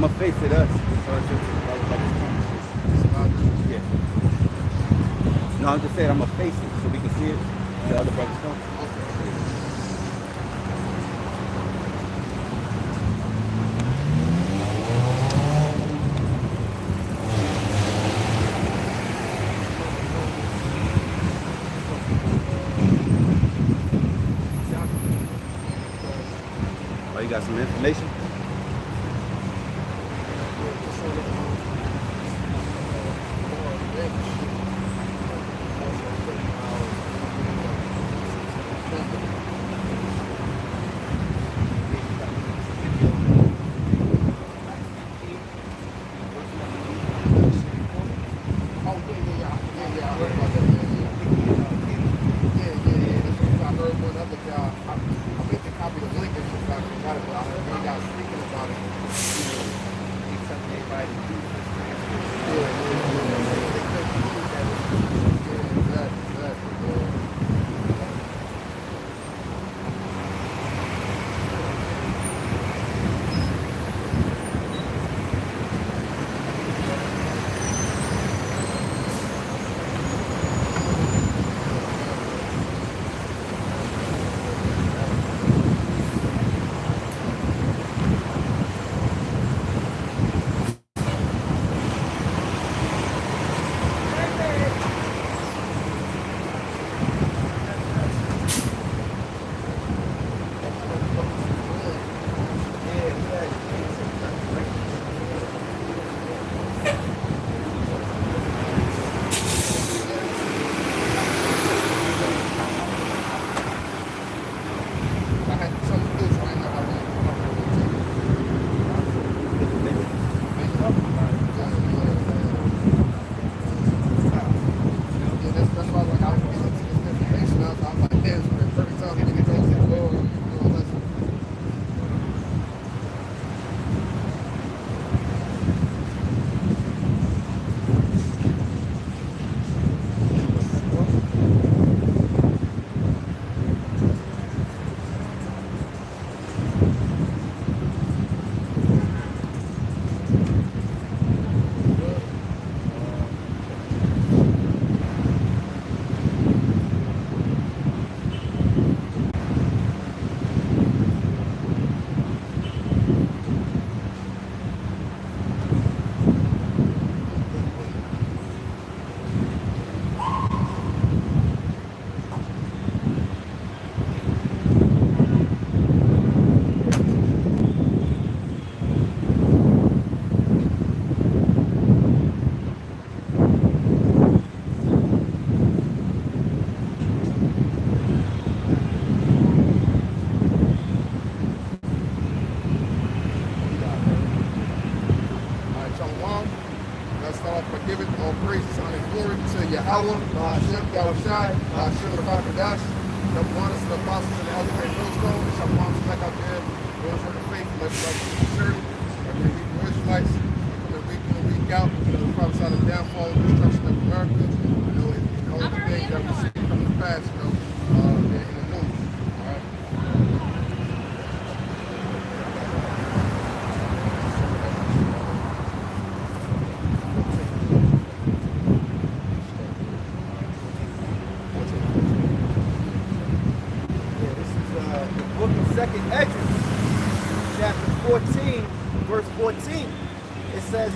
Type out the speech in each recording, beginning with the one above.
I'm gonna face it us. Yeah. No, I'm just saying I'm gonna face it so we can see it. The other brothers come. Oh, you got some information?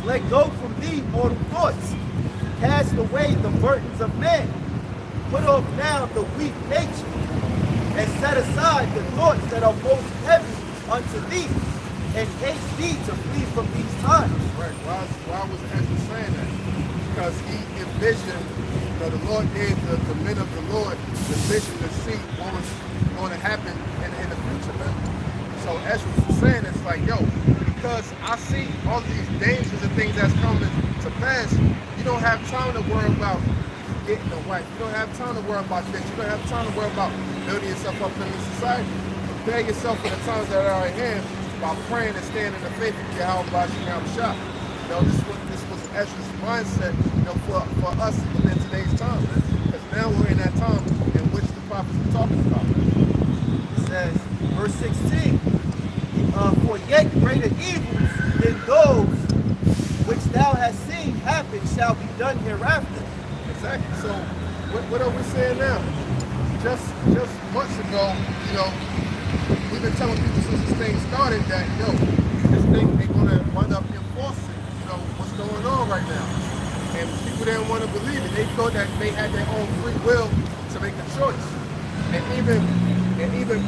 Let go from thee mortal thoughts. Cast away the burdens of men. Put off now the weak nature. And set aside the thoughts that are most heavy unto thee. And haste thee to flee from these times. Right. Why was Ezra saying that? Because he envisioned, the Lord gave the men of the Lord the vision to see what was going to happen in the future, man. So Ezra was saying, it's like, yo, because I see all these dangers and things that's coming to pass, you don't have time to worry about getting a wife. You don't have time to worry about this. You don't have time to worry about building yourself up in this society. Prepare yourself for the times that are at hand by praying and staying in the faith of Yahweh Shah. This was Ezra's mindset, for us in today's time, man. Because now we're in that time in which the prophets are talking about. It says, verse 16. For yet greater evils than those shall be done hereafter. Exactly. So what are we saying now? Just months ago, we've been telling people since this thing started that, this thing, they're going to wind up enforcing, what's going on right now. And people didn't want to believe it. They thought that they had their own free will to make a choice. And even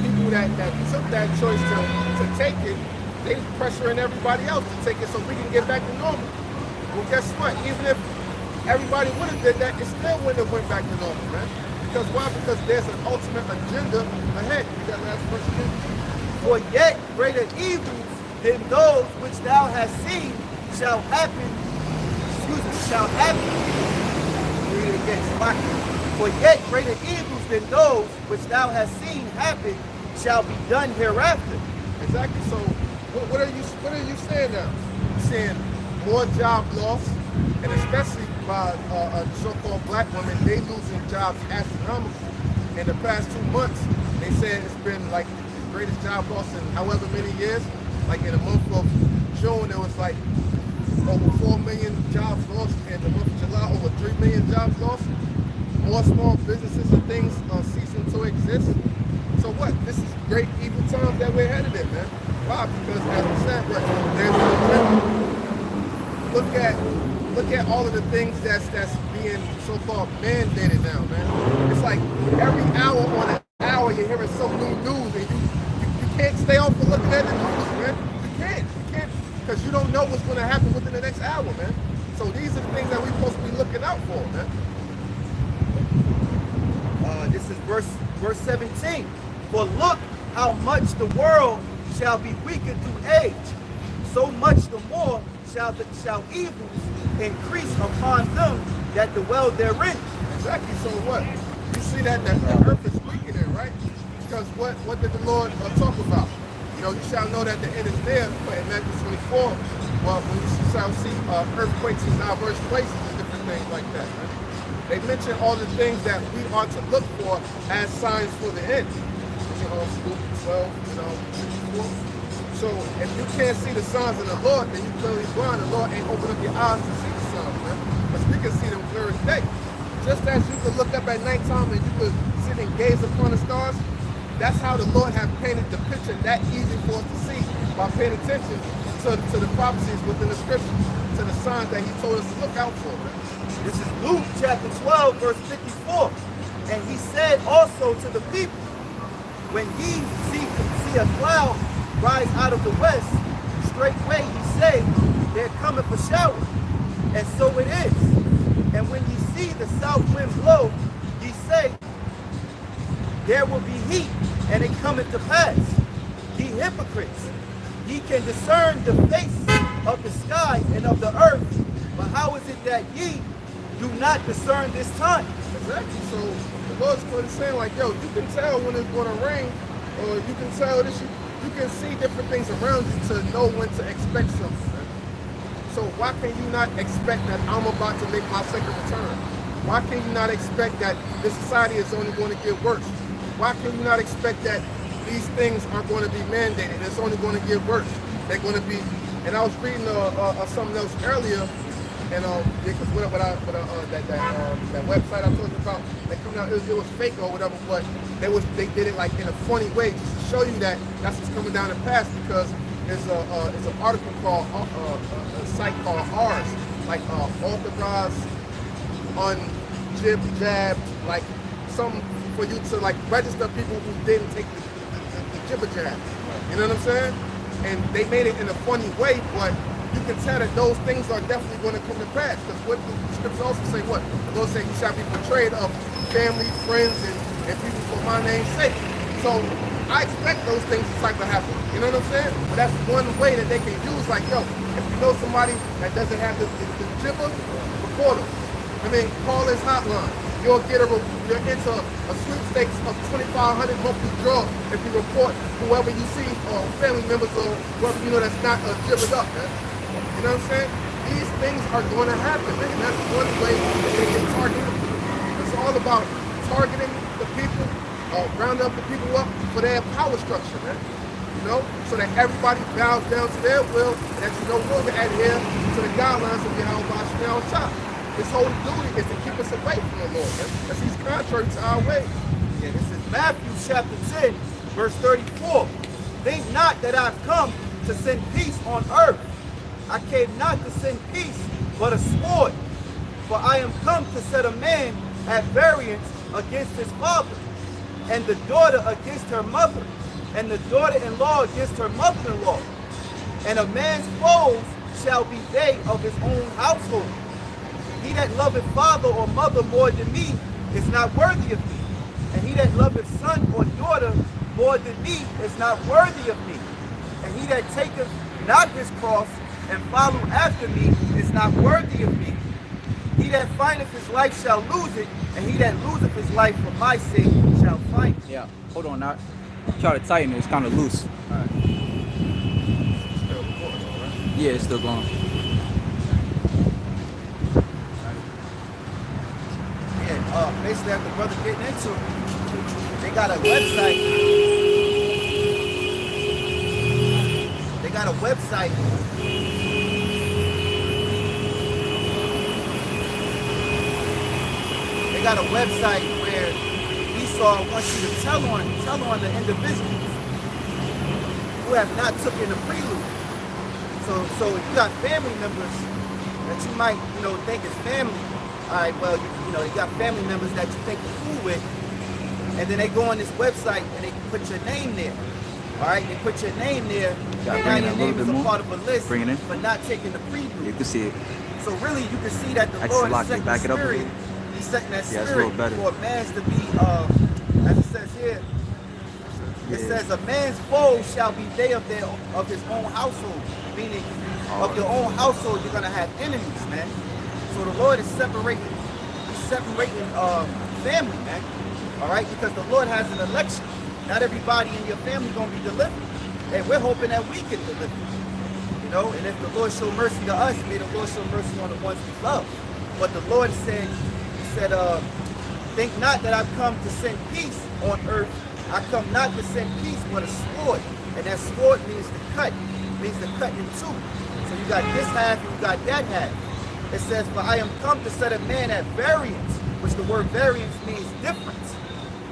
people that took that choice to take it, they pressuring everybody else to take it so we can get back to normal. Well, guess what? Even if everybody would have did that, it still wouldn't have went back to normal, man. Because why? Because there's an ultimate agenda ahead. You got last verse again? For yet greater evils than those which thou hast seen shall happen. Shall happen. Read it again. For yet greater evils than those which thou hast seen happen shall be done hereafter. Exactly. So, what are you saying now? You're saying more job loss, and especially by so-called black women, they losing jobs astronomically. In the past 2 months, they said it's been like the greatest job loss in however many years. Like in the month of June, there was like over 4 million jobs lost. In the month of July, over 3 million jobs lost. More small businesses and things are ceasing to exist. So what? This is great evil times that we're headed in, man. Why? Because as we said, there's look at all of the things that's being so-called mandated now, man. It's like every hour on an hour you're hearing some new news, and you can't stay off of looking at the news, man. You can't, because you don't know what's going to happen within the next hour, man. So these are the things that we're supposed to be looking out for, man. This is verse 17. For look how much the world shall be weakened through age, so much the more shall evils increase upon them that dwell therein. Exactly. So what? You see that the earth is weakening, right? Because what did the Lord talk about? You shall know that the end is near. In Matthew 24, well, when you shall see earthquakes in diverse places and different things like that, right? They mention all the things that we are to look for as signs for the end. Luke 12, 54. So if you can't see the signs of the Lord, then you're clearly blind. The Lord ain't open up your eyes to see the signs, man. Because we can see them clear as day. Just as you could look up at nighttime and you could sit and gaze upon the stars, that's how the Lord has painted the picture that easy for us to see by paying attention to the prophecies within the scriptures, to the signs that he told us to look out for, man. This is Luke chapter 12, verse 54. And he said also to the people, when ye see a cloud rise out of the west, straightway ye say, there cometh a shower. And so it is. And when ye see the south wind blow, ye say, there will be heat, and it cometh to pass. Ye hypocrites, ye can discern the face of the sky and of the earth, but how is it that ye do not discern this time? Exactly. So the Lord's going to say, like, yo, you can tell when it's going to rain, or you can tell this. You can see different things around you to know when to expect something. Man. So why can you not expect that I'm about to make my second return? Why can you not expect that this society is only going to get worse? Why can you not expect that these things are going to be mandated? It's only going to get worse. They're going to be. And I was reading something else earlier. And because that website I told you about, that coming out, it was fake or whatever, but they did it like in a funny way just to show you that that's what's coming down the past, because there's an article called a site called Ours, like authorized, jab, like something for you to like register people who didn't take the jibber jab. You know what I'm saying? And they made it in a funny way, but you can tell that those things are definitely going to come to pass. Because what the scriptures also say, what? The Lord said, you shall be betrayed of family, friends, and people for my name's sake. So I expect those things to start to happen. You know what I'm saying? But that's one way that they can use, like, yo, if you know somebody that doesn't have the jibber, report them. I mean, call his hotline. You're into a sweepstakes of $2,500 monthly draw if you report whoever you see, or family members, or whoever you know that's not jibbered up, man. You know what I'm saying? These things are going to happen, man. And that's one way that they get targeted. It's all about targeting the people, rounding up the people up for their power structure, man. You know? So that everybody bows down to their will, and that you no longer adhere to the guidelines of Yahweh Shemel Shah. his whole duty is to keep us away from the Lord, man. Because he's contrary to our ways. Yeah, this is Matthew chapter 10, verse 34. Think not that I've come to send peace on earth. I came not to send peace, but a sword. For I am come to set a man at variance against his father, and the daughter against her mother, and the daughter-in-law against her mother-in-law. And a man's foes shall be they of his own household. He that loveth father or mother more than me is not worthy of me. And he that loveth son or daughter more than me is not worthy of me. And he that taketh not his cross and follow after me is not worthy of me. He that findeth his life shall lose it, and he that loseth his life for my sake shall find it. Yeah, hold on now. Try to tighten it, it's kind of loose. All right. Still recording, all right? Yeah, it's still going. Yeah, basically after the brother getting into it, they got a website. They got a website. They got a website where Esau wants you to tell on the individuals who have not taken the prelude. So if you got family members that you might, think is family, all right, well, you got family members that you think you're cool with, and then they go on this website and they put your name there. All right, they put your name there, and now your name is a part of a list for not taking the prelude. You can see it. So really, you can see that the Actually, Lord is setting the back it up a spirit. bit. He's setting that Yeah, it's a spirit little better. for a man's to be, as it says here, it says a man's foe shall be they of his own household, meaning of your own household you're gonna have enemies, man. So the Lord is separating family, man. All right, because the Lord has an election. Not everybody in your family gonna be delivered, and we're hoping that we get delivered. And if the Lord show mercy to us, may the Lord show mercy on the ones we love. But the Lord said, think not that I've come to send peace on earth. I come not to send peace, but a sword. And that sword means to cut in two. So you got this half, you got that half. It says, for I am come to set a man at variance, which the word variance means difference.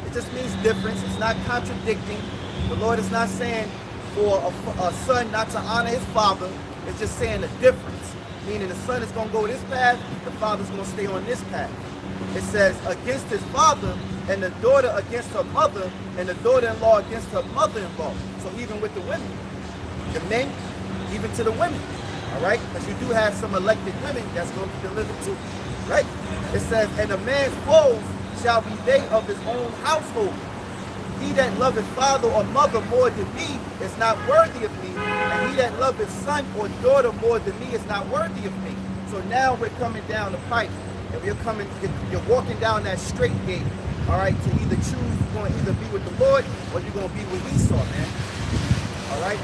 It just means difference. It's not contradicting. The Lord is not saying for a son not to honor his father. It's just saying a difference. Meaning the son is going to go this path, the father's going to stay on this path. It says, against his father, and the daughter against her mother, and the daughter-in-law against her mother-in-law. So even with the women, the men, even to the women, all right? Because you do have some elected women that's going to be delivered too, right? It says, and a man's foes shall be they of his own household. He that loveth father or mother more than me is not worthy of me, and he that loveth son or daughter more than me is not worthy of me. So now we're coming down the pipe, and you're walking down that straight gate, all right, to either choose, you're going to either be with the Lord or you're going to be with Esau, man. All right?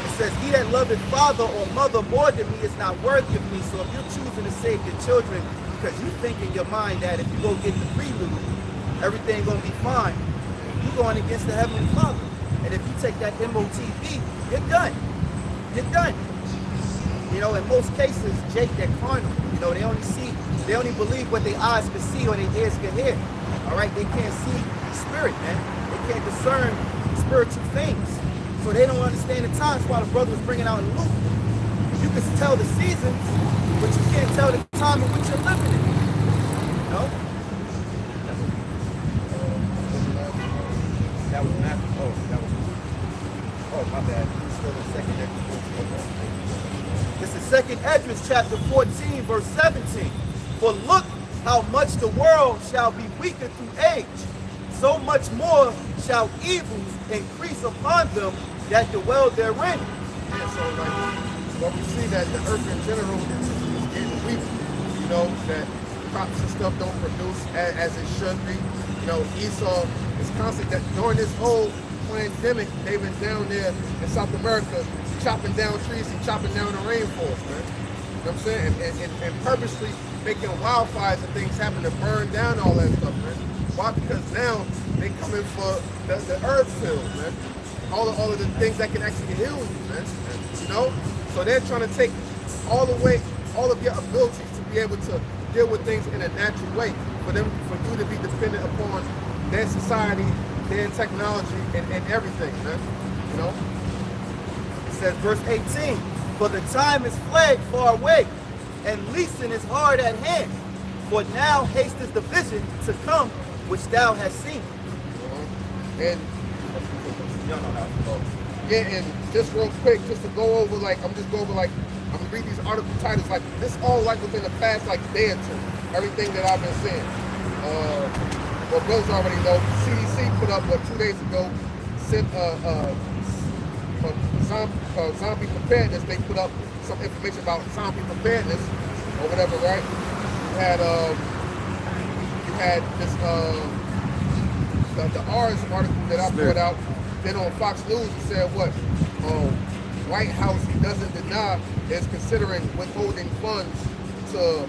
It says, he that loveth father or mother more than me is not worthy of me. So if you're choosing to save your children because you think in your mind that if you go get the prelude, everything going to be fine, you're going against the Heavenly Father. And if you take that MOTB, you're done. You're done. In most cases, Jake, they're carnal. They only believe what their eyes can see or their ears can hear. All right, they can't see spirit, man. They can't discern spiritual things. So they don't understand the times while the brother was bringing out in Luke. You can tell the seasons, but you can't tell the time in which you're living in. That was Matthew. Oh, my bad. It's still the second Esdras. This is 2nd Esdras chapter 14, verse 17. For look how much the world shall be weaker through age, so much more shall evils increase upon them that dwell therein. Yeah, so what we see that the earth in general is getting weaker. That crops and stuff don't produce as it should be. Esau is constant that during this whole pandemic, they've been down there in South America chopping down trees and chopping down the rainforest, man. You know what I'm saying? And purposely making wildfires and things happen to burn down all that stuff, man. Why? Because now they come in for the herb field, man. All of the things that can actually heal you, man. So they're trying to take all all of your abilities to be able to deal with things in a natural way, for you to be dependent upon their society, their technology, and everything, man. You know? It says, verse 18, for the time is fled far away, and leasing is hard at hand. For now hasteth the vision to come which thou hast seen. And You don't know how to go. yeah, and just real quick, just to go over, like, I'm gonna read these article titles, like, this all, like, within the past, like, day or two, everything that I've been seeing. Well, Bill's already know, CDC put up, 2 days ago, zombie preparedness, they put up some information about zombie preparedness, or whatever, right? You had this, the R's article that I brought out. Then on Fox News, it said what? White House doesn't deny is considering withholding funds to,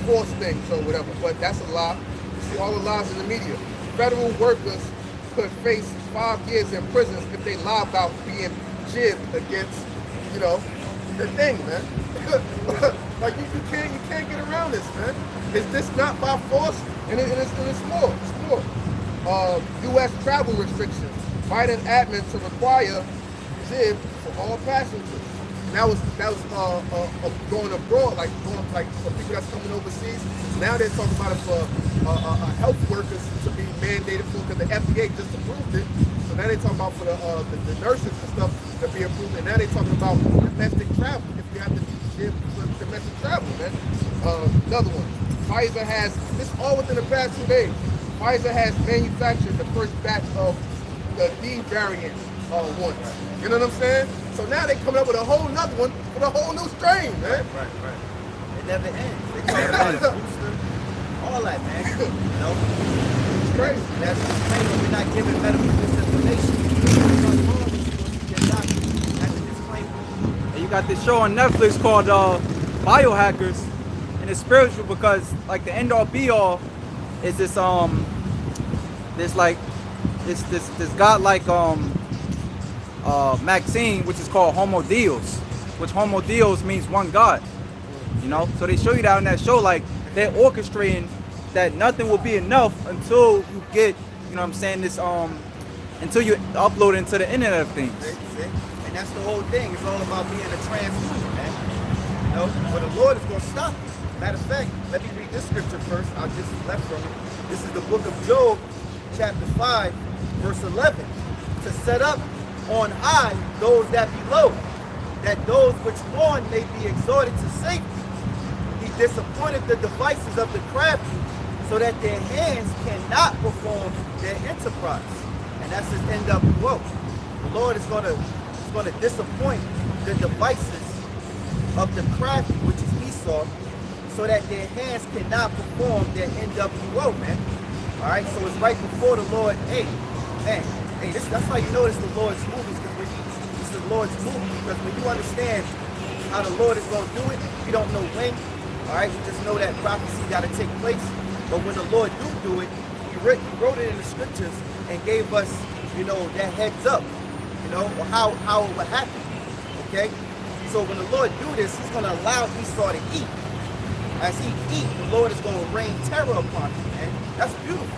force things or whatever. But that's a lie. You see all the lies in the media. Federal workers could face 5 years in prison if they lie about being jibbed against, the thing, man. Like you can't get around this, man. Is this not by force? And it's more. U.S. travel restrictions. Biden admin to require jib for all passengers. That was going abroad, like for people that's coming overseas. Now they're talking about it for health workers to be mandated for, because the FDA just approved it. So now they're talking about for the nurses and stuff to be approved. And now they're talking about domestic travel, if you have to be jib for domestic travel, man. Another one. Pfizer has, this all within the past 2 days. Pfizer has manufactured the first batch of the D variant ones. You know what I'm saying? So now they coming up with a whole nother one with a whole new strain, man. Right. It never ends. They talk about a booster, all that, man. It's crazy. That's the disclaimer. We're not giving medical misinformation. That's the disclaimer. And you got this show on Netflix called Biohackers, and it's spiritual because like the end all be all is this this godlike Maxine, which is called Homo Deus, which Homo Deus means one God. So they show you that in that show, like they're orchestrating that nothing will be enough until you get, this until you upload into the Internet of Things. See? And that's the whole thing. It's all about being a transhuman, man. But the Lord is going to stop you. Matter of fact, let me read this scripture first. I just left from it. This is the book of Job, chapter 5, verse 11. To set up on high those that be low, that those which mourn may be exhorted to safety. He disappointed the devices of the crafty, so that their hands cannot perform their enterprise. And that's his NWO. The Lord is going to disappoint the devices of the crafty, which is Esau, so that their hands cannot perform their NWO, man. All right, so it's right before the Lord. Hey, that's how you know it's the Lord's movies, because it's the Lord's movie. Because when you understand how the Lord is going to do it, you don't know when. All right, you just know that prophecy got to take place. But when the Lord do it, He wrote it in the scriptures and gave us, that heads up, or how it would happen. Okay, so when the Lord do this, He's going to allow Esau to eat. As he eat, the Lord is going to rain terror upon him, man. That's beautiful.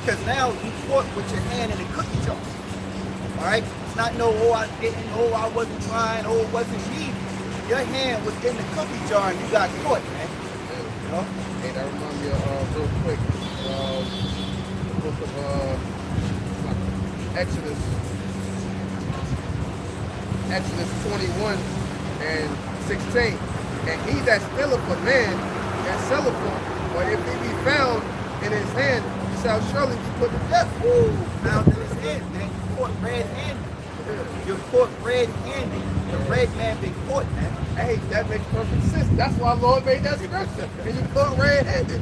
Because now you caught with your hand in the cookie jar. All right? It's not I wasn't trying, it wasn't me. Your hand was in the cookie jar and you got caught, man. Hey, that reminds me of, real quick, the book of Exodus 21 and 16. And he that stealeth a man and selleth him, but if he be found in his hand, he shall surely be put to death. Ooh, found in his hand, man. You caught red-handed. You're caught red-handed. The red man been caught, man. Hey, that makes perfect sense. That's why Lord made that scripture. And you caught red-handed.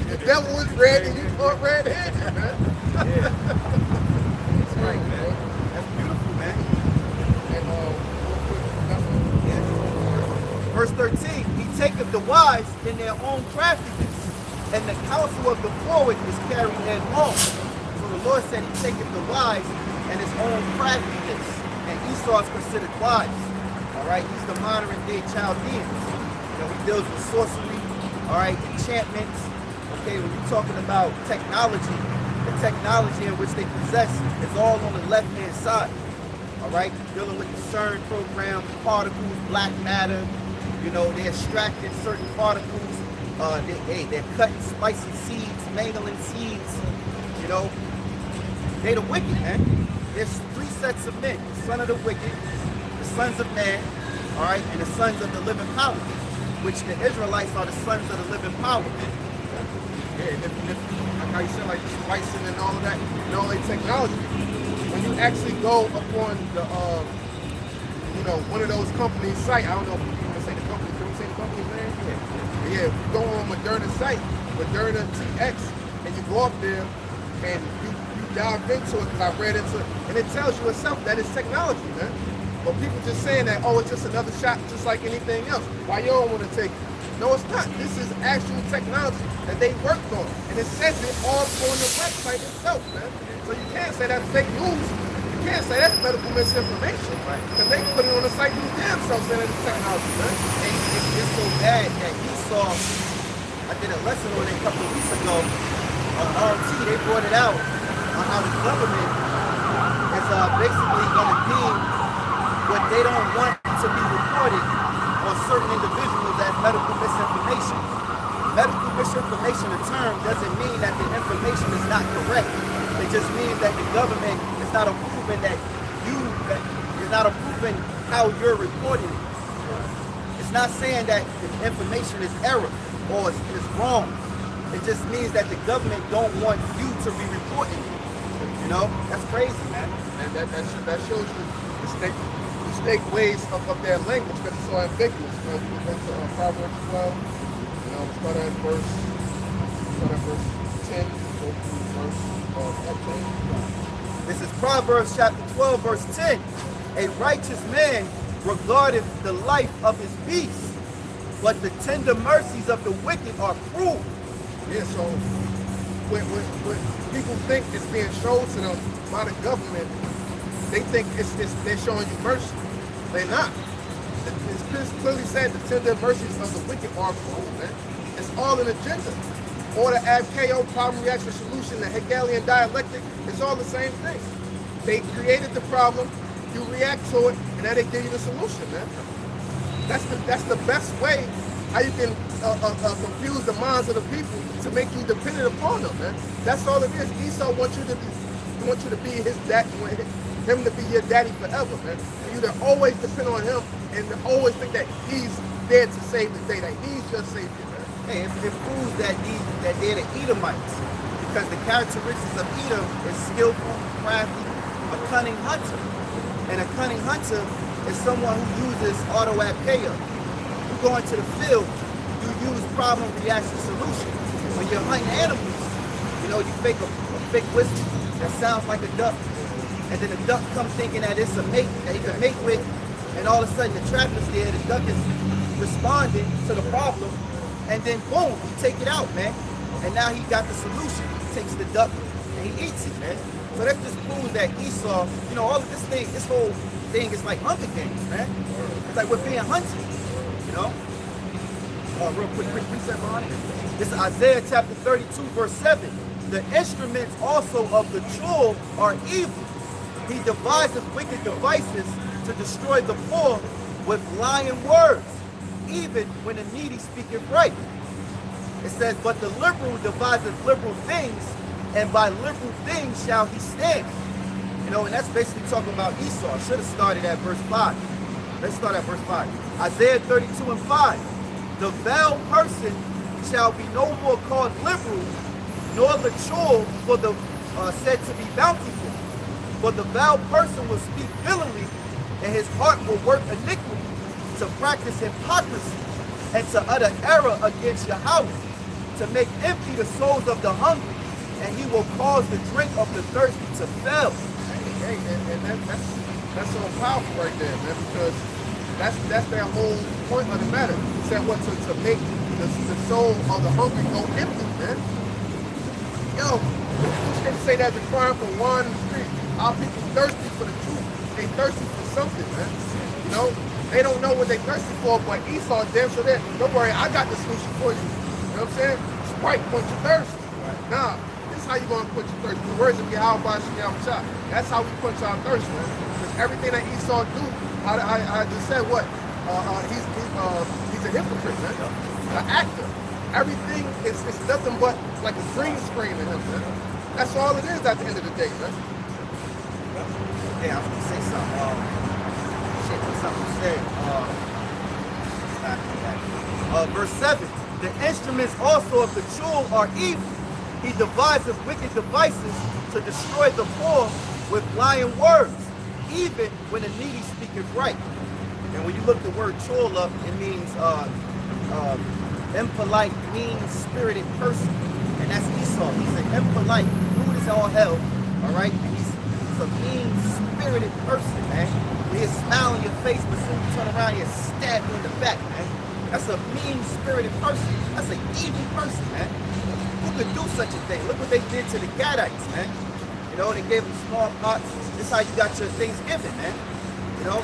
The devil was red and you caught red-handed, man. Yeah. That's right, man. That's beautiful, man. And Verse 13, he taketh the wise in their own craftiness, and the counsel of the forward is carried headlong. So the Lord said he taketh the wise in his own craftiness, and Esau is considered wise. All right, he's the modern day Chaldeans. he deals with sorcery, all right, enchantments. Okay, when you're talking about technology, the technology in which they possess is all on the left-hand side. All right, dealing with the CERN program, particles, black matter. They're extracting certain particles. They're cutting spicy seeds, mangling seeds. They the wicked, man. There's three sets of men: the son of the wicked, the sons of man, all right, and the sons of the living power, which the Israelites are the sons of the living power. Yeah, and if like how you said, like splicing and all of that, and all that technology, when you actually go upon the, one of those companies' site, I don't know if you can say the company, can we say the company's name? Yeah, if you go on Moderna's site, Moderna TX, and you go up there and you dive into it, because I read into it, and it tells you itself that it's technology, man. But people just saying that, oh, it's just another shot, just like anything else. Why you don't want to take it? No, it's not. This is actual technology that they worked on, and it says it all on the website itself, man. So you can't say that's fake news. You can't say that's medical misinformation, right? Because they put it on the site themselves saying it's technology, man. And it's so bad that I did a lesson on it a couple of weeks ago on RT. They brought it out on how the government is basically going to deem what they don't want to be reported on certain individuals as medical misinformation. Medical misinformation, the term, doesn't mean that the information is not correct. It just means that the government is not approving how you're reporting it. It's not saying that the information is error or is wrong. It just means that the government don't want you to be reporting it. That's crazy, man. And that shows you the state ways of their language, because it's so ambiguous. We go to Proverbs 12. Start at verse 10, go through verse 18. This is Proverbs chapter 12, verse 10. A righteous man regardeth the life of his peace, but the tender mercies of the wicked are cruel. Yeah, so when people think it's being shown to them by the government, they think they're showing you mercy. They're not. It's clearly said the tender mercies of the wicked are cruel, man. It's all an agenda. Or the ABKO, problem, reaction, solution, the Hegelian dialectic, it's all the same thing. They created the problem, you react to it, and now they give you the solution, man. That's the best way how you can confuse the minds of the people to make you dependent upon them, man. That's all it is. Esau wants you to be his dad, him to be your daddy forever, man. For you to always depend on him and to always think that he's there to save the day, that he's just saved you, man. Hey, it proves that they're the Edomites, because the characteristics of Edom is skillful, crafty, a cunning hunter. And a cunning hunter is someone who uses auto-apkeia. You go into the field, you use problem, reaction, solution. When you're hunting animals, you fake a fake whistle that sounds like a duck. And then the duck comes thinking that it's a mate that he can mate with, and all of a sudden the trapper's there, the duck is responding to the problem, and then boom, you take it out, man. And now he got the solution. He takes the duck and he eats it, man. So that just proves that Esau, all of this whole thing is like Hunger Games, man. It's like we're being hunted, Real quick reset behind it. This is Isaiah chapter 32, verse 7. The instruments also of the troll are evil. He devises wicked devices to destroy the poor with lying words, even when the needy speaketh right. It says, but the liberal devises liberal things, and by liberal things shall he stand. And that's basically talking about Esau. I should have started at verse 5. Let's start at verse 5. Isaiah 32 and 5. The vile person shall be no more called liberal, nor the churl for the said to be bountiful. For the vile person will speak villainy, and his heart will work iniquity, to practice hypocrisy, and to utter error against Yahweh, to make empty the souls of the hungry, and he will cause the drink of the thirsty to fail. Hey, and that's so powerful right there, man, because that's their whole point of the matter. It said what to make the soul of the hungry go empty, man. They say that the crying for wine in the street. Our people thirsty for the truth. They thirsty for something, man. They don't know what they're thirsty for, but Esau damn sure there. Don't worry, I got the solution for you. You know what I'm saying? Sprite quench your thirst. Nah, this is how you gonna quench your thirst. The words of Yahweh Shem Shah. That's how we quench our thirst, man. Because everything that Esau do, I just said what? He's a hypocrite, man. An actor. Everything is nothing but like a green screen in him, man. That's all it is at the end of the day, man. Yeah, I was gonna say something. Something said. Verse 7. The instruments also of the tool are evil. He deviseth wicked devices to destroy the poor with lying words, even when the needy speaketh right. And when you look the word tool up, it means impolite, mean-spirited person. And that's Esau. He's an impolite, rude as all hell. All right? And he's a mean-spirited person, man. He'll smile in your face, but soon you turn around, he'll stab you in the back, man. That's a mean-spirited person. That's an evil person, man. Who could do such a thing? Look what they did to the Gadites, man. You know, they gave them smallpox. This is how you got your Thanksgiving, man. You know,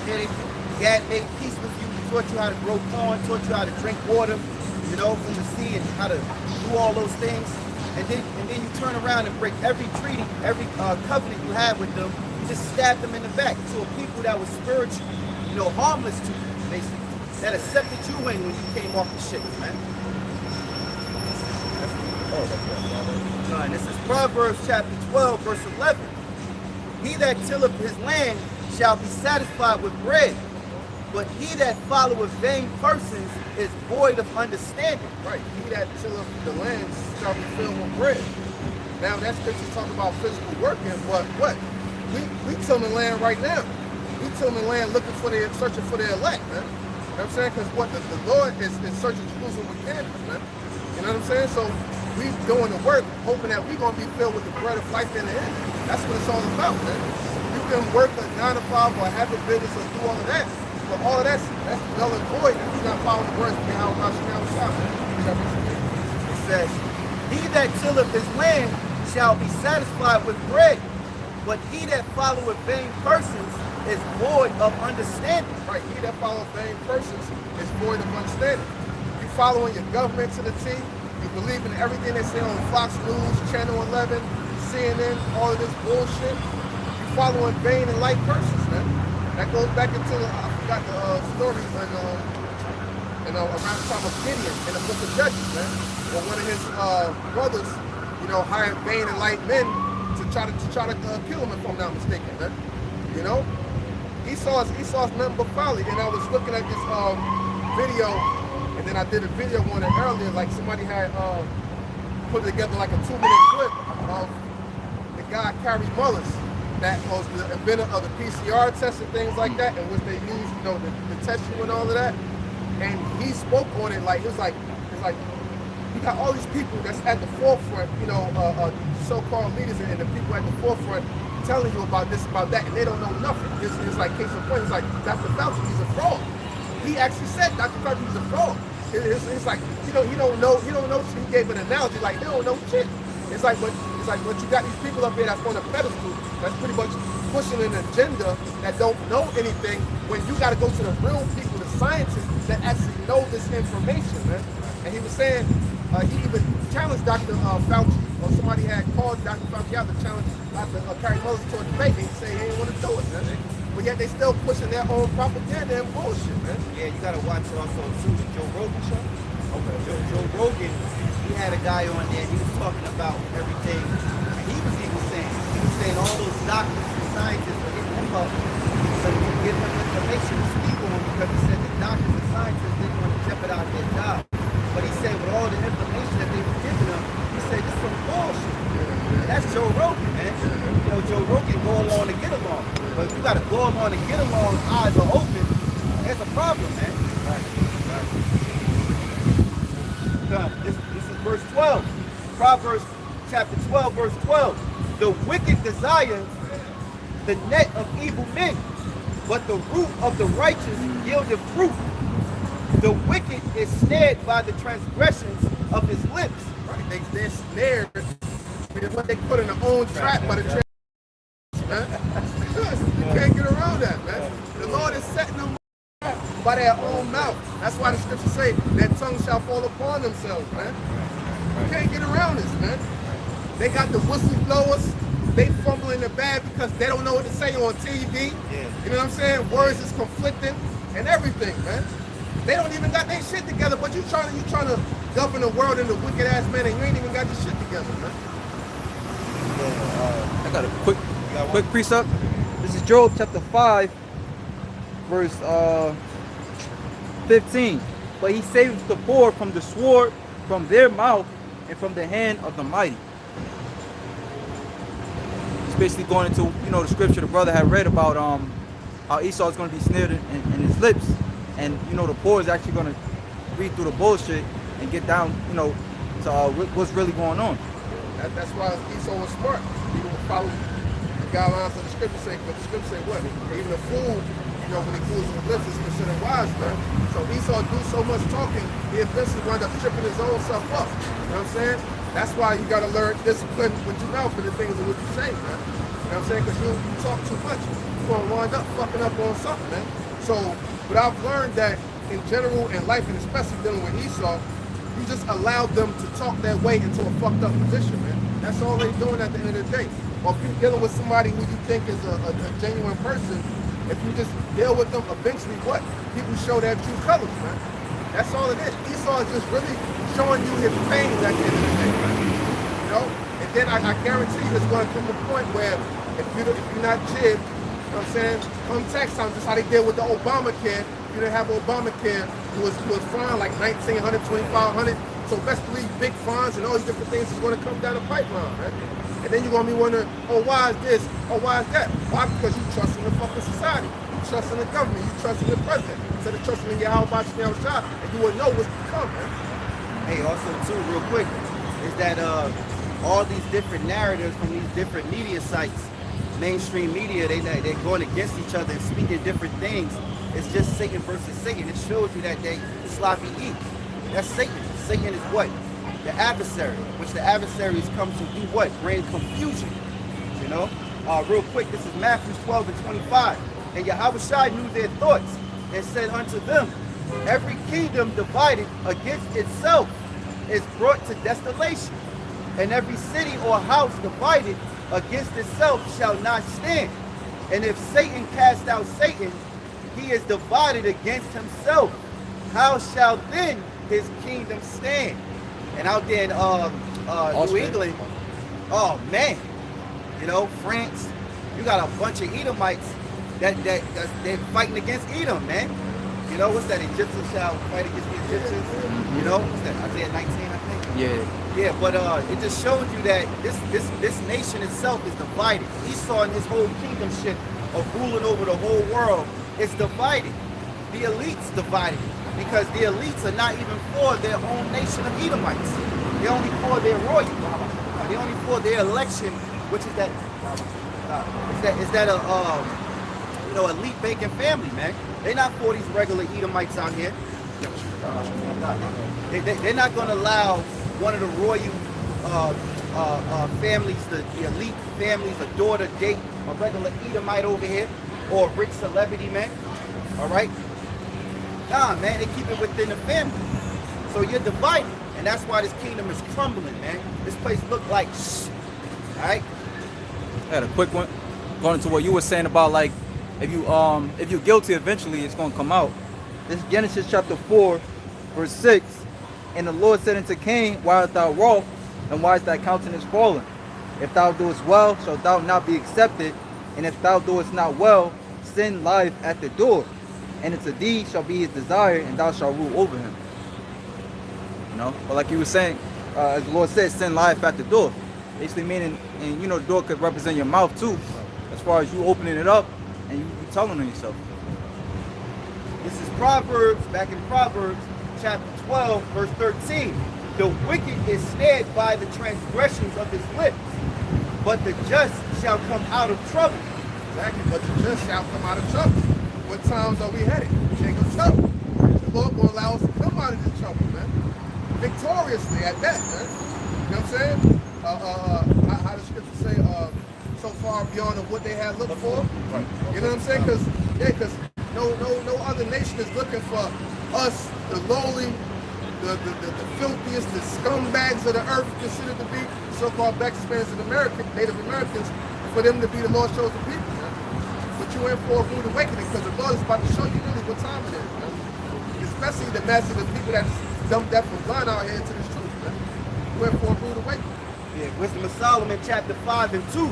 Gad made peace with you, taught you how to grow corn, taught you how to drink water, you know, from the sea, and how to do all those things. And then you turn around and break every treaty, every covenant you had with them. You just stabbed them in the back to a people that was spiritually, you know, harmless to you, basically. That accepted you in when you came off the ship, man. And this is Proverbs chapter 12, verse 11. He that tilleth his land shall be satisfied with bread, but he that followeth vain persons is void of understanding. Right. He that tilleth the land shall be filled with bread. Now that scripture talking about physical working, but what? We tilling land right now. We tilling land looking for searching for the elect, man. You know what I'm saying? Because what the Lord is searching Jerusalem with candles, man. You know what I'm saying? So we doing the work, hoping that we're going to be filled with the bread of life in the end. That's what it's all about, man. You can work a 9 to 5 or have a business or do all of that, but all of that's null and void if you're not following the words of Yahweh Shem Shah, man. It says, he that tilleth his land shall be satisfied with bread, but he that followeth vain persons is void of understanding. Right, he that follows vain persons is void of understanding. You following your government to the T, you believe in everything they say on Fox News, Channel 11, CNN, all of this bullshit. You following vain and light persons, man. That goes back into I forgot the story around the time of Gideon in the book of Judges, man. Where one of his brothers, you know, hired vain and light men to try to kill him, if I'm not mistaken, man. You know? Esau's nothing but folly. And I was looking at this video, and then I did a video on it earlier, like somebody had put together like a 2-minute clip of the guy Carrie Mullis, that was the inventor of the PCR test and things like that, in which they used, you know, to test you and all of that. And he spoke on it like it's like you got all these people that's at the forefront, you know, so-called leaders and the people at the forefront telling you about this, about that, and they don't know nothing. It's like case in point. It's like Dr. Fauci, he's a fraud. He actually said Dr. Fauci is a fraud. It's like he don't know. He gave an analogy like they don't know shit. It's like what you got these people up there that's on a pedestal that's pretty much pushing an agenda that don't know anything. When you got to go to the real people, the scientists that actually know this information, man. And he was saying he even challenged Dr. Fauci, or somebody had called Dr. Fauci out to challenge Dr. Carrie Mullis to a debate, and he said he ain't want to do it, man. But yet they still pushing their own propaganda and bullshit, man. Yeah, you gotta watch also too the Joe Rogan show. Okay. Joe Rogan, he had a guy on there, he was talking about everything. And he was even saying all those doctors and scientists were hitting him up so he could give him information to speak on, because he said the doctors and scientists didn't want to jeopardize their job. But he said with all the information that they were giving him, he said this is some bullshit. And that's Joe Rogan, man. You know, Joe Rogan go along to get along. But if you gotta go along to get along, eyes are open, there's a problem, man. Right. This is verse 12. Proverbs chapter 12, verse 12. The wicked desire the net of evil men, but the root of the righteous yieldeth fruit. The wicked is snared by the transgressions of his lips. Right, they're snared with what they put in their own trap by the transgressions. You can't get around that, man. The Lord is setting them up by their own mouth. That's why the scriptures say their tongue shall fall upon themselves, man. You can't get around this, man. They got the whistleblowers. They fumble in the bag because they don't know what to say on TV. You know what I'm saying? Words is conflicting and everything, man. They don't even got their shit together, but you trying to govern the world in the wicked ass man, and you ain't even got your shit together, man. I got a quick precept. This is Job chapter 5, verse 15. But he saves the poor from the sword, from their mouth, and from the hand of the mighty. It's basically going into, you know, the scripture the brother had read about how Esau is going to be snared in his lips, and you know the poor is actually going to read through the bullshit and get down, you know, to what's really going on. That's why Esau was smart. He would follow the guidelines of the scripture. But the scripture say what? Even a fool, you know, when he cools his lips, is considered wise, man. So Esau do so much talking, he eventually wind up tripping his own self up. You know what I'm saying? That's why you got to learn discipline with your mouth for the things of what you say, man. You know what I'm saying? Because you talk too much, you're going to wind up fucking up on something, man. So, but I've learned that in general in life, and especially dealing with Esau, you just allow them to talk their way into a fucked up position, man. That's all they're doing at the end of the day. Or if you're dealing with somebody who you think is a genuine person, if you just deal with them, eventually what? People show their true colors, man. That's all it is. Esau is just really showing you his pain at the end of the day, man. You know? And then I guarantee you it's going to come to a point where if you're not jibbed, you know what I'm saying? Come tax time, just how they did with the Obamacare. If you didn't have Obamacare, you was fined like $1,900, $2,500. So best believe big fines and all these different things is going to come down the pipeline, man. And then you're going to be wondering, oh, why is this? Oh, why is that? Why? Because you trust in the fucking society. You trust in the government. You trust in the president. Instead of trusting in your how about you shot, and you would know what's to come, man. Hey, also too, real quick, is that all these different narratives from these different media sites, mainstream media, they're going against each other and speaking different things. It's just Satan versus Satan. It shows you that they sloppy eat. That's Satan. Satan is what? The adversary, which the adversaries come to do what? Bring confusion. You know? Real quick, this is Matthew 12 and 25. And Yahushua knew their thoughts and said unto them, every kingdom divided against itself is brought to desolation, and every city or house divided against itself shall not stand. And if Satan cast out Satan, he is divided against himself. How shall then his kingdom stand? And out there in New England, oh man, you know, France, you got a bunch of Edomites they're fighting against Edom, man. You know, what's that? Egyptians shall fight against the Egyptians. You know, what's that? Isaiah 19, I think. Yeah, but it just shows you that this nation itself is divided. Esau and his whole kingdomship of ruling over the whole world is divided. The elites divided because the elites are not even for their own nation of Edomites. They're only for their royalty. They're only for their election, which is that you know, elite bacon family, man. They're not for these regular Edomites out here. They're not going to allow one of the royal families, the elite families, a daughter date a regular Edomite over here, or a rich celebrity, man. All right? Nah, man, they keep it within the family. So you're divided, and that's why this kingdom is crumbling, man. This place look like shh. All right? I had a quick one going into what you were saying about, like, if you're guilty, eventually it's going to come out. This is Genesis chapter 4, verse 6. And the Lord said unto Cain, why art thou wroth, and why is thy countenance fallen? If thou doest well, shalt thou not be accepted, and if thou doest not well, sin lieth at the door, and its deed shall be his desire, and thou shalt rule over him. You know, but like you were saying, as the Lord said, sin lieth at the door. Basically meaning, and you know, the door could represent your mouth too, as far as you opening it up and you telling on yourself. This is Proverbs, back in Proverbs, chapter 12, verse 13. The wicked is snared by the transgressions of his lips, but the just shall come out of trouble. Exactly, but the just shall come out of trouble. What times are we headed? Jacob's trouble. The Lord will allow us to come out of this trouble, man. Victoriously at that, man. You know what I'm saying? How the scripture say, so far beyond of what they had looked for. Right. You know what I'm saying? Because No other nation is looking for us, the lowly, the filthiest, the scumbags of the earth, considered to be so-called black, Hispanics, and Native Americans, for them to be the Lord's chosen people. Man. But you in for a rude awakening, because the Lord is about to show you really what time it is. Man. Especially the mass of the people that's dumb, deaf, and blind out here to this truth. Man. You in for a rude awakening. Yeah, Wisdom of Solomon, chapter 5 and 2.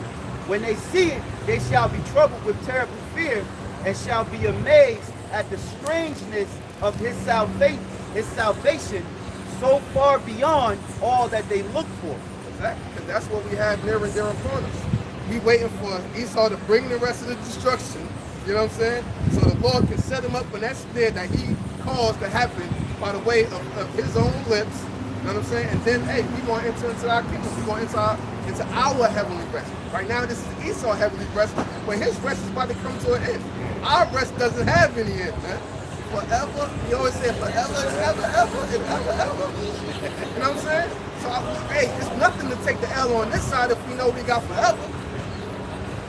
When they see it, they shall be troubled with terrible fear, and shall be amazed at the strangeness of his salvation, so far beyond all that they look for. Exactly, because that's what we have near and dear upon us. We waiting for Esau to bring the rest of the destruction, you know what I'm saying? So the Lord can set him up when that snare that he caused to happen by the way of his own lips, you know what I'm saying? And then, hey, we're going to enter into our kingdom. We're going to enter into our heavenly rest. Right now, this is Esau's heavenly rest, but his rest is about to come to an end. Our rest doesn't have any end, man. Forever, you always say forever and ever, ever, and ever, ever. You know what I'm saying? So, hey, it's nothing to take the L on this side if we know we got forever.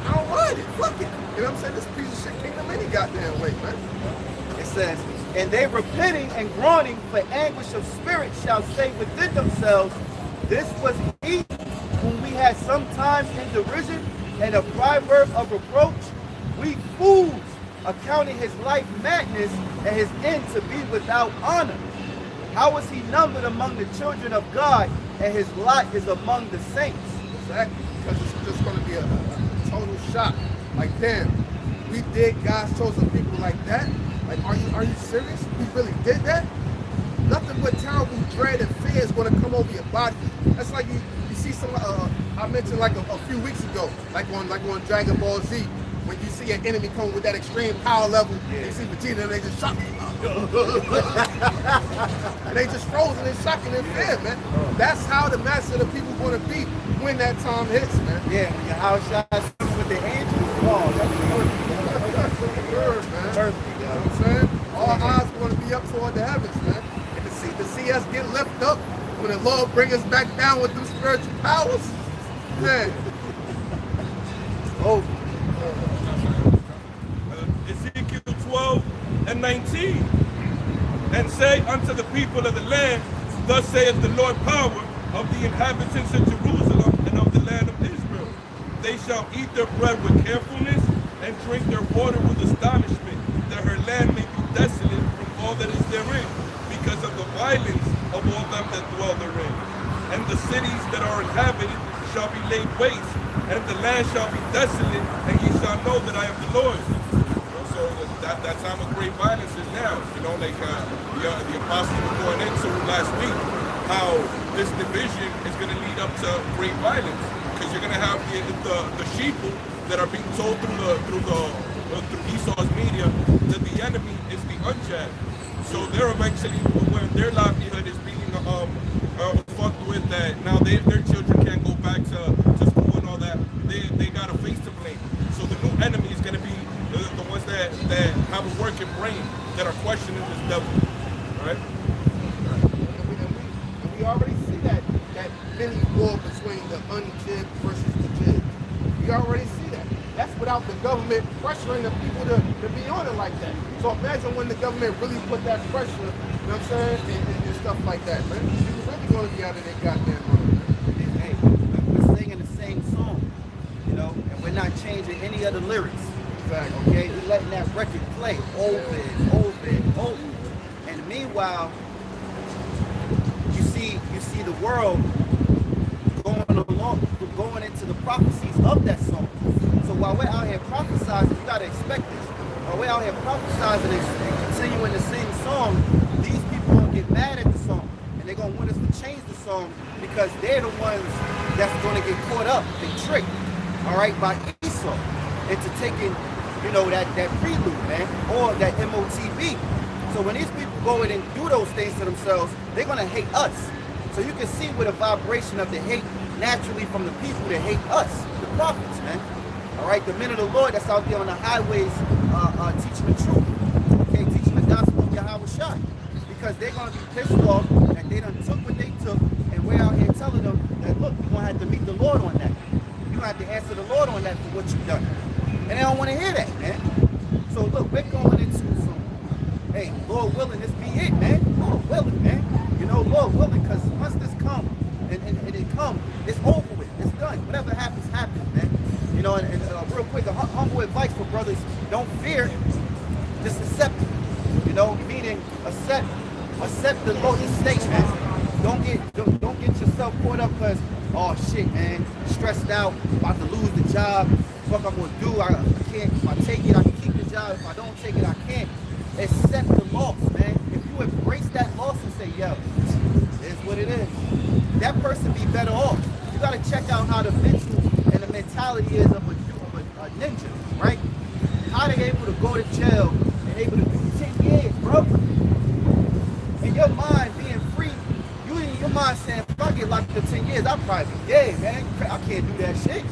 I don't mind it. Fuck it. You know what I'm saying? This piece of shit kingdom any goddamn way, man. It says, and they repenting and groaning for anguish of spirit shall say within themselves, this was he whom we had sometimes in derision and a proverb of reproach. We fools, accounting his life madness and his end to be without honor. How was he numbered among the children of God, and his lot is among the saints? Exactly, because it's just going to be a total shock. Like, damn, we did God's chosen people like that? Like, are you serious? We really did that? Nothing but terrible dread and fear is going to come over your body. That's like you see some, I mentioned like a few weeks ago, like on Dragon Ball Z, when you see an enemy come with that extreme power level, you see Vegeta and they just shock. And they just frozen and shocking in fear, man. That's how the master of the people going to be when that time hits, man. Yeah, when your house shots with the angels, oh, that's perfect, man. Perfect, you know what I'm saying? All eyes going to be up toward the heavens, man. And to see us get lifted up when the Lord bring us back down with those spiritual powers, man. Oh. Ezekiel 12 and 19. And say unto the people of the land, thus saith the Lord power of the inhabitants of Jerusalem and of the land of Israel. They shall eat their bread with carefulness and drink their water with astonishment, that her land may be desolate from all that is therein, because of the violence of all them that dwell therein. And the cities that are inhabited shall be laid waste, and the land shall be desolate, and ye shall know that I am the Lord. So that time of great violence is now. You know, like the apostles were going into last week, how this division is going to lead up to great violence, because you're going to have the sheeple that are being told through Esau's media that the enemy is the unjust. So they're eventually, when their livelihood is being fucked with, that now their children can't go back to school and all that. They got a face to blame. So the new enemy is going to be the ones that have a working brain, that are questioning this devil, right? And we already see that mini war between the unjid versus the jid. We already see that. That's without the government pressuring the people to be on it like that. So imagine when the government really put that pressure, you know what I'm saying, and stuff like that, man. People really going to be out of their goddamn mind. Hey, we're singing the same song, you know, and we're not changing any other lyrics. Exactly. Okay, we're letting that record play over and over and over. And meanwhile, you see the world going into the prophecies of that song. So while we're out here prophesizing, you gotta expect this. While we're out here prophesizing and continuing to sing song, these people gonna get mad at the song, and they're gonna want us to change the song because they're the ones that's gonna get caught up and tricked, all right, by Esau into taking, you know, that prelude, man, or that MOTB. So when these people go in and do those things to themselves, they're gonna hate us. So you can see with a vibration of the hate naturally from the people that hate us, the prophets, man. All right, the men of the Lord that's out there on the highways teaching the truth, okay, teaching the gospel of Yahweh Shai, because they're gonna be pissed off that they done took what they took, and we're out here telling them that, look, you're gonna have to meet the Lord on that. You're gonna have to answer the Lord on that for what you've done. And they don't want to hear that, man. So look, we're going into some, hey, Lord willing, this be it, man. Lord willing, man. You know, Lord willing, because once this comes, and it comes, it's over with. It's done. Whatever happens, happens, man. You know, and real quick, a humble advice for brothers, don't fear, just accept it. You know, meaning accept the loaded state, man. Don't get yourself caught up because, oh shit, man, stressed out, about to lose the job. What I'm gonna do? I can't. If I take it, I can keep the job. If I don't take it, I can't. Accept the loss, man. If you embrace that loss and say, yo, it's what it is, that person be better off. You gotta check out how the mental and the mentality is of a ninja, right? How they able to go to jail and able to do 10 years, bro. And your mind being free, you in your mind saying, if I get locked up 10 years, I'll probably be dead, man. I can't do that shit.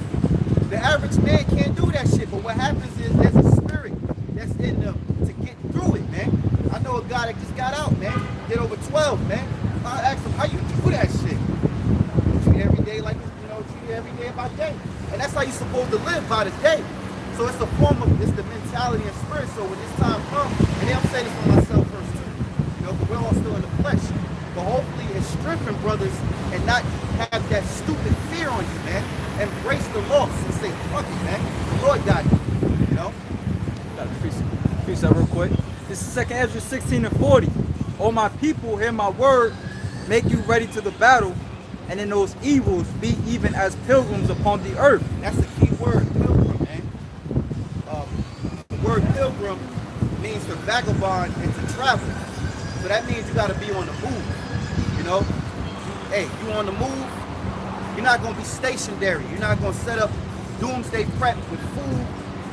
The average man can't do that shit, but what happens is there's a spirit that's in them to get through it, man. I know a guy that just got out, man. Did over 12, man. I asked him, how you do that shit? Treat every day like, you know, treat every day by day. And that's how you're supposed to live, by the day. So it's a form of, it's the mentality and spirit. So when this time comes, and I'm saying this for myself first too, you know, but we're all still in the flesh. But hopefully it strengthens brothers and not have that stupid fear on you, man. Embrace the loss and say, fuck it, man. The Lord got you, you know? Gotta preach that real quick. This is 2nd Ezra 16:40. O my people, hear my word, make you ready to the battle, and in those evils be even as pilgrims upon the earth. That's the key word, pilgrim, man. The word pilgrim means to vagabond and to travel. So that means you gotta be on the move, you know? Hey, you on the move, you're not gonna be stationary. You're not gonna set up doomsday prep with food.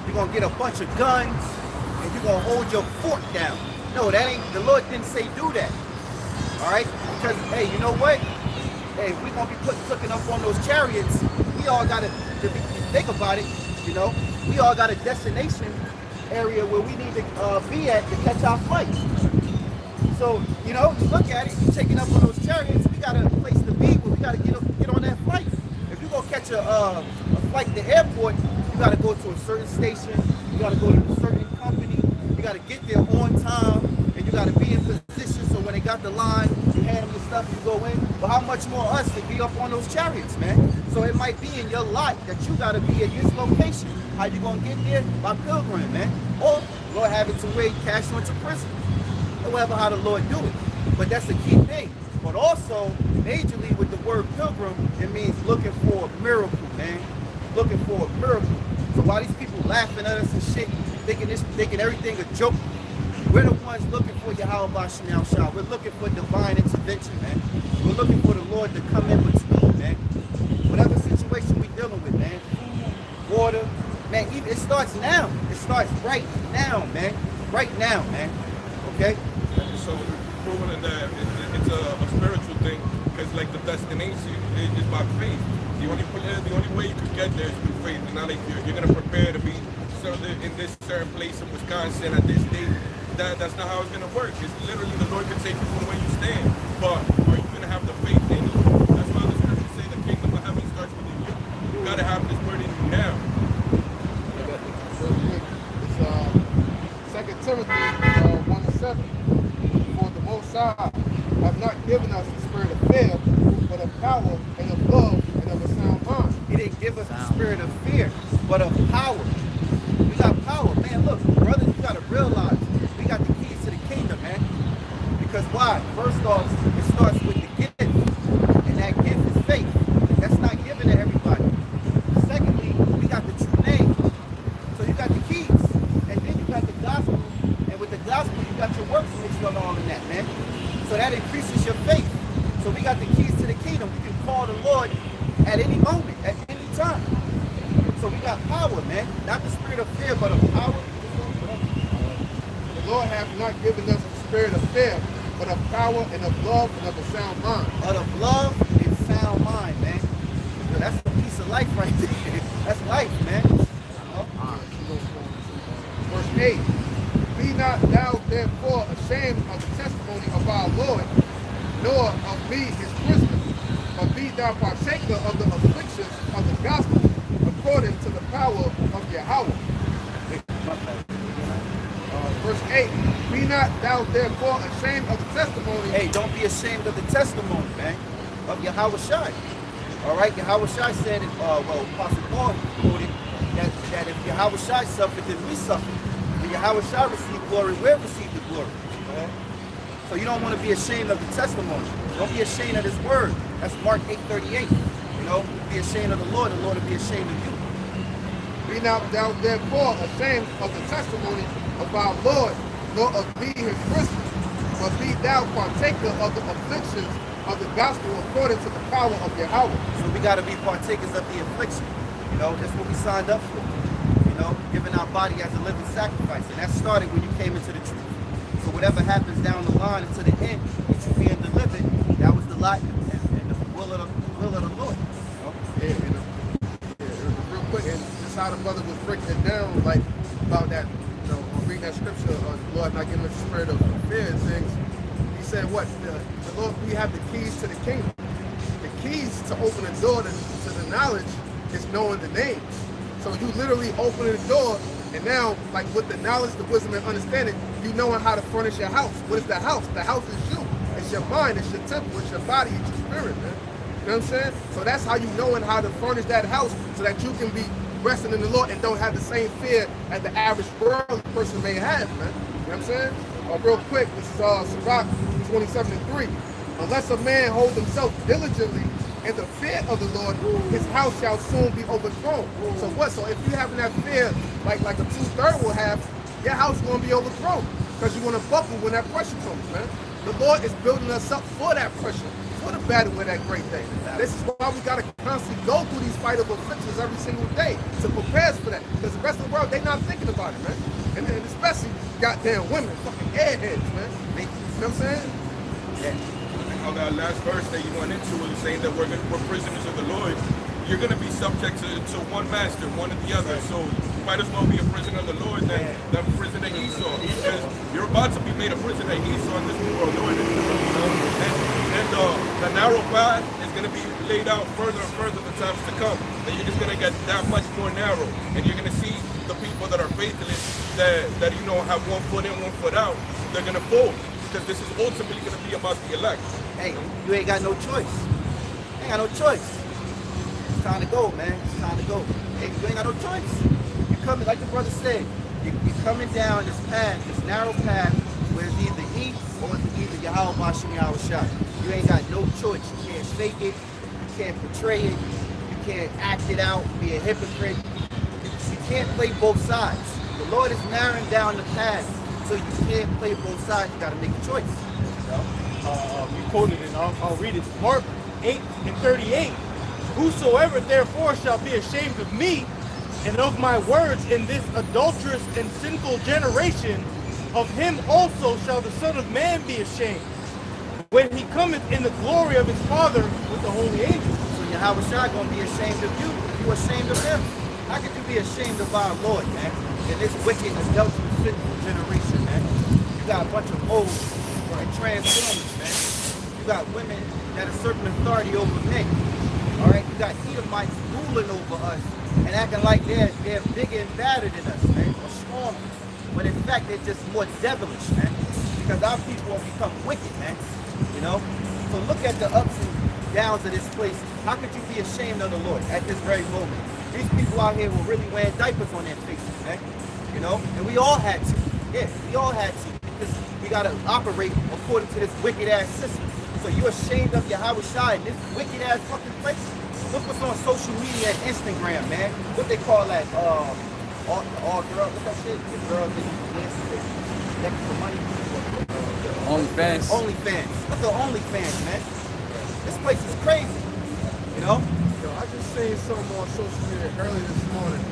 You're gonna get a bunch of guns, and you're gonna hold your fort down. No, that ain't, the Lord didn't say do that. All right? Because, hey, you know what? Hey, we're going to be cooking up on those chariots. We all got to think about it, you know? We all got a destination area where we need to be at to catch our flights. So, you know, you look at it, you're taking up on those chariots, we got a place to be, but we got to get on that flight. If you're going to catch a flight to the airport, you got to go to a certain station, you got to go to a certain company, you got to get there on time, and you got to be in position so when they got the line, you hand them the stuff, you go in. But how much more us to be up on those chariots, man? So it might be in your life that you got to be at this location. How you going to get there? By pilgrim, man. Or Lord have it to where you cash you into prison. However, how the Lord do it. But that's the key thing. But also, majorly with the word pilgrim, it means looking for a miracle, man. Looking for a miracle. So while these people laughing at us and shit, thinking everything a joke, we're the ones looking for Yahweh Shem Shah. We're looking for divine intervention, man. We're looking for the Lord to come in between, man. Whatever situation we're dealing with, man. Food, water, man. It starts now. It starts right now, man. Right now, man. Okay? So proving that it's a spiritual thing, because like the destination is by faith. The only way you can get there is through faith. It's not like you're gonna prepare to be in this certain place in Wisconsin at this date. That's not how it's gonna work. It's literally the Lord can take you from where you stand, but are you gonna have the faith in it? That's why the scriptures say the kingdom of heaven starts with you. You gotta have this word in you now. It's 2 Timothy 1:7. For the Most High have not given us the spirit of fear, but of power and of love and of a sound mind. He didn't give us the spirit of fear, but of power. We got power, man. Look, brothers, you gotta realize we got the keys to the kingdom, man. Because why? First off, it starts with the gift, and that gift is faith. That's not given to everybody. Secondly, we got the true name. So you got the keys, and then you got the gospel, and with the gospel, you got your works mixed up all in that, man. So that increases your faith. So we got the keys to the kingdom. We can call the Lord at any moment, at any time. So we got power, man. Not the spirit of fear, but of power. The Lord hath not given us a spirit of fear, but of power and of love and of a sound mind. But of love and sound mind, man. Yo, that's a piece of life right there. That's life, man. Verse 8. Be not thou therefore ashamed of the testimony of our Lord, nor of me his prisoner, but be thou partaker of the afflictions of the gospel, according to the power of Yahweh. verse 8. Be not thou therefore ashamed of the testimony. Hey, don't be ashamed of the testimony, man, of Yahweh Shai. All right, Yahweh Shai said, Apostle Paul quoted that if Yahweh Shai suffered, then we suffer. When Yahweh Shai received glory, we'll receive the glory. Right? So you don't want to be ashamed of the testimony. Don't be ashamed of his word. That's Mark 8:38. You know, be ashamed of the Lord will be ashamed of you. Be not thou therefore ashamed of the testimony of our Lord, nor of me his prisoner, but be thou partaker of the afflictions of the gospel according to the power of Yahweh. So we got to be partakers of the affliction. You know, that's what we signed up for. You know, giving our body as a living sacrifice. And that started when you came into the truth. So whatever happens down the line until the end, with you being delivered, that was the lot and the will of the Lord. You know? Yeah, real quick, and just how the brother was breaking it down, like about that, you know, reading that scripture, Lord not giving us the spirit of fear and things. He said, what? The Lord, we have the keys to the kingdom. The keys to open the door to the knowledge is knowing the names. So you literally open the door, and now, like with the knowledge, the wisdom, and understanding, you knowing how to furnish your house. What is the house? The house is you. It's your mind. It's your temple. It's your body. It's your spirit, man. You know what I'm saying? So that's how you knowing how to furnish that house so that you can be resting in the Lord and don't have the same fear as the average worldly person may have, man. You know what I'm saying? Real quick, this is Sirach 27:3. Unless a man hold himself diligently in the fear of the Lord, his house shall soon be overthrown. So what? So if you having that fear like a 2/3 will have, your house is going to be overthrown because you're going to buckle when that pressure comes, man. The Lord is building us up for that pressure, for the battle with that great day. This is why we got to constantly go through these fight of afflictions every single day to prepare us for that. Because the rest of the world, they not thinking about it, man. And especially goddamn women, fucking airheads, man. You know what I'm saying? Yeah. How that last verse that you went into is saying that we're prisoners of the Lord. You're going to be subject to one master, one or the other. So you might as well be a prisoner of the Lord than prisoner Esau. Because you're about to be made a prisoner of Esau in this world, knowing it. And the narrow path is going to be laid out further and further the times to come. And you're just going to get that much more narrow. And you're going to see the people that are faithless, that you know have 1 foot in, 1 foot out, they're going to fall. Because this is ultimately going to be about the elect. Hey, you ain't got no choice. You ain't got no choice. It's time to go, man. It's time to go. Hey, you ain't got no choice. You're coming, like the brother said, you're coming down this path, this narrow path, where it's either eat or it's either Yahweh Bashim Yahweh Shai. You ain't got no choice. You can't fake it. You can't portray it. You can't act it out, be a hypocrite. You can't play both sides. The Lord is narrowing down the path, so you can't play both sides. You got to make a choice. You quoted it, I'll read it. Mark 8:38. Whosoever therefore shall be ashamed of me and of my words in this adulterous and sinful generation, of him also shall the Son of Man be ashamed, when he cometh in the glory of his Father with the holy angels. So Yahweh Shai gonna be ashamed of you if you ashamed of him. How could you be ashamed of our Lord, man? In this wicked, adulterous, sinful generation, man. You got a bunch of old and transformers, man. You got women that usurping authority over men. All right, you got Edomites ruling over us and acting like they're bigger and badder than us, man, or stronger. But in fact, they're just more devilish, man, because our people have become wicked, man. You know. So look at the ups and downs of this place. How could you be ashamed of the Lord at this very moment? These people out here were really wearing diapers on their faces, man. You know, and we all had to. Yeah, we all had to, because we gotta operate according to this wicked ass system. So you're ashamed of Yahweh Shai in this wicked ass fucking place? Look what's on social media and Instagram, man. What they call that? All girl, what's that shit? The girl that dances next for money. OnlyFans. OnlyFans. Look at OnlyFans, man. This place is crazy. You know? Yo, I just seen something on social media early this morning.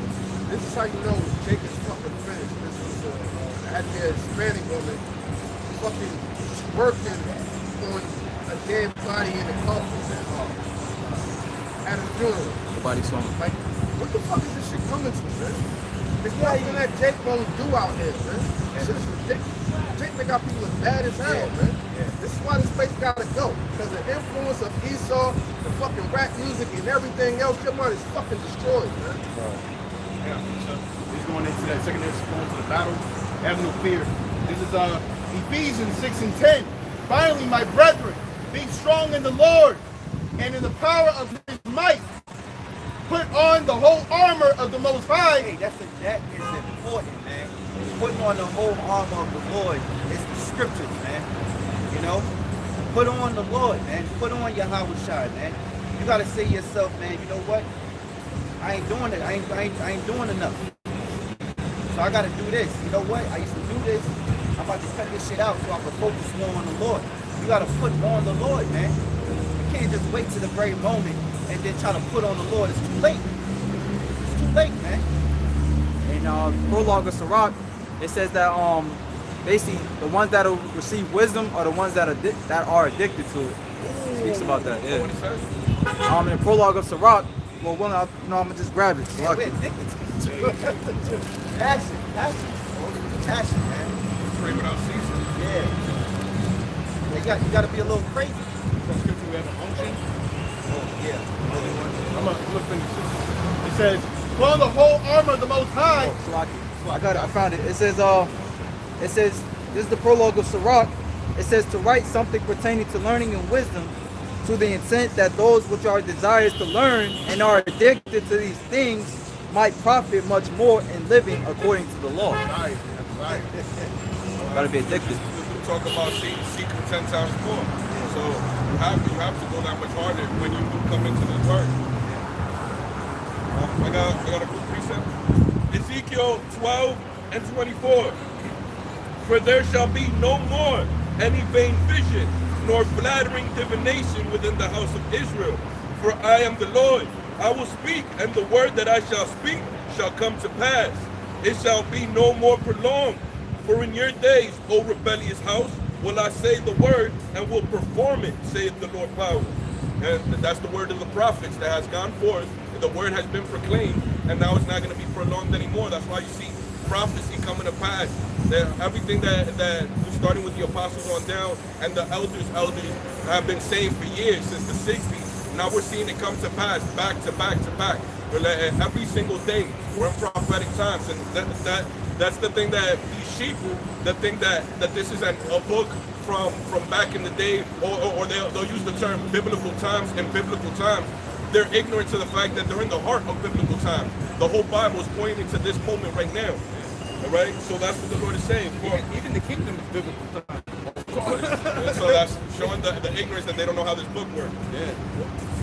This is how you know Jake is fucking finished. This was a Hispanic woman fucking working on a dead body in a coffin at a funeral. Nobody saw him. Like, what the fuck is this shit coming to, man? It's not even that Jake won't do out here, man. This shit is ridiculous. Jake, they got people as bad as hell, man. This is why this place gotta go. Because the influence of Esau, the fucking rap music and everything else, your mind is fucking destroyed, man. Yeah, so he's going into that second going to the battle. Have no fear. This is Ephesians 6 and 10. Finally, my brethren, be strong in the Lord and in the power of his might. Put on the whole armor of the Most High. Hey, that is important, man. Putting on the whole armor of the Lord is the scriptures, man. You know? Put on the Lord, man. Put on your Yahushua, man. You gotta say to yourself, man, you know what? I ain't doing it. I ain't doing enough. So I gotta do this. You know what? I used to do this. I'm about to cut this shit out so I can focus more on the Lord. You gotta put on the Lord, man. You can't just wait to the very moment and then try to put on the Lord. It's too late. It's too late, man. In prologue of Sirach, it says that basically the ones that will receive wisdom are the ones that are addicted to it. It speaks about that. Yeah. What it says? In the prologue of Sirach, well, I'm gonna just grab it. Yeah, we're addicted to it. Passion, man. Pray without ceasing. Yeah. You gotta be a little crazy. Some scripture we have an unction. Oh, yeah. I'm gonna finish this. It says, put on the whole armor of the Most High. I got it. I found it. It says, this is the prologue of Sirach. It says to write something pertaining to learning and wisdom, to the intent that those which are desirous to learn and are addicted to these things might profit much more in living according to the law. Right. Gotta be addicted. We talk about seeking 10 times more. So you have to go that much harder when you do come into this word. I got a good precept. Ezekiel 12 and 24. For there shall be no more any vain vision, nor flattering divination within the house of Israel. For I am the Lord. I will speak, and the word that I shall speak shall come to pass. It shall be no more prolonged. For in your days, O rebellious house, will I say the word, and will perform it, saith the Lord power. And that's the word of the prophets that has gone forth. The word has been proclaimed, and now it's not going to be prolonged anymore. That's why you see prophecy coming to pass. That everything that starting with the apostles on down, and the elders have been saying for years, since the 60s. Now we're seeing it come to pass, back to back to back. Every single day, we're in prophetic times, and that's the thing that these sheep, the thing that this is a book from back in the day, or they'll use the term biblical times. In biblical times, they're ignorant to the fact that they're in the heart of biblical times. The whole Bible is pointing to this moment right now. All right, so that's what the Lord is saying. Even the kingdom is biblical time. Of course. And so that's showing the ignorance that they don't know how this book works. Yeah.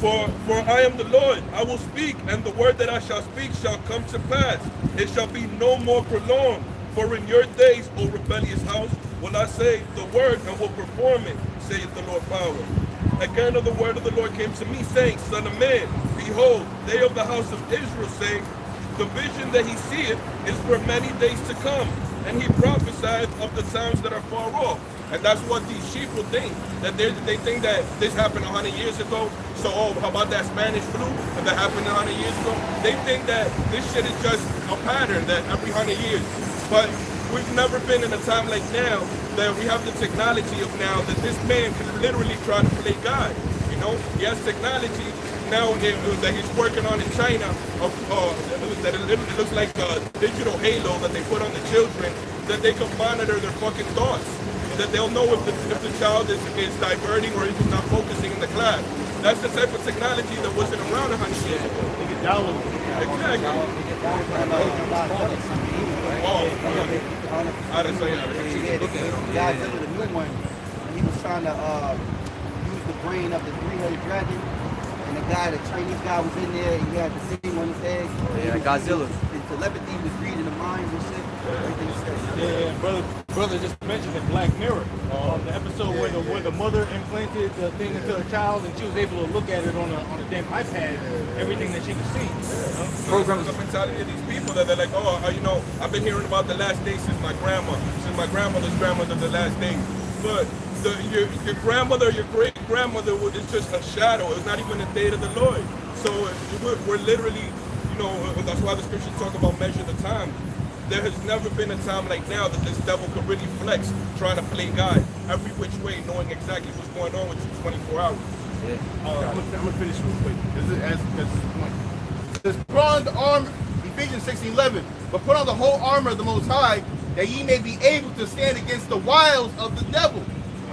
For I am the Lord, I will speak, and the word that I shall speak shall come to pass. It shall be no more prolonged. For in your days, O rebellious house, will I say the word, and will perform it, saith the Lord power. Again, the word of the Lord came to me, saying, Son of man, behold, they of the house of Israel say, the vision that he seeth is for many days to come, and he prophesieth of the times that are far off. And that's what these sheep will think, that they think that this happened 100 years ago. So, how about that Spanish flu that happened 100 years ago? They think that this shit is just a pattern that every 100 years. But we've never been in a time like now that we have the technology of now that this man can literally try to play God. You know, he has technology now that he's working on in China. That it looks like a digital halo that they put on the children, that they can monitor their fucking thoughts. That they'll know if the child is diverting or if he's not focusing in the class. That's the type of technology that wasn't around 100 years ago. They get downloaded. Exactly. I didn't say that. The guy did the new one. He was trying to use the brain of the three-headed dragon. And the Chinese guy was in there, and he had the thing on his head. Yeah, Godzilla. And telepathy was reading the minds and shit. Everything said. Yeah, brother just mentioned in Black Mirror, the episode where the mother implanted the thing into her child, and she was able to look at it on a damn iPad, everything that she could see. Programs. The mentality of these people that they're like, you know, I've been hearing about the last days since my grandmother's grandmother, the last days. But your grandmother, your great grandmother is just a shadow. It's not even a day to the Lord. So we're literally, you know, that's why the scriptures talk about measure the time. There has never been a time like now that this devil could really flex, trying to play God every which way, knowing exactly what's going on with you 24 hours. I'm gonna finish real quick. This is put on the armor. Ephesians 6:11. But put on the whole armor of the Most High, that ye may be able to stand against the wiles of the devil.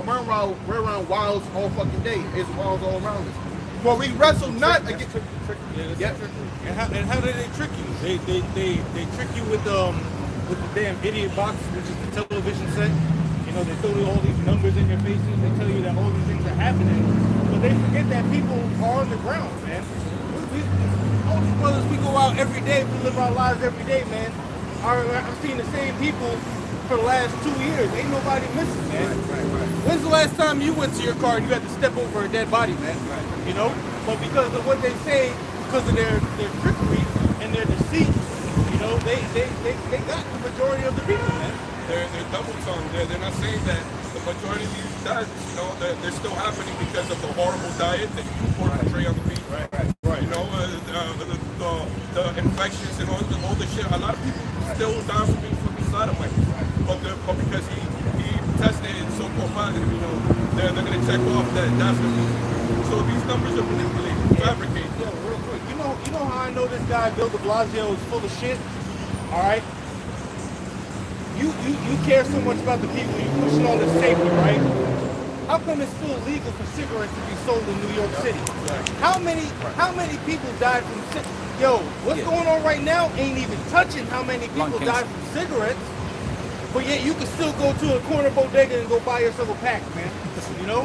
We're around wiles all fucking day. It's wiles all around us. For we wrestle not against. Yeah. And how do they trick you? They trick you with the damn idiot box, which is the television set. You know, they throw all these numbers in your faces. They tell you that all these things are happening, but they forget that people are on the ground, man. All these brothers, we go out every day. We live our lives every day, man. I've seen the same people for the last 2 years. Ain't nobody missing, man. Right. When's the last time you went to your car and you had to step over a dead body, man? Right. You know? But because of what they say, because of their trickery and their deceit, you know, they got the majority of the people, man. They're double tongued. They're not saying that the majority of these deaths, you know, they're still happening because of the horrible diet that you portray on the people. Right. You know, the infections and all the shit. A lot of people still die from being fucking sodomites. But because he tested it so-called positive, you know, they're gonna check off that that's the reason. So these numbers are manipulated, fabricated. Yo, real quick, you know how I know this guy Bill de Blasio is full of shit? All right. You care so much about the people, you pushing all this safety, right? How come it's still illegal for cigarettes to be sold in New York City? Right. How many people died from Yo, what's going on right now ain't even touching how many people died from cigarettes, but yet you can still go to a corner bodega and go buy yourself a pack, man. You know?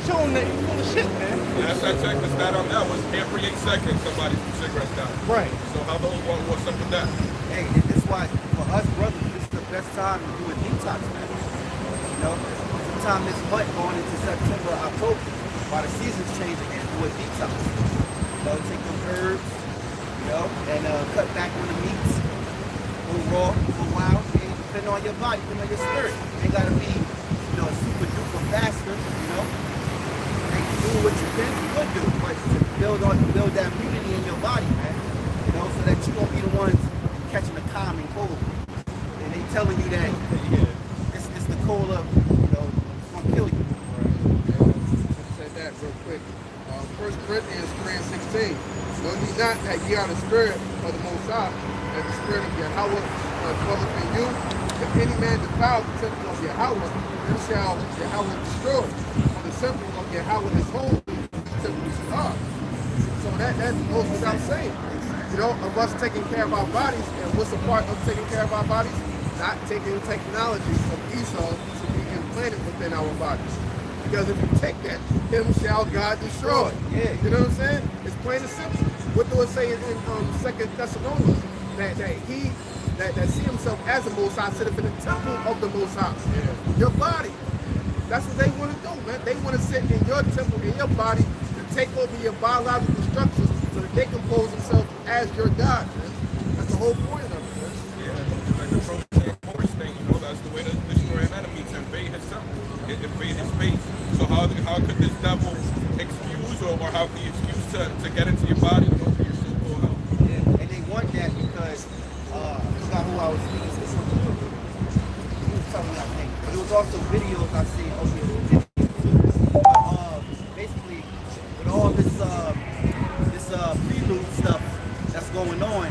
Show them that you're full of shit, man. Last I checked, the stat on that was every 8 seconds somebody from cigarettes died. Right. So what's up with that? Hey, and this why for us brothers, this is the best time to do a detox, man. You know, sometime this month going into September, October, while the seasons change again, do a detox. You know, take them herbs, you know, and cut back on the meats, go raw, go wild, and depending on your body, depending on your spirit. Ain't gotta be, you know, super duper faster, you know. And do what you can do, but to build that immunity in your body, man. You know, so that you won't be the ones catching the common cold. And they telling you that it's the cold of, you know, it's gonna kill you. Said that real quick. 1 Corinthians 3:16. Know ye not that ye are the spirit of the Most High, and the spirit of Yahweh dwelleth in you? If any man defile the temple of Yahweh, then shall Yahweh destroy. For the temple of Yahweh is holy, the temple is God. So that goes without saying. You know, of us taking care of our bodies, and what's a part of taking care of our bodies? Not taking technology from Esau to be implanted within our bodies. Because if you take that, him shall God destroy. Yeah. You know what I'm saying? It's plain and simple. What do it say in 2 Thessalonians? That see himself as the Most High, sit up in the temple of the Most High. Yeah. Your body. That's what they want to do, man. They want to sit in your temple, in your body, to take over your biological structures so that they compose themselves as your God, man. That's the whole point of it, man. Yeah, like the protein force thing, you know, that's the way to destroy an enemy, to invade his temple, invade his space. So how could this devil excuse or have the excuse to get into your body and over your so-called health? Yeah. And they want that because I forgot who I was speaking to. He was telling me, I think, but it was also videos I seen over here. Basically, with all this prelude stuff that's going on,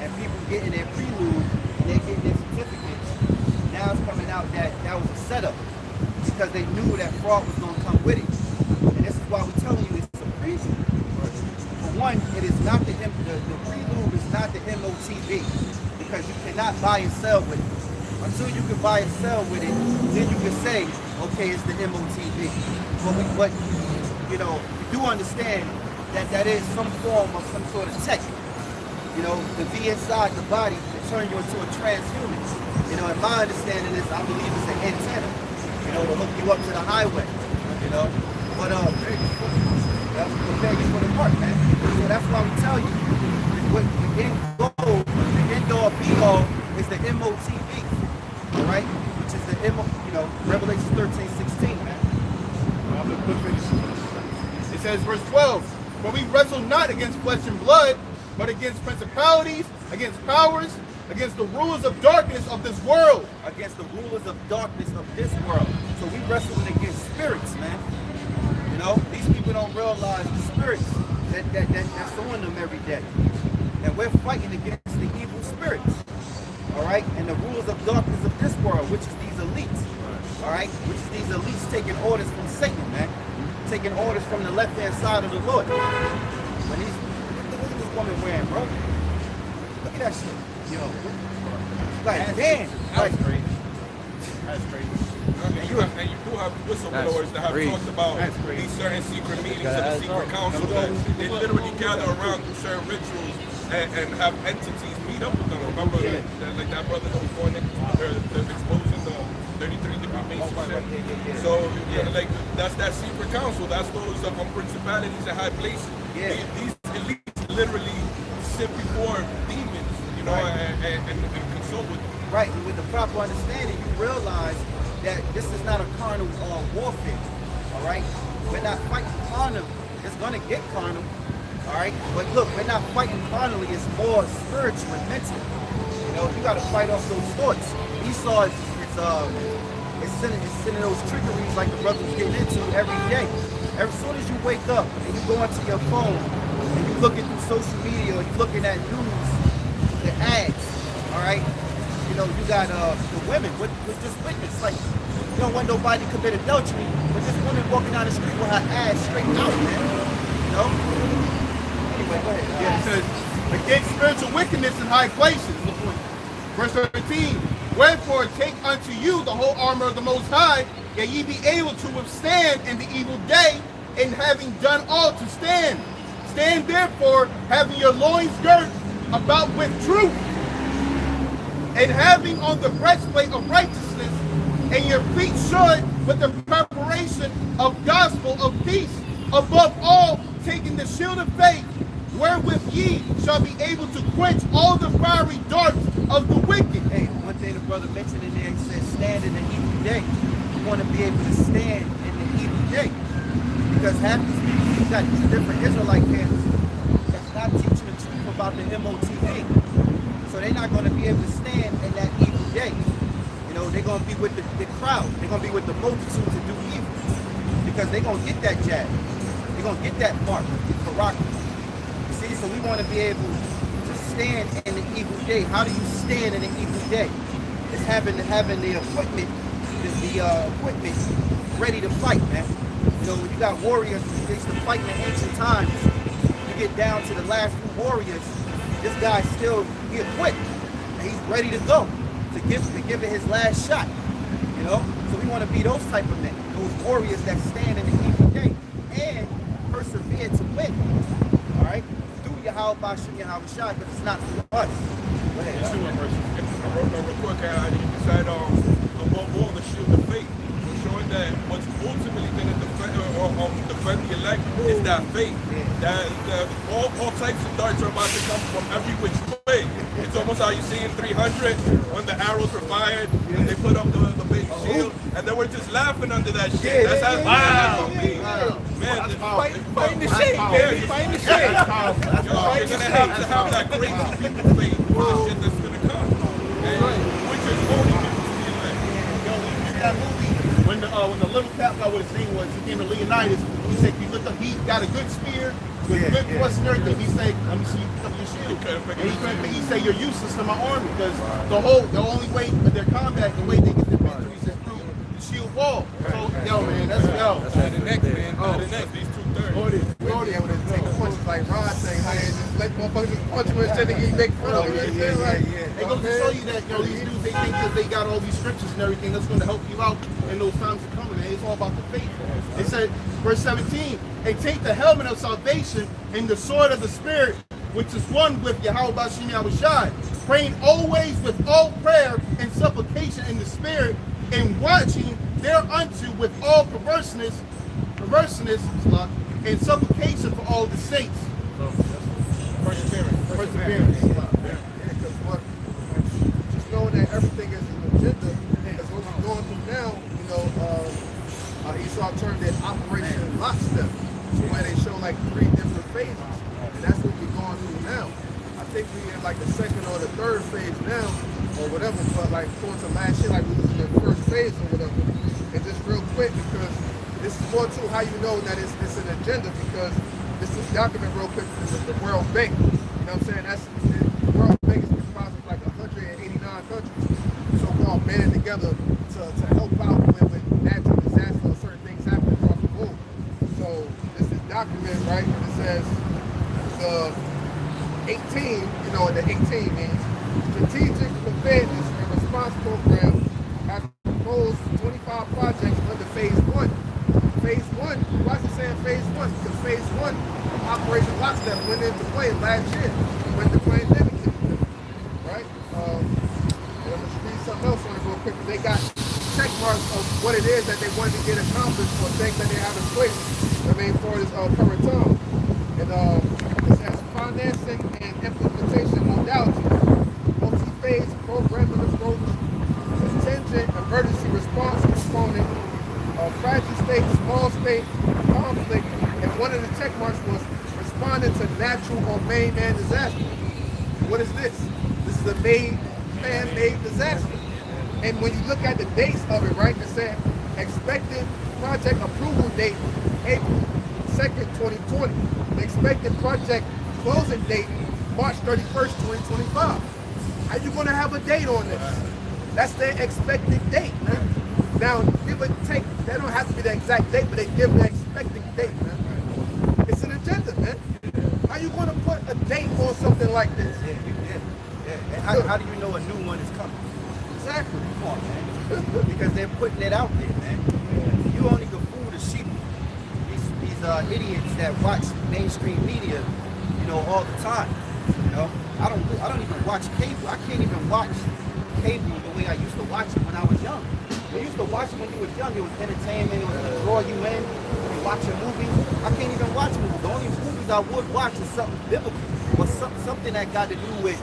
and people getting their prelude and they're getting their certificates, now it's coming out that was a setup because they knew that fraud was going to come with it. And this is why we're telling you it's a prelude. For one, it is not the prelude is not the MOTB because you cannot buy and sell with it. Until you can buy and sell with it, then you can say, okay, it's the MOTB. But you know, you do understand that is some form of some sort of tech. You know, to be inside the body to turn you into a transhuman. You know, and my understanding is, I believe it's an antenna. You know, to hook you up to the highway. You know, but that's prepare you for the part, man. So that's why we tell you, the end all be all is the MOTB. All right, which is the Revelation 13:16, man. It says, verse 12, for we wrestle not against flesh and blood, but against principalities, against powers, against the rulers of darkness of this world. Against the rulers of darkness of this world. So we wrestling against spirits, man. You know, these people don't realize the spirits that's on them every day. And we're fighting against the evil spirits, all right, and the rulers of darkness of this world, which is these elites, all right, which is these elites taking orders from Satan, man, taking orders from the left-hand side of the Lord. When these, look at this woman wearing, bro. Look at that shit. Yo, like, damn, like, crazy. That's crazy. And you do have whistleblowers that have talked about these certain secret meetings of the secret council that they literally gather around through certain rituals and have entities meet up with them. Remember like that brother that was going in, they're exposing the 33-degree Mason. So yeah, like that's that secret council. That's those principalities and high places. Yeah. These elites literally sit before demons, you know, and consult with them. right, and with the proper understanding, you realize that this is not a carnal warfare, all right? We're not fighting carnal. It's going to get carnal, all right? But look, we're not fighting carnally. It's more spiritual and mental. You know, you got to fight off those thoughts. Esau is sending those trickeries like the brother was getting into every day. As soon as you wake up and you go into your phone and you looking through social media or you looking at news, the ads, all right? You know, you got the women with just witness, like, you don't want nobody to commit adultery, but this woman walking down the street with her ass straight out, man. You know? Anyway, go ahead. Yeah, it says, against spiritual wickedness in high places. Verse 13, wherefore take unto you the whole armor of the Most High, that ye be able to withstand in the evil day, and having done all to stand. Stand therefore, having your loins girt about with truth, and having on the breastplate of righteousness, and your feet shod with the preparation of gospel of peace. Above all, taking the shield of faith, wherewith ye shall be able to quench all the fiery darts of the wicked. Hey, one thing the brother mentioned in there, he said, stand in the evil day. You want to be able to stand in the evil day. Because half these people, you got these different Israelite camps that's not teaching the truth about the MOTV. So they're not going to be able to stand in that evil day. You know, they're going to be with the crowd. They're going to be with the multitude to do evil. Because they're going to get that jab. They're going to get that mark, Karaka. See, so we want to be able to stand in the evil day. How do you stand in the evil day? It's having the equipment, the equipment ready to fight, man. You know, when you got warriors who used to fight in the ancient times, you get down to the last few warriors, this guy's still, he equipped. And he's ready to go, to give it his last shot. You know? So we want to be those type of men, those warriors that stand in the evil day and persevere to win. Alright? Do Yahweh Bashim Yahweh Shai, but it's not for us. Go ahead. I wrote real quick, I said, above all, the shield of faith, showing that what's ultimately going to defend the elect is that faith. That all types of darts are about to come from every which way. It's almost how you see in 300 when the arrows were fired and they put up the big shield, and they were just laughing under that shit. That's how it's going to be. Man, fighting the shit. Yeah, fighting the shit. You're going to have that crazy people faith for the shit that's going to come. Which is only people to the elect. That movie, when the little cat guy, what his name was, he came to Leonidas, he said, he looked up, he got a good spear, with good thrust and everything. He said, let me see you pick up your shield. And he said, you're useless to my army, because the only way of their combat, the way they get their victories is through the shield wall. So, yo, man, that's the next, man. The next, these 2/3. Brody, able to take punches like Rod saying, hey, just let motherfuckers punch him instead of getting make fun of him. They go to show you that, you know, these dudes, they think that they got all these scriptures and everything that's going to help you out in those times to come. And it's all about the faith. It said, verse 17, and take the helmet of salvation and the sword of the Spirit, which is one with Yahweh Bashim Yahweh Shai, praying always with all prayer and supplication in the Spirit, and watching thereunto with all perverseness, and supplication for all the saints. Perseverance. Just knowing that everything is an agenda, because what we're going through now, you know, Esau turned it Operation Lockstep, where they show like 3 different phases, and that's what we're going through now. I think we're in like the 2nd or the 3rd phase now, or whatever, but like towards the last year, like we was in the 1st phase or whatever. And just real quick, because this is more too how you know that it's an agenda, because this is document real quick. This is the World Bank. You know what I'm saying? The World Bank is responsible for like all banding together to help out when natural disasters or certain things happen across the globe. So this is document, right? And it says the 18, you know what the 18 means. Strategic Preparedness and Response Program has proposed 25 projects under Phase 1. Phase 1, why is it saying Phase 1? Because Phase 1 of Operation Lockstep went into play last year when the pandemic hit, right? And I'm going to read something else on it real quick. They got check marks of what it is that they wanted to get accomplished or things that they have in place, I mean, for this current time. And it says financing and implementation modalities, multi-phase programming approach, contingent emergency response component, fragile state, small state, conflict, and one of the check marks was responding to natural or man-made disaster. What is this? This is a man-made disaster. And when you look at the dates of it, right, it said expected project approval date, April 2nd, 2020. The expected project closing date, March 31st, 2025. Are you going to have a date on this? That's their expected date, man. Now, give or take, that don't have to be the exact date, but they give the expected date, man. It's an agenda, man. How you going to put a date on something like this? And how do you know a new one is coming? Exactly. Come on, man. Because they're putting it out there, man. You only can fool the sheep. These idiots that watch mainstream media, you know, all the time. You know, I don't even watch cable. I can't even watch cable the way I used to watch it when I was young. You used to watch it when you was young. It was entertainment. It was to draw you in. You watch a movie. I can't even watch movies. The only movies I would watch is something biblical or something that got to do with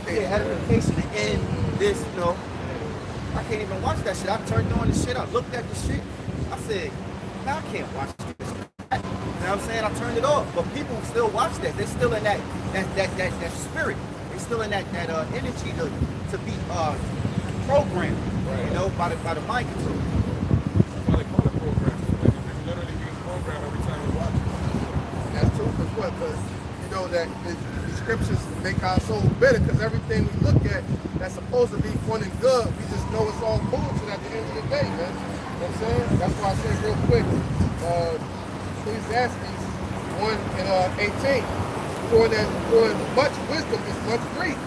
edification and end this, you know. I can't even watch that shit. I turned on the shit. I looked at the shit. I said, nah, I can't watch this. You know what I'm saying? I turned it off. But people still watch that. They're still in that spirit. They're still in that energy to be programmed, right, you know, by the mind control. That's why they call it programming. Like, it's literally being programmed every time you watch it. That's true. Because what? Because you know that the scriptures make our souls better. Because everything we look at that's supposed to be fun and good, we just know it's all bullshit at the end of the day, man. You know what I'm saying? That's why I say real quick, Ecclesiastes 1 and 18. For much wisdom is much grief.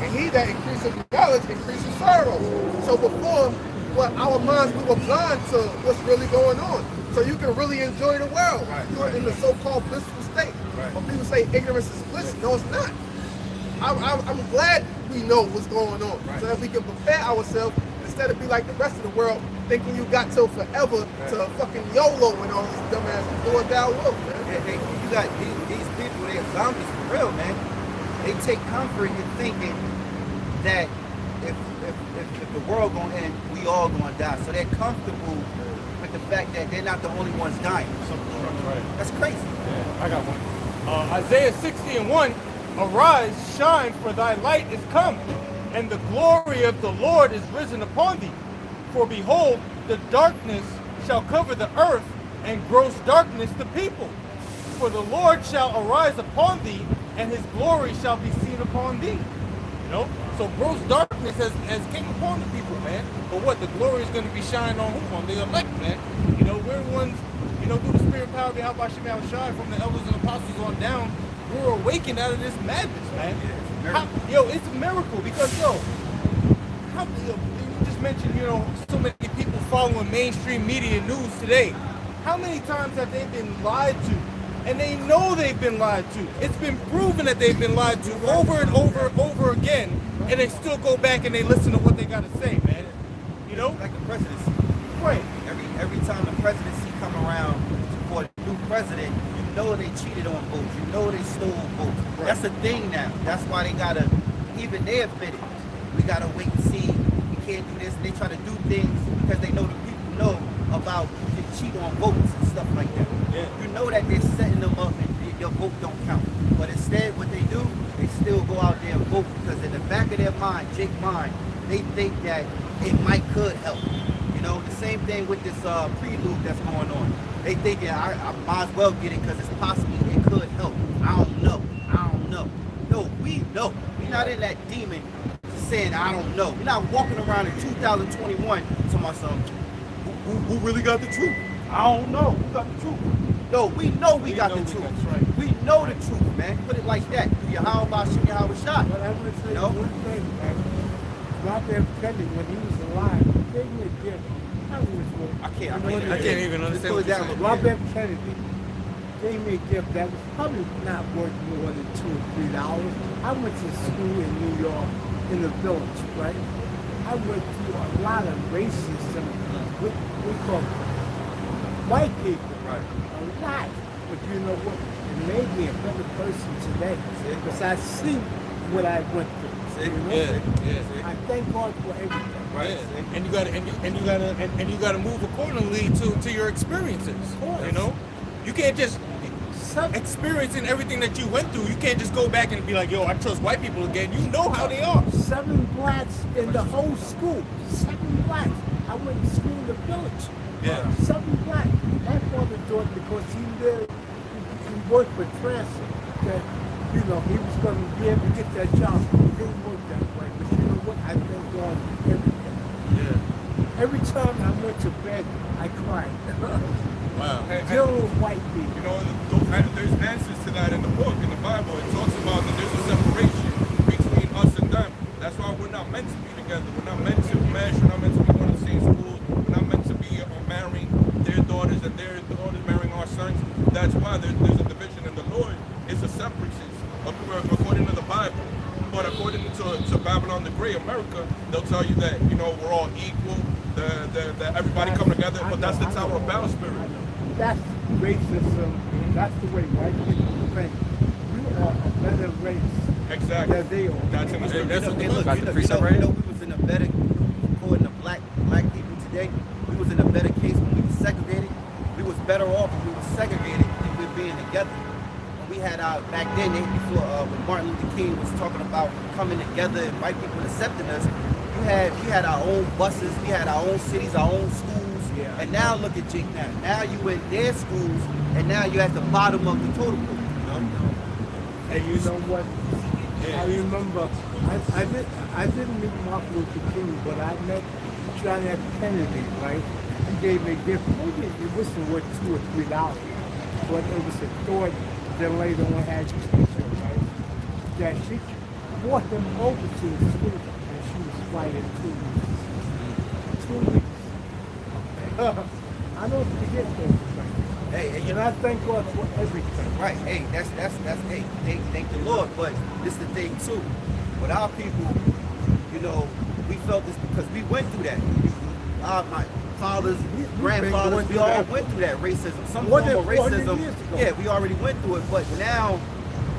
And he that increases knowledge increases sorrow. So before, our minds, we were blind to what's really going on. So you can really enjoy the world. You're in the so-called blissful state. When people say ignorance is bliss, no, it's not. I'm glad we know what's going on, so that we can prepare ourselves instead of be like the rest of the world, thinking you got till forever to fucking YOLO and all these dumbass do or thou will, man. Yeah, you got these people, they're zombies for real, man. They take comfort in thinking that if the world gonna end, we all gonna die. So they're comfortable with the fact that they're not the only ones dying. That's crazy. Yeah, I got one. Isaiah 60:1, arise, shine, for thy light is come, and the glory of the Lord is risen upon thee. For behold, the darkness shall cover the earth, and gross darkness the people. For the Lord shall arise upon thee, and his glory shall be seen upon thee. You know? So gross darkness has came upon the people, man. But what? The glory is going to be shining on who? On the elect, man. You know, we're ones, you know, through the spirit power of the Yahweh Shema Shai, from the elders and apostles on down, we're awakened out of this madness, man. It's a miracle because, you just mentioned, you know, so many people following mainstream media news today. How many times have they been lied to? And they know they've been lied to. It's been proven that they've been lied to over and over again, and they still go back and they listen to what they got to say, man. You know? Like the presidency. Right. Every time the presidency come around for a new president, you know they cheated on votes. You know they stole votes. Right. That's a thing now. That's why they gotta, even they admit it. We gotta wait and see. We can't do this. They try to do things because they know the people know about the cheat on votes and stuff like that. Yeah. You know that they're setting them up and your vote don't count. But instead, what they do, they still go out there and vote because in the back of their mind, Jake's mind, they think that it could help. You know, the same thing with this prelude that's going on. They think I might as well get it because it's possible it could help. I don't know. No, we know. We're not in that demon saying, I don't know. We're not walking around in 2021 to myself, who really got the truth? I don't know. Who got the truth? No, we know we got the truth. That's right. We know the truth, man. Put it like that. Do you how about shit, how it's shot? But I want to say No. one thing, man. Robert Kennedy, when he was alive, he gave me a gift. I can't even Just understand pull what it down you're a little bit. Robert Kennedy gave me a gift that was probably not worth more than $2 or $3. I went to school in New York in the village, right? I went through a lot of racism with we call white people. Right. A lot. But you know what? It made me a better person today. Because I see what I went through. You know? Yeah. I thank God for everything. Right. Yeah. And you gotta move accordingly to your experiences. course. You know, you can't just experiencing everything that you went through. You can't just go back and be like, yo, I trust white people again. You know how they are. 7 blacks in the whole school. 7 blacks. I went to school in the village. Yeah. 7 blacks. My father thought because he worked for transit that, you know, he was going to be able to get that job. It didn't work that way. But you know what? I thank God for everything. Yeah. Every time I went to bed, I cried. Wow. Dealing with white people. You know, there's answers to that in the book, in the Bible. It talks about that there's a separation between us and them. That's why we're not meant to be together. We're not meant to mesh. We're not meant to be going to the same school. We're not meant to be marrying their daughters and their daughters marrying our sons. That's why there's a division in the Lord. It's a separation according to the Bible. But according to Babylon the Great, America, they'll tell you that, you know, we're all equal, that everybody come together, but that's the Tower of Babel spirit. That's racism. That's the way white people think. You are a better race Exactly. than they are. That's in the scripture. That's Hey, look, Got you the know, precept right here? we was in a better, according to black people today, we was in a better case when we were segregated. We was better off when we were segregated than we being together. When we had our, back then, before when Martin Luther King was talking about coming together and white people accepting us, we had our own buses, we had our own cities, our own schools. Yeah. And now look at Jake now. Now you in their schools, and now you're at the bottom of the totem pole. You know? And you know what? I remember, I didn't meet Martin Luther King, but I met John F. Kennedy, right? He gave me a gift. Maybe it wasn't worth $2 or $3, but it was a thought that later on had to teacher, right? That she brought him over to the school, and she was fighting 2 weeks. 2 weeks. I don't forget those things. Hey, And I thank God for everything. right, hey, that's hey, thank the Lord. But this the thing too. With our people, you know, we felt this because we went through that. My fathers, grandfathers, we all went through that racism. Some More form of than 400 racism. years ago. Yeah, we already went through it. But now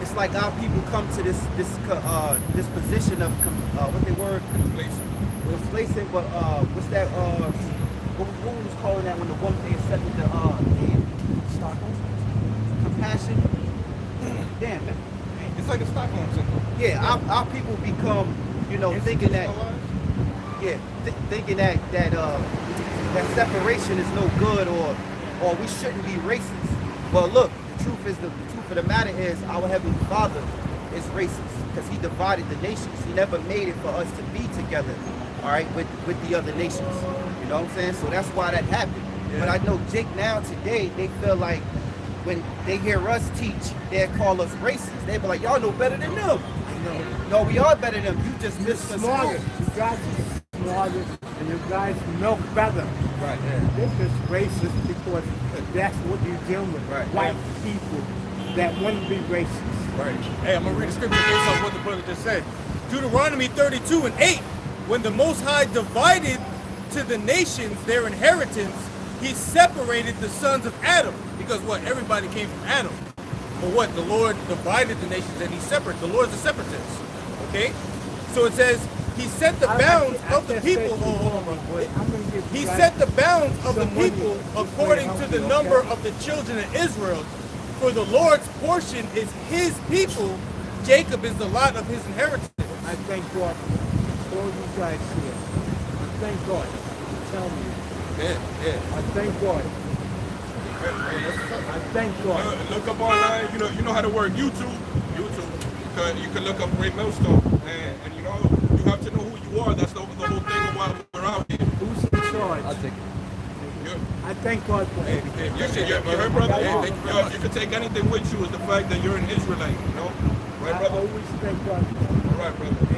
it's like our people come to this position of what they were complacent. But what's that? What was calling that when the woman they accepted the Stockholm compassion? Damn it. It's like a Stockholm syndrome. Yeah, our people become, you know, thinking that, thinking that separation is no good or we shouldn't be racist. But look, the truth of the matter is our Heavenly Father is racist because He divided the nations. He never made it for us to be together, all right, with the other nations. You know what I'm saying? So that's why that happened. But I know Jake now today, they feel like when they hear us teach, they'll call us racist. They be like, y'all know better than them. No, we are better than them. You just missed the Smarter. school. You guys are smarter, and you guys know better. Right. They're just racist because that's what you're dealing with. Right. White people that want to be racist. Right. Hey, I'm gonna read the scripture based on what the brother just said. Deuteronomy 32:8. When the Most High divided to the nations their inheritance, He separated the sons of Adam. Because what? Everybody came from Adam. But what? The Lord divided the nations and He separated. The Lord's a separatist. Okay? So it says, He set the bounds of the people. He set the bounds of the people according to the number of the children of Israel. For the Lord's portion is His people. Jacob is the lot of His inheritance. I thank God for all you guys here. I thank God. Tell me. Yeah. I thank God. I thank God. Look up online. You know how to work YouTube. You can look up Ray Millstone, and you know You have to know who you are. That's the whole thing of why we're out here. Who's in charge? I'll take it. I thank God for Hey, everything. you heard, brother? You can take anything with you is the fact that you're an Israelite, you know? Right, I brother? always thank God. All right, brother. Be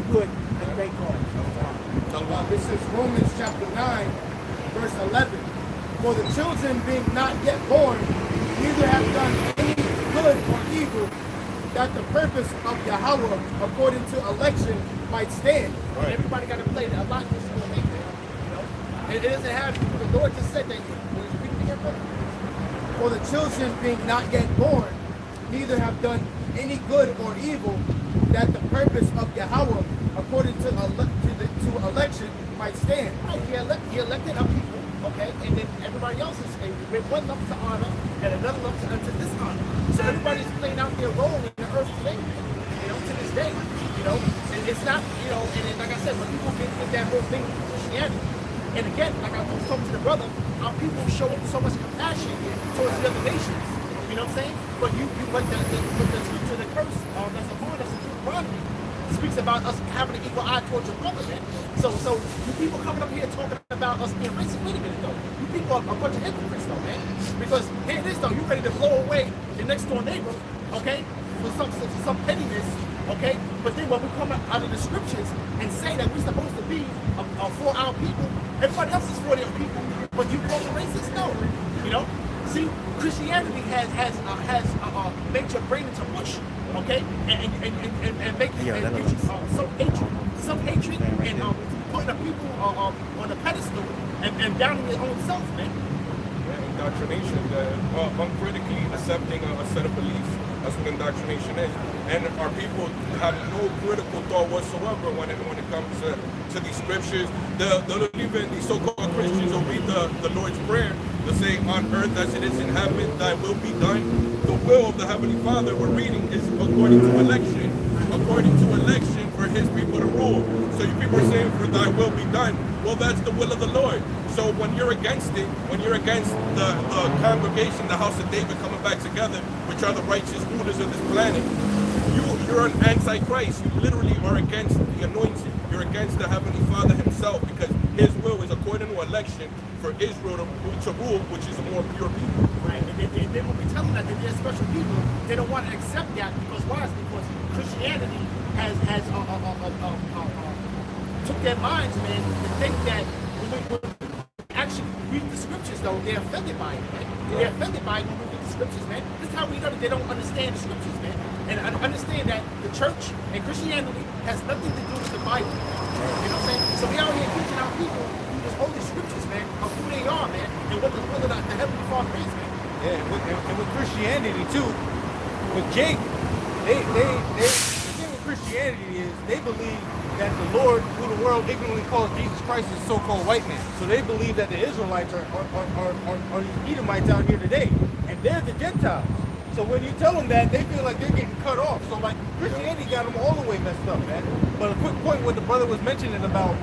good. I thank God. This is Romans chapter 9, verse 11. For the children being not yet born, neither have done any good or evil, that the purpose of Yahweh, according to election, might stand. Right. Everybody got to play that. A lot of this is going to make it. You know? It doesn't have, the Lord just said that. For the children being not yet born, neither have done any good or evil, that the purpose of Yahweh, according to election, might stand. Right, he elected our people, okay, and then everybody else is with one lump to honor and another lump to dishonor. So everybody's playing out their role in the earth today, you know, to this day, you know. And it's not, you know, and then, like I said, when people get that whole thing with Christianity, and again, like I was talking to the brother, our people show so much compassion towards the other nations. You know what I'm saying? But but the scripture, the curse that's upon us in Deuteronomy speaks about us having an equal eye towards your brother, man. So you people coming up here talking about us being racist, wait a minute though. You people are a bunch of hypocrites though, man. Because here it is though, you ready to blow away your next door neighbor, okay, for some pettiness, okay? But then when we come out of the scriptures and say that we're supposed to be for our people, everybody else is for their people, but you call them racist? No, you know. See, Christianity has made your brain into mush, okay, and make some hatred and putting the people on a pedestal and downing your own self, man. Yeah, indoctrination, uncritically accepting a set of beliefs. That's what indoctrination is. And our people have no critical thought whatsoever when it comes to these scriptures. They'll even, these so-called Christians will read the Lord's Prayer. They'll say, on earth as it is in heaven, thy will be done. The will of the Heavenly Father we're reading is according to election. According to election for his people to rule. So you people are saying, for thy will be done. Well, that's the will of the Lord. So when you're against it, when you're against the congregation, the house of David coming back together, which are the righteous rulers of this planet, you're an antichrist. You literally are against the anointing. You're against the Heavenly Father himself, because his will is according to election for Israel to rule, which is a more pure people. Right, and then when we tell them that they're special people, they don't want to accept that because why? Because Christianity has took their minds, man, to think that when we actually read the scriptures, though, they're offended by it, man. They're offended by it when we read the scriptures, man. This is how we know that they don't understand the scriptures, man. And I understand that the church and Christianity has nothing to do with the Bible. You know what I'm saying? So we out here teaching our people through these holy scriptures, man, of who they are, man, and what the will of the Heavenly Father is, man. Yeah, and with Christianity too, with Jake, the thing with Christianity is they believe that the Lord, who the world ignorantly calls Jesus Christ, is so-called white man. So they believe that the Israelites are these Edomites out here today, and they're the Gentiles. So when you tell them that, they feel like they're getting cut off. So like Christianity got them all the way messed up, man. But a quick point, what the brother was mentioning about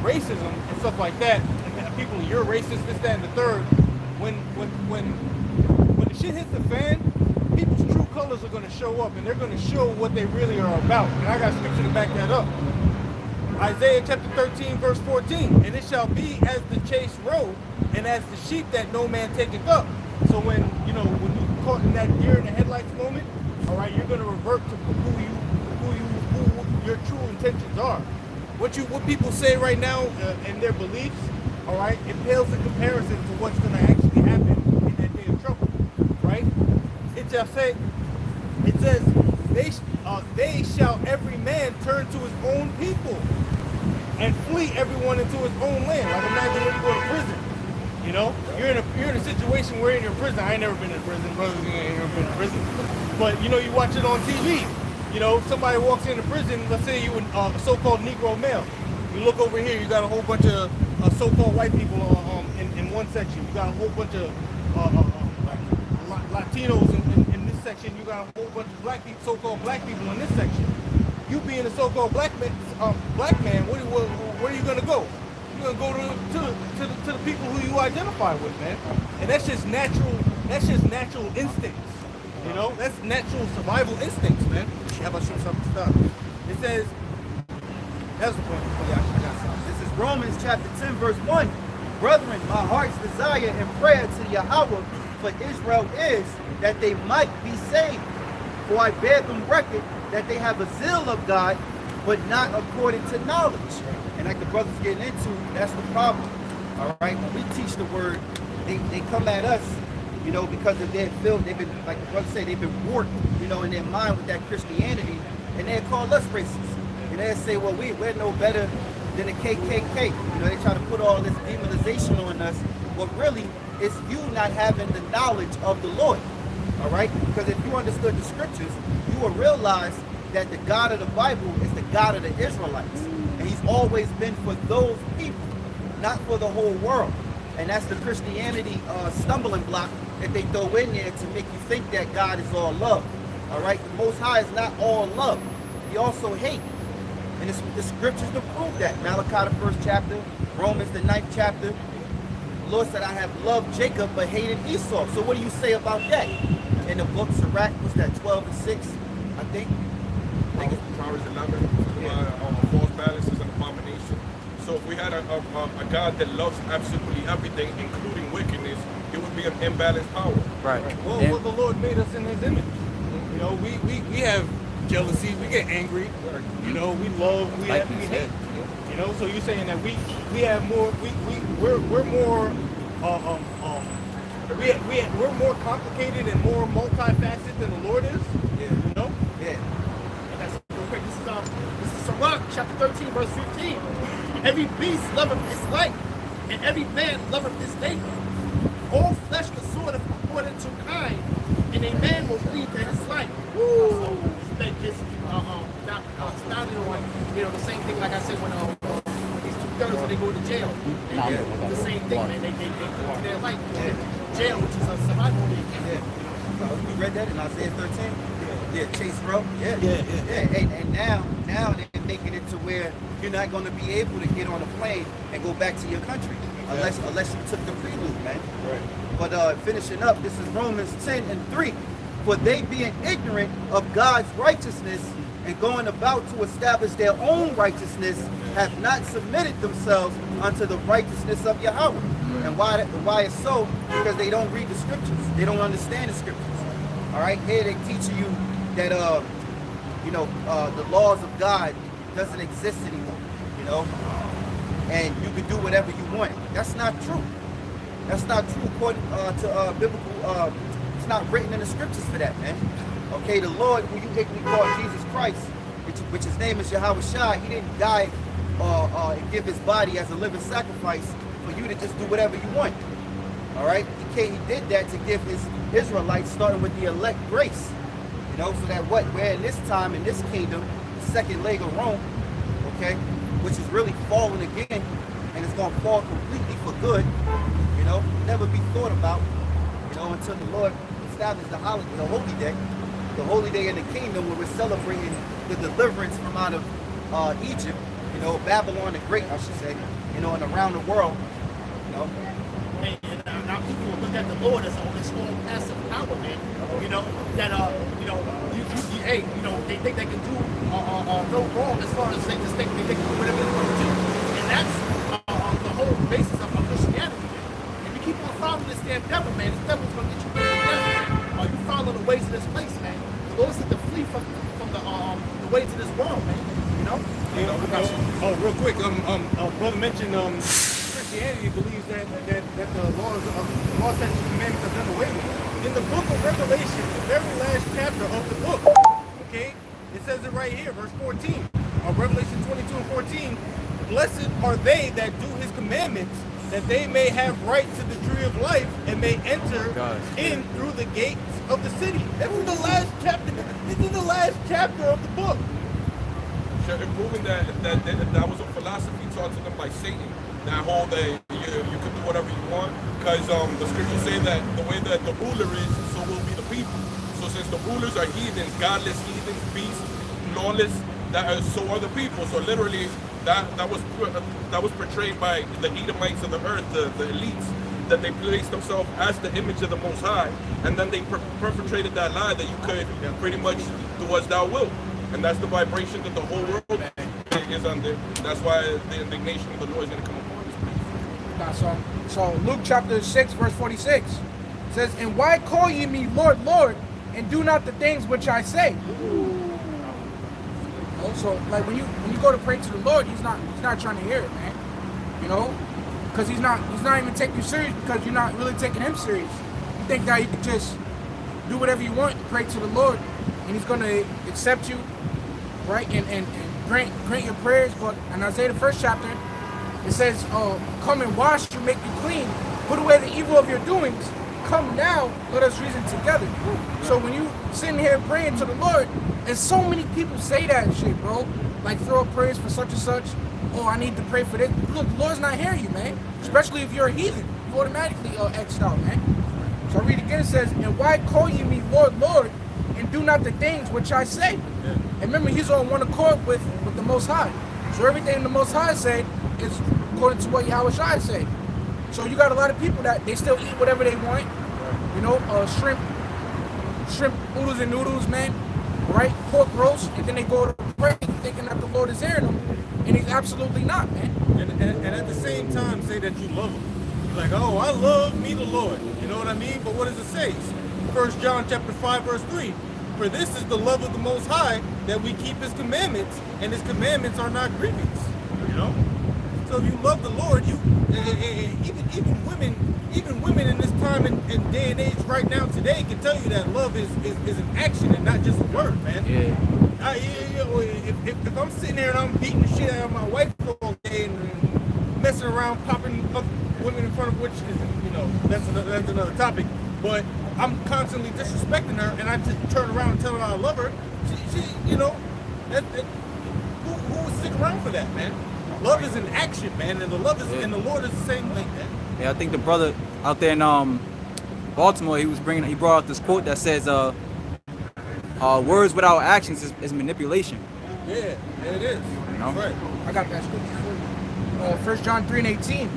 racism and stuff like that, and people, you're racist, this, that, and the third. When the shit hits the fan, people's true colors are going to show up, and they're going to show what they really are about. And I got scripture to back that up. Isaiah chapter 13, verse 14. And it shall be as the chase road, and as the sheep that no man taketh up. So when you're caught in that deer in the headlights moment, all right, you're going to revert to who your true intentions are. What people say right now in their beliefs, all right, it pales in comparison to what's going to actually happen in that day of trouble, right? It says, they shall every man turn to his own people and flee everyone into his own land. Like imagine when you go to prison. You know, you're in a situation where you're in prison. I ain't never been in prison, brothers ain't never been in prison. But you know, you watch it on TV. You know, somebody walks into prison. Let's say you a so-called Negro male. You look over here, you got a whole bunch of so-called white people in one section. You got a whole bunch of Latinos in this section. You got a whole bunch of black people, so-called black people in this section. You being a so-called black man, where are you gonna go? You're gonna go to the people who you identify with, man. And that's just natural instincts. You know, that's natural survival instincts, man. How about some stuff? It says, That's the point. Oh, yeah, I got something. This is Romans chapter 10, verse 1. Brethren, my heart's desire and prayer to Yahweh for Israel is that they might be saved. For I bear them record that they have a zeal of God, but not according to knowledge. And like the brother's getting into, that's the problem. All right, when we teach the word, they come at us, you know, because of their filled, they've been, like the brother said, they've been warped, you know, in their mind with that Christianity, and they call us racist. And they say, well, we're no better than the KKK. You know, they try to put all this demonization on us. But really, it's you not having the knowledge of the Lord. All right? Because if you understood the scriptures, you will realize that the God of the Bible is the God of the Israelites. And he's always been for those people, not for the whole world. And that's the Christianity stumbling block that they throw in there to make you think that God is all love. All right? The Most High is not all love. He also hate. And it's the scriptures to prove that. Malachi, the 1st chapter, Romans, the 9th chapter. The Lord said, I have loved Jacob, but hated Esau. So what do you say about that? In the book, Sirach, what's that, 12 and 6, I think? Proverbs 11, false balance is an abomination. So if we had a God that loves absolutely everything, including wickedness, it would be an imbalanced power. Right. Well, the Lord made us in his image. You know, we have jealousy, we get angry, you know, we love, we hate. You know, so you're saying that we have more, we're more we're more complicated and more multifaceted than the Lord is. Yeah. You know? Yeah. And that's real quick. This is Sirach, chapter 13, verse 15. Every beast loveth its life, and every man loveth his neighbor. All flesh the sword is according to kind, and a man will flee for his life. Woo! It's not you know, the same thing like I said when these two girls when they go to jail. The same thing, man. They go to their life. Jail, which is a survival league. Yeah. You read that in Isaiah 13? Yeah, Chase, bro. Yeah. And now they're making it to where you're not going to be able to get on a plane and go back to your country unless you took the prelude, man. Right. But finishing up, this is Romans 10 and 3. For they being ignorant of God's righteousness and going about to establish their own righteousness, have not submitted themselves unto the righteousness of Yahweh. And why it's so? Because they don't read the scriptures. They don't understand the scriptures. All right, here they teaching you that the laws of God doesn't exist anymore. You know, and you can do whatever you want. That's not true. That's not true according to biblical. It's not written in the scriptures for that, man. Okay, the Lord, who you ignorantly call Jesus Christ, which his name is Yahweh Shai, he didn't die and give his body as a living sacrifice for you to just do whatever you want. All right, he did that to give his Israelites, starting with the elect, grace. You know, so that we're in this time in this kingdom, the second leg of Rome, okay, which is really falling again, and it's going to fall completely for good. You know, never be thought about. You know, until the Lord established the holy day in the kingdom, where we're celebrating the deliverance from out of Egypt, you know, Babylon the Great, I should say, you know, and around the world, you know. And now people look at the Lord as a strong passive power, man. You know, that they think they can do no wrong as far as they just think they can do whatever they want to do. And that's the whole basis of Christianity, man. If you keep on following this damn devil, man, this devil's gonna get you to the devil. You follow the ways of this place, man. The Lord said to flee from the ways of this world, man. You know? Real quick, brother mentioned Christianity believes that the laws statutes and commandments are done away with. In the book of Revelation, the very last chapter of the book, okay, it says it right here, verse 14 of Revelation 22 and 14. Blessed are they that do his commandments, that they may have right to the tree of life and may enter in through the gates of the city. That's in the last chapter. It's in the last chapter of the book. Proving that was a philosophy taught to them by Satan. That whole day you can do whatever you want, because the scriptures say that the way that the ruler is, so will be the people. So since the rulers are heathens, godless heathens, beasts, lawless, so are the people. So literally, that was portrayed by the Edomites of the earth, the elites, that they placed themselves as the image of the Most High, and then they perpetrated that lie that you could pretty much do as thou wilt. And that's the vibration that the whole world is under. That's why the indignation of the Lord is going to come upon this place. So Luke chapter 6, verse 46 says, "And why call ye me Lord, Lord, and do not the things which I say?" So like when you go to pray to the Lord, he's not trying to hear it, man. You know, because he's not even taking you serious because you're not really taking him serious. You think that you can just do whatever you want, pray to the Lord, and he's gonna accept you, right? And grant your prayers. But in Isaiah the 1st chapter, it says, "Come and wash you, make you clean, put away the evil of your doings. Come now, let us reason together." So when you sitting here praying to the Lord, and so many people say that shit, bro, like throw up prayers for such and such. Oh, I need to pray for this. Look, the Lord's not hearing you, man. Especially if you're a heathen, you automatically X'd out, man. So I read again. It says, "And why call ye me Lord, Lord, and do not the things which I say?" Yeah. And remember, he's on one accord with the Most High. So everything the Most High said is according to what Yahweh Shai said. So you got a lot of people that they still eat whatever they want. You know, shrimp oodles and noodles, man. Right? Pork roast, and then they go to pray thinking that the Lord is hearing them. And he's absolutely not, man. And at the same time say that you love him. You're like, oh, I love me the Lord. You know what I mean? But what does it say? 1 John chapter 5, verse 3. "For this is the love of the Most High, that we keep his commandments, and his commandments are not grievous." You know? So if you love the Lord, even women in this time and day and age right now today can tell you that love is an action and not just a word, man. Yeah. If I'm sitting there and I'm beating the shit out of my wife all day and messing around, popping up women in front of which is, you know, that's another topic. But I'm constantly disrespecting her, and I just turn around and tell her I love her. She you know, who would stick around for that, man? Love is an action, man, and the love is and the Lord is the same like that. Yeah, I think the brother out there in Baltimore, he brought out this quote that says, "Words without actions is manipulation." Yeah, it is. You know? Right. I got that scripture for you. 1 John 3 and 18.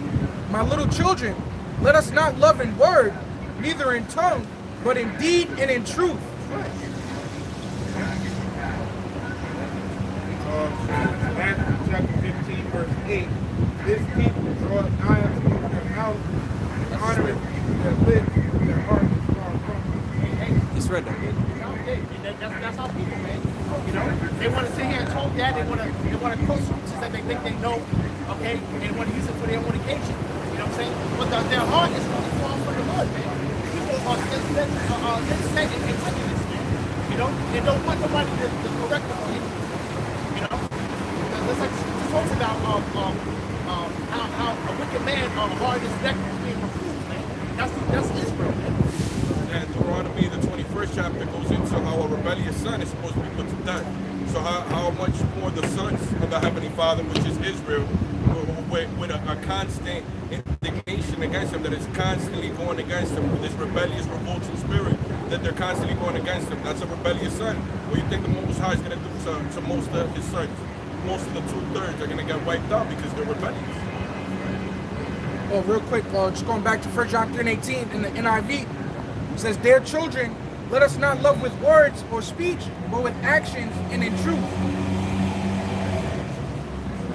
"My little children, let us not love in word, neither in tongue, but in deed and in truth." Matthew chapter 15, verse 8. "This people draw nigh unto me with their mouth, and honor it with their lips, but their heart is far from me." It's read that. That's how people, man. You know, they want to sit here and talk that. They want to quote scriptures that they think they know. Okay, and they want to use it for their own occasion. You know what I'm saying? But their heart is really far from the Lord, man. People are legislating and wickedness, man. You know, they don't want nobody to correct them on it. You know, it's like the talks about how a wicked man heart is neck is being reproved, man. That's Israel, man. And Deuteronomy, the 21st chapter, goes into how a rebellious son is supposed to be put to death. So how much more the sons of the Heavenly Father, which is Israel, with a constant indignation against him, that is constantly going against him, with this rebellious, revolting spirit, that they're constantly going against him. That's a rebellious son. What do you think the Most High is going to do to most of his sons? Most of the 2/3 are going to get wiped out because they're rebellious. Oh, real quick, just going back to 1 John 3 and 18 in the NIV. It says, "Dear children, let us not love with words or speech, but with actions and in truth."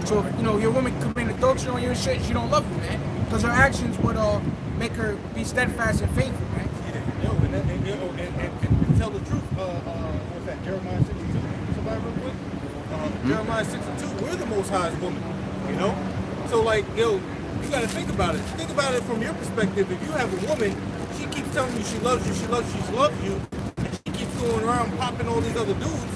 So, you know, your woman commit adultery on your shit, she don't love you, man. Because her actions would make her be steadfast and faithful, man. Yeah, and tell the truth. What's that? Jeremiah 6:2. Somebody real quick. Jeremiah 6:2. We're the Most High's woman. You know. So like, you gotta think about it. Think about it from your perspective. If you have a woman, she keeps telling you she loves you, she loves you, and she keeps going around popping all these other dudes.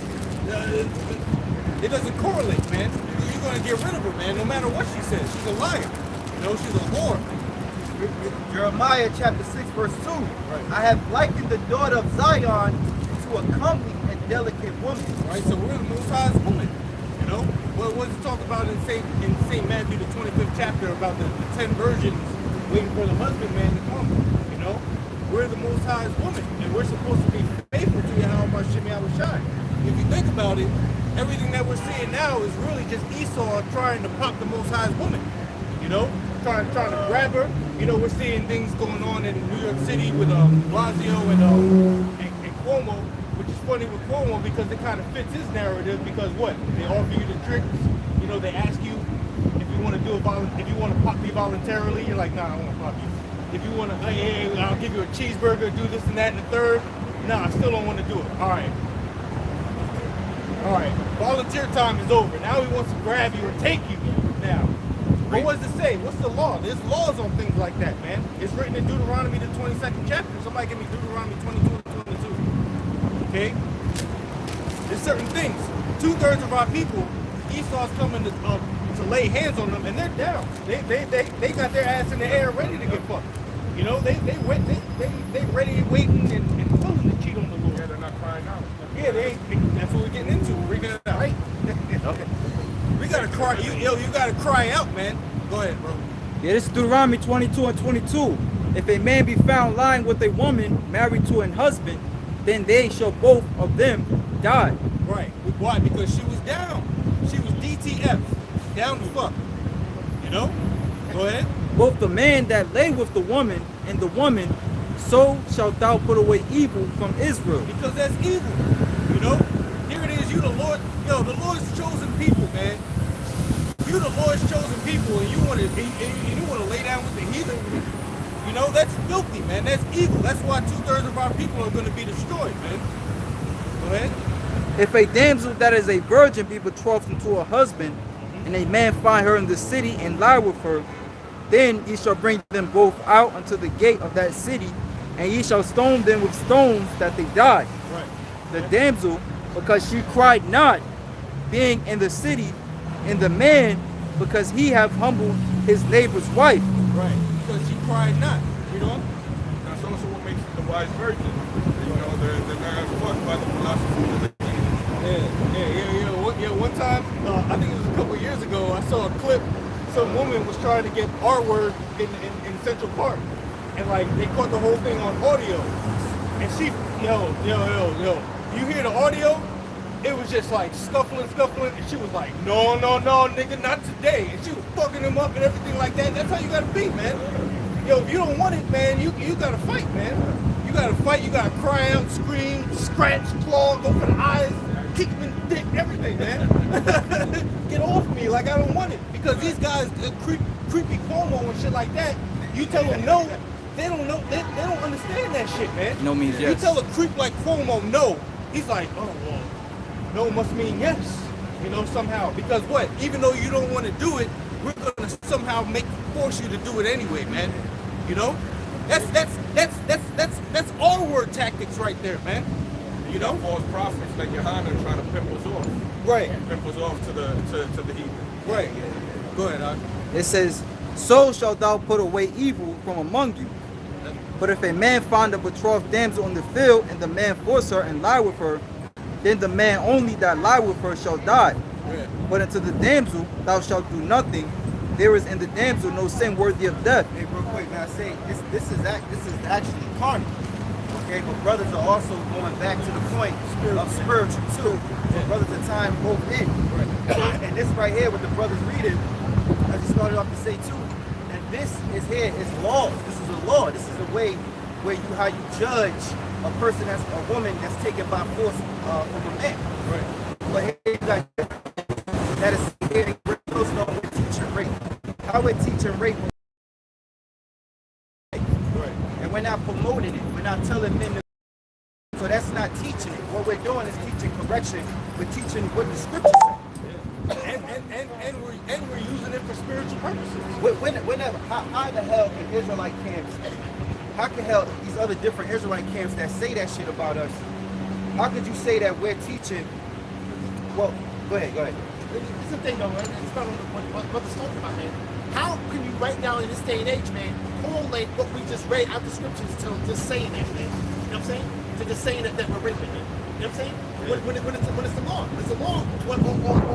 It doesn't correlate, man. You're gonna get rid of her, man. No matter what she says, she's a liar. You know, she's a whore. Jeremiah chapter 6, verse 2. Right. "I have likened the daughter of Zion to a comely and delicate woman." Right, so we're the Most High's woman. You know, what does it talk about in St. Matthew, the 25th chapter, about the 10 virgins waiting for the husbandman to come? You know, we're the Most High's woman, and we're supposed to be faithful to Yahweh Shai. If you think about it, everything that we're seeing now is really just Esau trying to pop the Most High's woman. You know, trying to grab her. You know, we're seeing things going on in New York City with Blasio and Cuomo, which is funny with Cuomo because it kind of fits his narrative. Because what? They offer you the tricks. You know, they ask you if you want to do if you want to pop me voluntarily. You're like, nah, I don't want to pop you. If you want to, hey, I'll give you a cheeseburger, do this and that and the third. Nah, I still don't want to do it. All right. All right. Volunteer time is over. Now he wants to grab you and take you now. But what does it say? What's the law? There's laws on things like that, man. It's written in Deuteronomy, the 22nd chapter. Somebody give me Deuteronomy 22 and 22. Okay? There's certain things. 2/3 of our people, Esau's coming to lay hands on them, and they're down. They got their ass in the air ready to get fucked. You know, they ready, waiting, and willing to cheat on the Lord. Yeah, they're not crying out. Yeah, that's what we're getting into. We're bringing it out. Right? We gotta cry. You gotta cry out, man. Go ahead, bro. Yeah, this is Deuteronomy 22 and 22. If a man be found lying with a woman married to an husband, then they shall both of them die. Right. Why? Because she was down. She was DTF. Down the fuck. You know? Go ahead. Both the man that lay with the woman and the woman, so shalt thou put away evil from Israel. Because that's evil. You know? Here it is, you the Lord. Yo, the Lord's chosen people, man. You the Lord's chosen people, and you want to lay down with the heathen. You know, that's filthy, man. That's evil. That's why 2/3 of our people are going to be destroyed, man. Go ahead. If a damsel that is a virgin be betrothed unto a husband, and a man find her in the city and lie with her, then ye shall bring them both out unto the gate of that city, and ye shall stone them with stones that they die. Right. The damsel, because she cried not, being in the city, and the man, because he have humbled his neighbor's wife. Right. Because she cried not. You know? That's also what makes the wise virgin. You know, they're not fucked by the philosophy of the Yeah. One time, I think it was a couple of years ago, I saw a clip. Some woman was trying to get our word in Central Park, and like they caught the whole thing on audio. And she, yo, you hear the audio? It was just like scuffling, and she was like, no, nigga, not today. And she was fucking him up and everything like that. That's how you gotta be, man. Yo, if you don't want it, man, you gotta fight, man. You gotta fight, you gotta cry out, scream, scratch, claw, go for the eyes, kick me in the dick, everything, man. Get off me, like I don't want it. Because these guys, creepy Cuomo and shit like that, you tell them no, they don't know, they don't understand that shit, man. No means yes. You tell a creep like Cuomo no, he's like, oh, well, no must mean yes, you know, somehow. Because what? Even though you don't want to do it, we're gonna somehow force you to do it anyway, man. You know? That's our word tactics right there, man. You know, false prophets like Yohanan trying to pimp us off. Right. Pimp us off to the heathen. Right. Go ahead, Doc. It says, so shalt thou put away evil from among you. But if a man find a betrothed damsel in the field, and the man force her and lie with her, then the man only that lie with her shall die. Yeah. But unto the damsel thou shalt do nothing. There is in the damsel no sin worthy of death. Hey, real quick, now say this is actually carnal. Okay, but brothers are also going back to the point of spiritual too. So brothers are tying both in. And this right here, what the brothers reading, I just started off to say too, and this is here is laws. This is a law. This is a way where how you judge a person that's a woman that's taken by force from a man. Right. But here you got that is here we're teaching rape. How we're teaching rape. Right. And we're not promoting it. We're not telling men to. So that's not teaching it. What we're doing is teaching correction. We're teaching what the scriptures say. And we're using it for spiritual purposes. Whenever, how the hell can Israelite camps, how can hell these other different Israelite camps that say that shit about us, how could you say that we're teaching? Well, go ahead. This is the thing though, right? It's not what brother's talking about, man. How can you right now in this day and age, man, correlate what we just read out the scriptures to just saying that, man? You know what I'm saying? To just saying that we're raping, man. You know what I'm saying? When it's the law. It's the law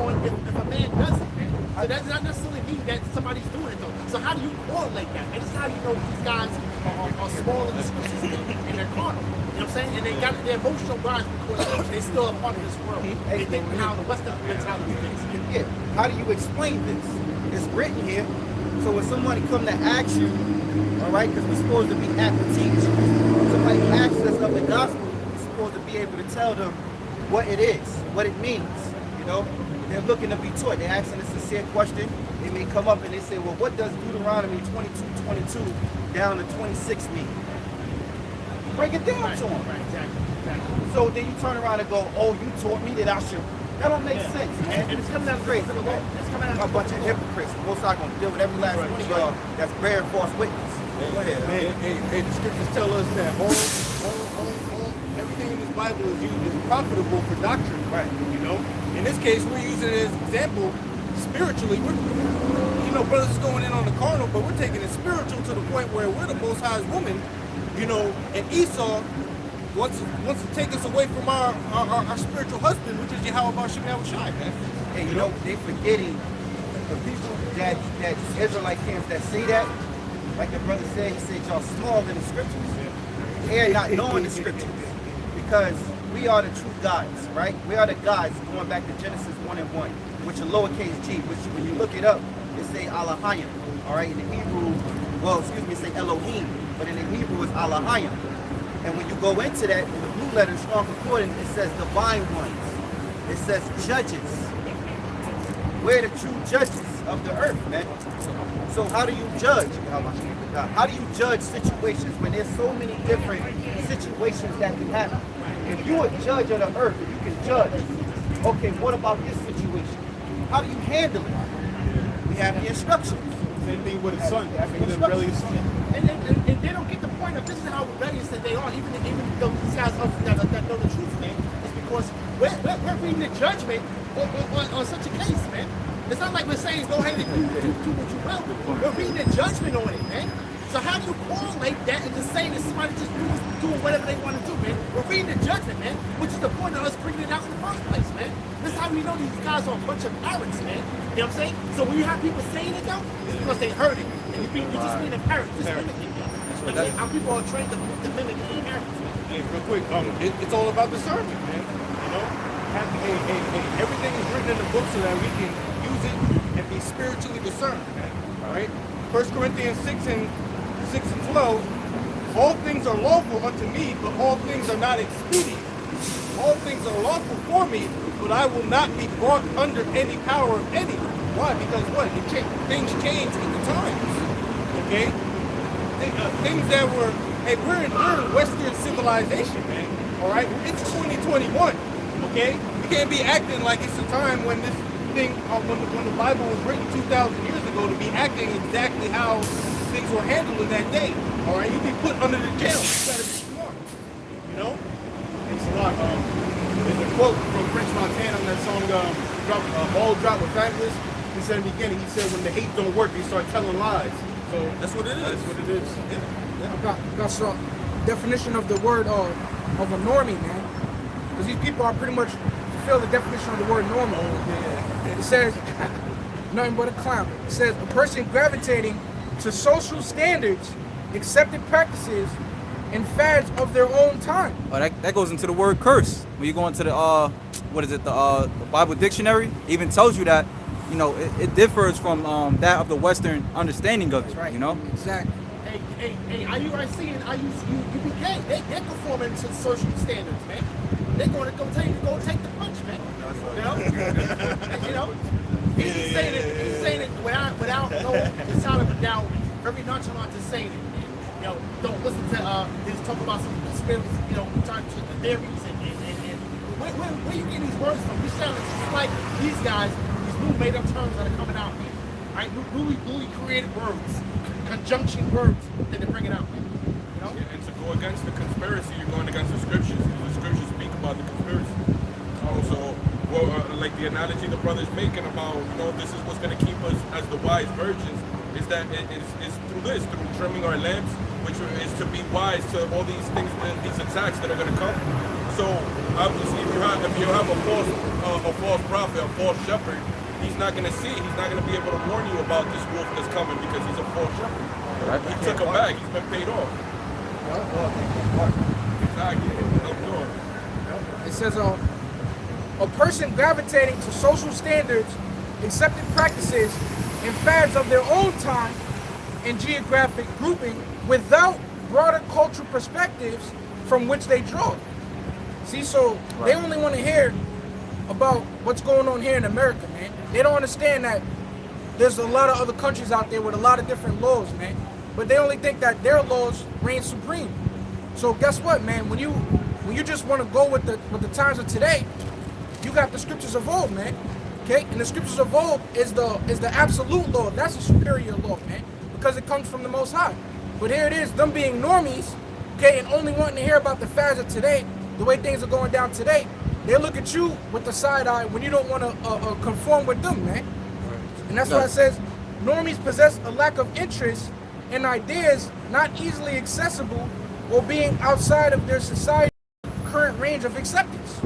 on if a man does it, man. So that does not necessarily mean that somebody's doing it though. So how do you correlate that? And this is how you know these guys are small in the scriptures and they're carnal. You know what I'm saying? And they got their emotional guys because they're still a part of this world. They think how the Western mentality thinks. Yeah. How do you explain this? It's written here. So when somebody come to ask you, all right, because we're supposed to be apt to teach. Somebody asks us of the gospel, we're supposed to be able able to tell them what it is, what it means. You know, they're looking to be taught. They're asking a sincere question. They may come up and they say, well, what does Deuteronomy 22:22 down to 26 mean? Break it down to them. Right, exactly. So then you turn around and go, oh, you taught me that I should. That don't make sense, man. And it's coming out of Crazy, the law. man. It's coming out A of bunch of hypocrites. Most are going to deal with every last one of y'all that's bearing false witness. Go ahead. Hey, the scriptures tell us that all everything in this Bible is used is profitable for doctrine. Right. You know, in this case, we're using it as an example spiritually. We're, brothers is going in on the carnal, but we're taking it spiritual to the point where we're the Most High's woman, and Esau wants to take us away from our spiritual husband, which is Yahweh Shem Shai, man. Hey, they forgetting the people that Israelite camps that say that, like the brother said, he said y'all small in the scriptures. They're not knowing the scriptures. Because we are the true gods, right? We are the gods going back to Genesis 1:1, which are lowercase g, which when you look it up, it say Elohim, all right? In the Hebrew, it say Elohim, but in the Hebrew it's Elohim. And when you go into that, in the blue letter, strong concordance, it says divine ones. It says judges. We're the true judges of the earth, man. So how do you judge? How do you judge situations when there's so many different situations that can happen? If you're a judge of the earth, and you can judge, okay, what about this situation? How do you handle it? We have the instructions. Same thing with his son. He's a rebellious son. And they don't get the point of this is how rebellious that they are, even though these guys that know the truth, man. It's because we're reading the judgment on such a case, man. It's not like we're saying go ahead and do what you will. We're reading the judgment on it, man. So how do you correlate that and just saying that somebody just doing whatever they want to do, man? We're reading the judgment, man, which is the point of us bringing it out in the first place, man. This is how we know these guys are a bunch of parrots, man. You know what I'm saying? So when you have people saying it, though, it's because they heard it. And you just being a parrot, just mimicking it. How people are trained to mimic the parrots, man. Hey, real quick, it's all about discernment, man. Everything is written in the book so that we can use it and be spiritually discerned, man. All right? 1 Corinthians 6 and 12, all things are lawful unto me, but all things are not expedient. All things are lawful for me, but I will not be brought under any power of any. Why? Because what? Things change with the times. Okay? Things that were, we're in Western civilization, man. All right? It's 2021. Okay? We can't be acting like it's a time when this thing, when the Bible was written 2,000 years ago, to be acting exactly how things were handled in that day. All right? You'd be put under the jail. You gotta be smart. It's a lot. There's a quote from French Montana on that song, Ball Drop with Fabulous. He said in the beginning, he said when the hate don't work, they start telling lies. So That's what it is. that's what it is. I got some definition of the word of a normie, man. Because these people are pretty much fulfill the definition of the word normal. It says nothing but a clown. It says a person gravitating to social standards, accepted practices, and fads of their own time. Oh, that goes into the word curse. When you go into the the Bible dictionary, it even tells you that it differs from that of the Western understanding of it. Right. Exactly. Hey, are you guys seeing? UBK? They're conforming to social standards, man. They're going to tell you to go take the punch, man. He's saying it without no sound of a doubt. Very nonchalant to saying it. Don't listen to he's talking about some conspiracy, trying to the theories and where you get these words from? You sound just like these guys, these new made up terms that are coming out, man. Right? Newly created words, conjunction words that they're bringing out, man. Yeah, and to go against the conspiracy, you're going against the scriptures. The scriptures speak about the conspiracy. Like the analogy the brother's making about, this is what's going to keep us as the wise virgins, is that it's through trimming our lamps, which is to be wise to all these things, these attacks that are going to come. So obviously, if you have a false prophet, a false shepherd, he's not going to see, he's not going to be able to warn you about this wolf that's coming because he's a false shepherd. Right. He took a bag, he's been paid off. Exactly. It says a person gravitating to social standards, accepted practices, and fads of their own time and geographic grouping without broader cultural perspectives from which they draw. See, so they only want to hear about what's going on here in America, man. They don't understand that there's a lot of other countries out there with a lot of different laws, man. But they only think that their laws reign supreme. So guess what, man? When you just want to go with the times of today, you got the scriptures of old, man. Okay? And the scriptures of old is the absolute law. That's a superior law, man. Because it comes from the Most High. But here it is, them being normies, okay, and only wanting to hear about the fads of today, the way things are going down today. They look at you with the side eye when you don't want to conform with them, man. And that's why it says, normies possess a lack of interest in ideas not easily accessible or being outside of their society's current range of acceptance.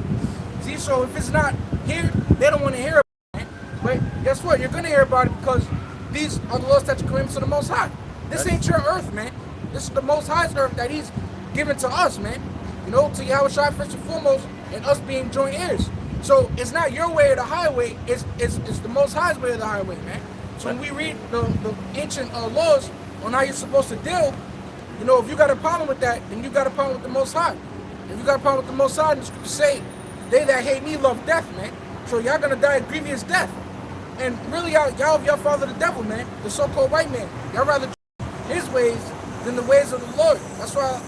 See, so if it's not here, they don't want to hear about it, man. But guess what? You're going to hear about it because these are the laws, statutes, commandments of the Most High. This ain't your earth, man. This is the Most High's earth that He's given to us, man. You know, to Yahweh Shai first and foremost, and us being joint heirs. So it's not your way or the highway, it's the Most High's way of the highway, man. So when we read the ancient laws on how you're supposed to deal, you know, if you got a problem with that, then you got a problem with the Most High. If you got a problem with the Most High, the scriptures say, they that hate me love death, man. So y'all gonna die a grievous death. And really, y'all follow the devil, man, the so-called white man. Y'all rather do his ways than the ways of the Lord. That's why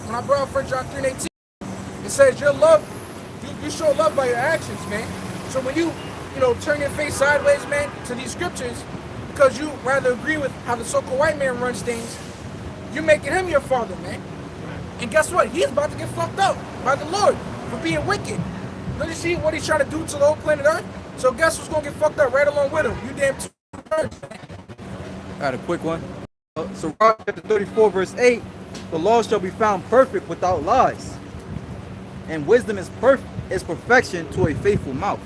when I brought up 1 John 3:18, it says your love, you show love by your actions, man. So when you turn your face sideways, man, to these scriptures, because you rather agree with how the so-called white man runs things, you're making him your father, man. And guess what? He's about to get fucked up by the Lord for being wicked. Don't you see what he's trying to do to the whole planet Earth? So guess who's gonna get fucked up right along with him? You damn I got a quick one. So chapter 34, verse 8, the law shall be found perfect without lies, and wisdom is perfection to a faithful mouth.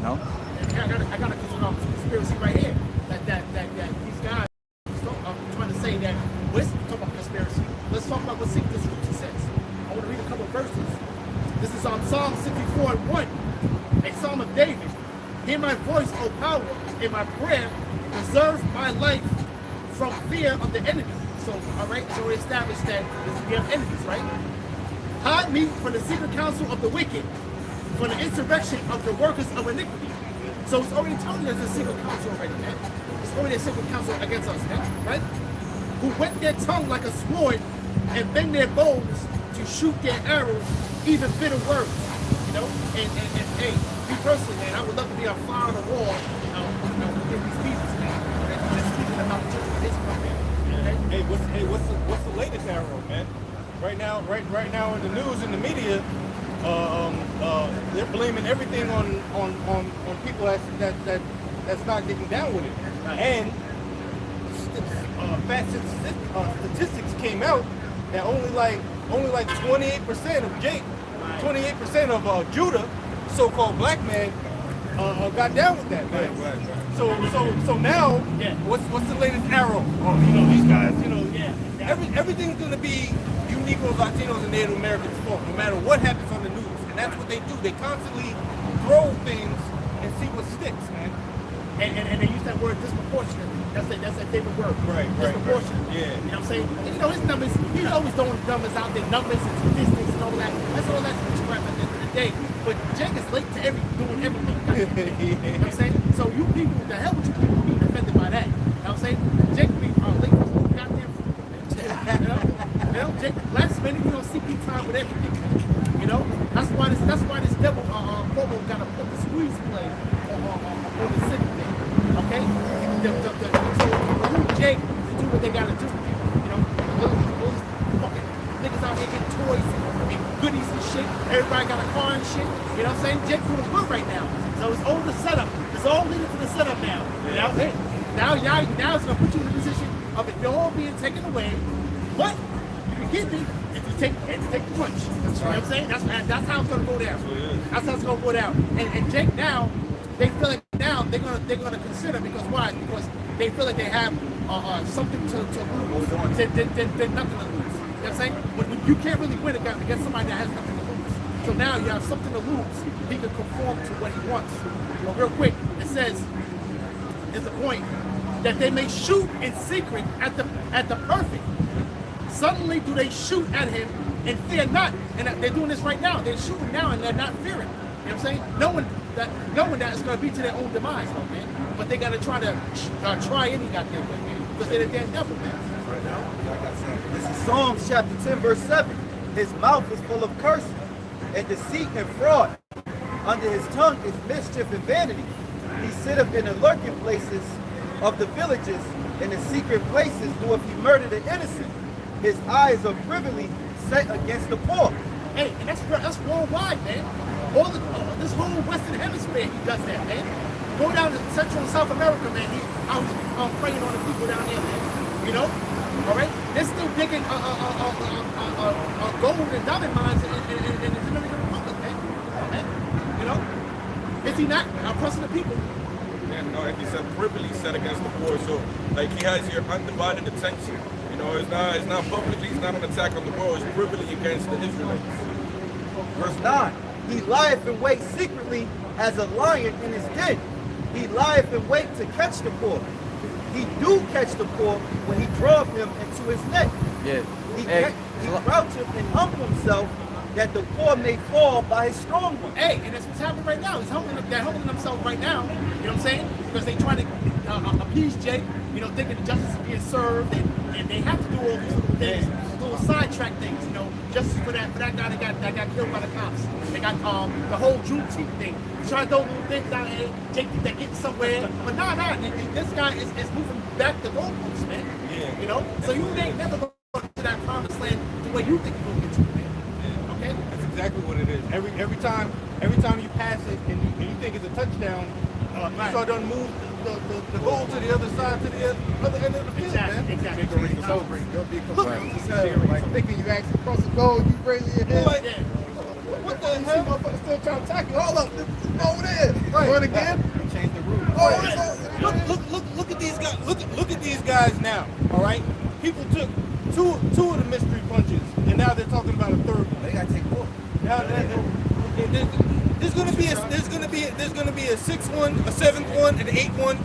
No? I got a conspiracy right here. That these guys are trying to say that let's talk about conspiracy. Let's talk about what the scripture says. I want to read a couple of verses. This is on Psalm 64:1, a psalm of David. Hear my voice, O power, in my prayer. Preserve my life from fear of the enemy. So, all right, so we established that we have enemies, right? Hide me from the secret counsel of the wicked, from the insurrection of the workers of iniquity. So it's already telling us a secret counsel already, man. It's already a secret counsel against us, man, right? Who whet their tongue like a sword and bend their bows to shoot their arrows, even bitter words, you know? And hey, me personally, man, I would love to be a fly on the wall, within these people, man. That's speaking about the church of Israel, man. Hey, what's the latest arrow, man? Right now in the news, in the media, they're blaming everything on people that's not getting down with it. And statistics came out that only like 28% of Jake, 28% of Judah, so-called black man, got down with that, man. Right. So now, what's the latest arrow? Oh, these guys, everything's gonna be Negroes, Latinos, and Native Americans' fault, no matter what happens on the news. And that's what they do. They constantly throw things and see what sticks, man. And they use that word disproportionately. That's their favorite word. Right. Disproportionate. Yeah. You know what I'm saying? And his numbers, he's always throwing numbers out there, numbers and statistics and all that. That's all that's crap at the end of the day. But Jake is late to doing everything. You know what I'm saying? So you people, the hell with you people being offended by that. You know what I'm saying? Jake be late for his goddamn food, man. Jake, last minute you don't see peak time with everything. That's why this devil Bobo got to put the squeeze play on the city thing. Okay? So Jake to do what they gotta do. Those fucking niggas out here getting toys and goodies and shit. Everybody got a car and shit. You know what I'm saying? Jake doing good right now. So it's all the setup. It's all leading to the setup now. Now it's gonna put you in the position of it all being taken away. But get me if you take the punch. That's right. You know what I'm saying? That's how it's gonna go down. That's how it's gonna go down. And Jake now, they feel like now they're gonna consider, because why? Because they feel like they have something to lose. They're nothing to lose. You know what I'm saying? When you can't really win against somebody that has nothing to lose. So now you have something to lose. He can conform to what he wants. But real quick, it says, is the point that they may shoot in secret at the perfect. Suddenly do they shoot at him and fear not. And they're doing this right now. They're shooting now and they're not fearing. You know what I'm saying? Knowing that it's going to be to their own demise, though, man. But they got to try any goddamn way, man. Because they're the damn devil, man. Right now, like I said, this is Psalms chapter 10, verse 7. His mouth is full of cursing and deceit and fraud. Under his tongue is mischief and vanity. He sitteth in the lurking places of the villages, in the secret places doeth he murder the innocent. His eyes are privily set against the poor. Hey, and that's worldwide, man. This whole Western Hemisphere, he does that, man. Go down to Central and South America, man. I was praying on the people down there, man. You know, all right. They're still digging gold and diamond mines in the Dominican Republic, man. You know, is he not oppressing the people? And like he said, privily set against the poor. So like he has your undivided attention. You know, it's not publicly, it's not an attack on the world, it's privily against the Israelites. Verse 9. He lieth in wait secretly as a lion in his den. He lieth in wait to catch the poor. He do catch the poor when he draweth him into his net. Yeah. He croucheth and humble himself that the poor may fall by his strong one. Hey, and that's what's happening right now. They're humbling themselves right now. You know what I'm saying? Because they try to appease Jake, you know, thinking the justice is being served, and they have to do all these little things, little sidetrack things, you know, justice for that guy that got killed by the cops. They got the whole Juneteenth thing. They try to throw little things out here, Jake think they're getting somewhere, but nah, this guy is moving back the goalposts, man. Yeah. You know, so you ain't never going to that promised land the way you think you're going to get to, man. Okay? That's exactly what it is. Every time you pass it and you think it's a touchdown, you start to move the goal to the other side, to the other end of the field, man. Exactly. You'll be confused. Like thinking you actually cross the goal, you raise your head. Like, What the hell? Motherfucker still trying to tackle. Hold up, over there. Run again. Change the rules. Look at these guys. Look at these guys now. All right, people took two of the mystery punches, and now they're talking about a third one. They gotta take more. Now there's gonna be a 6th one, a 7th one, and an 8th one.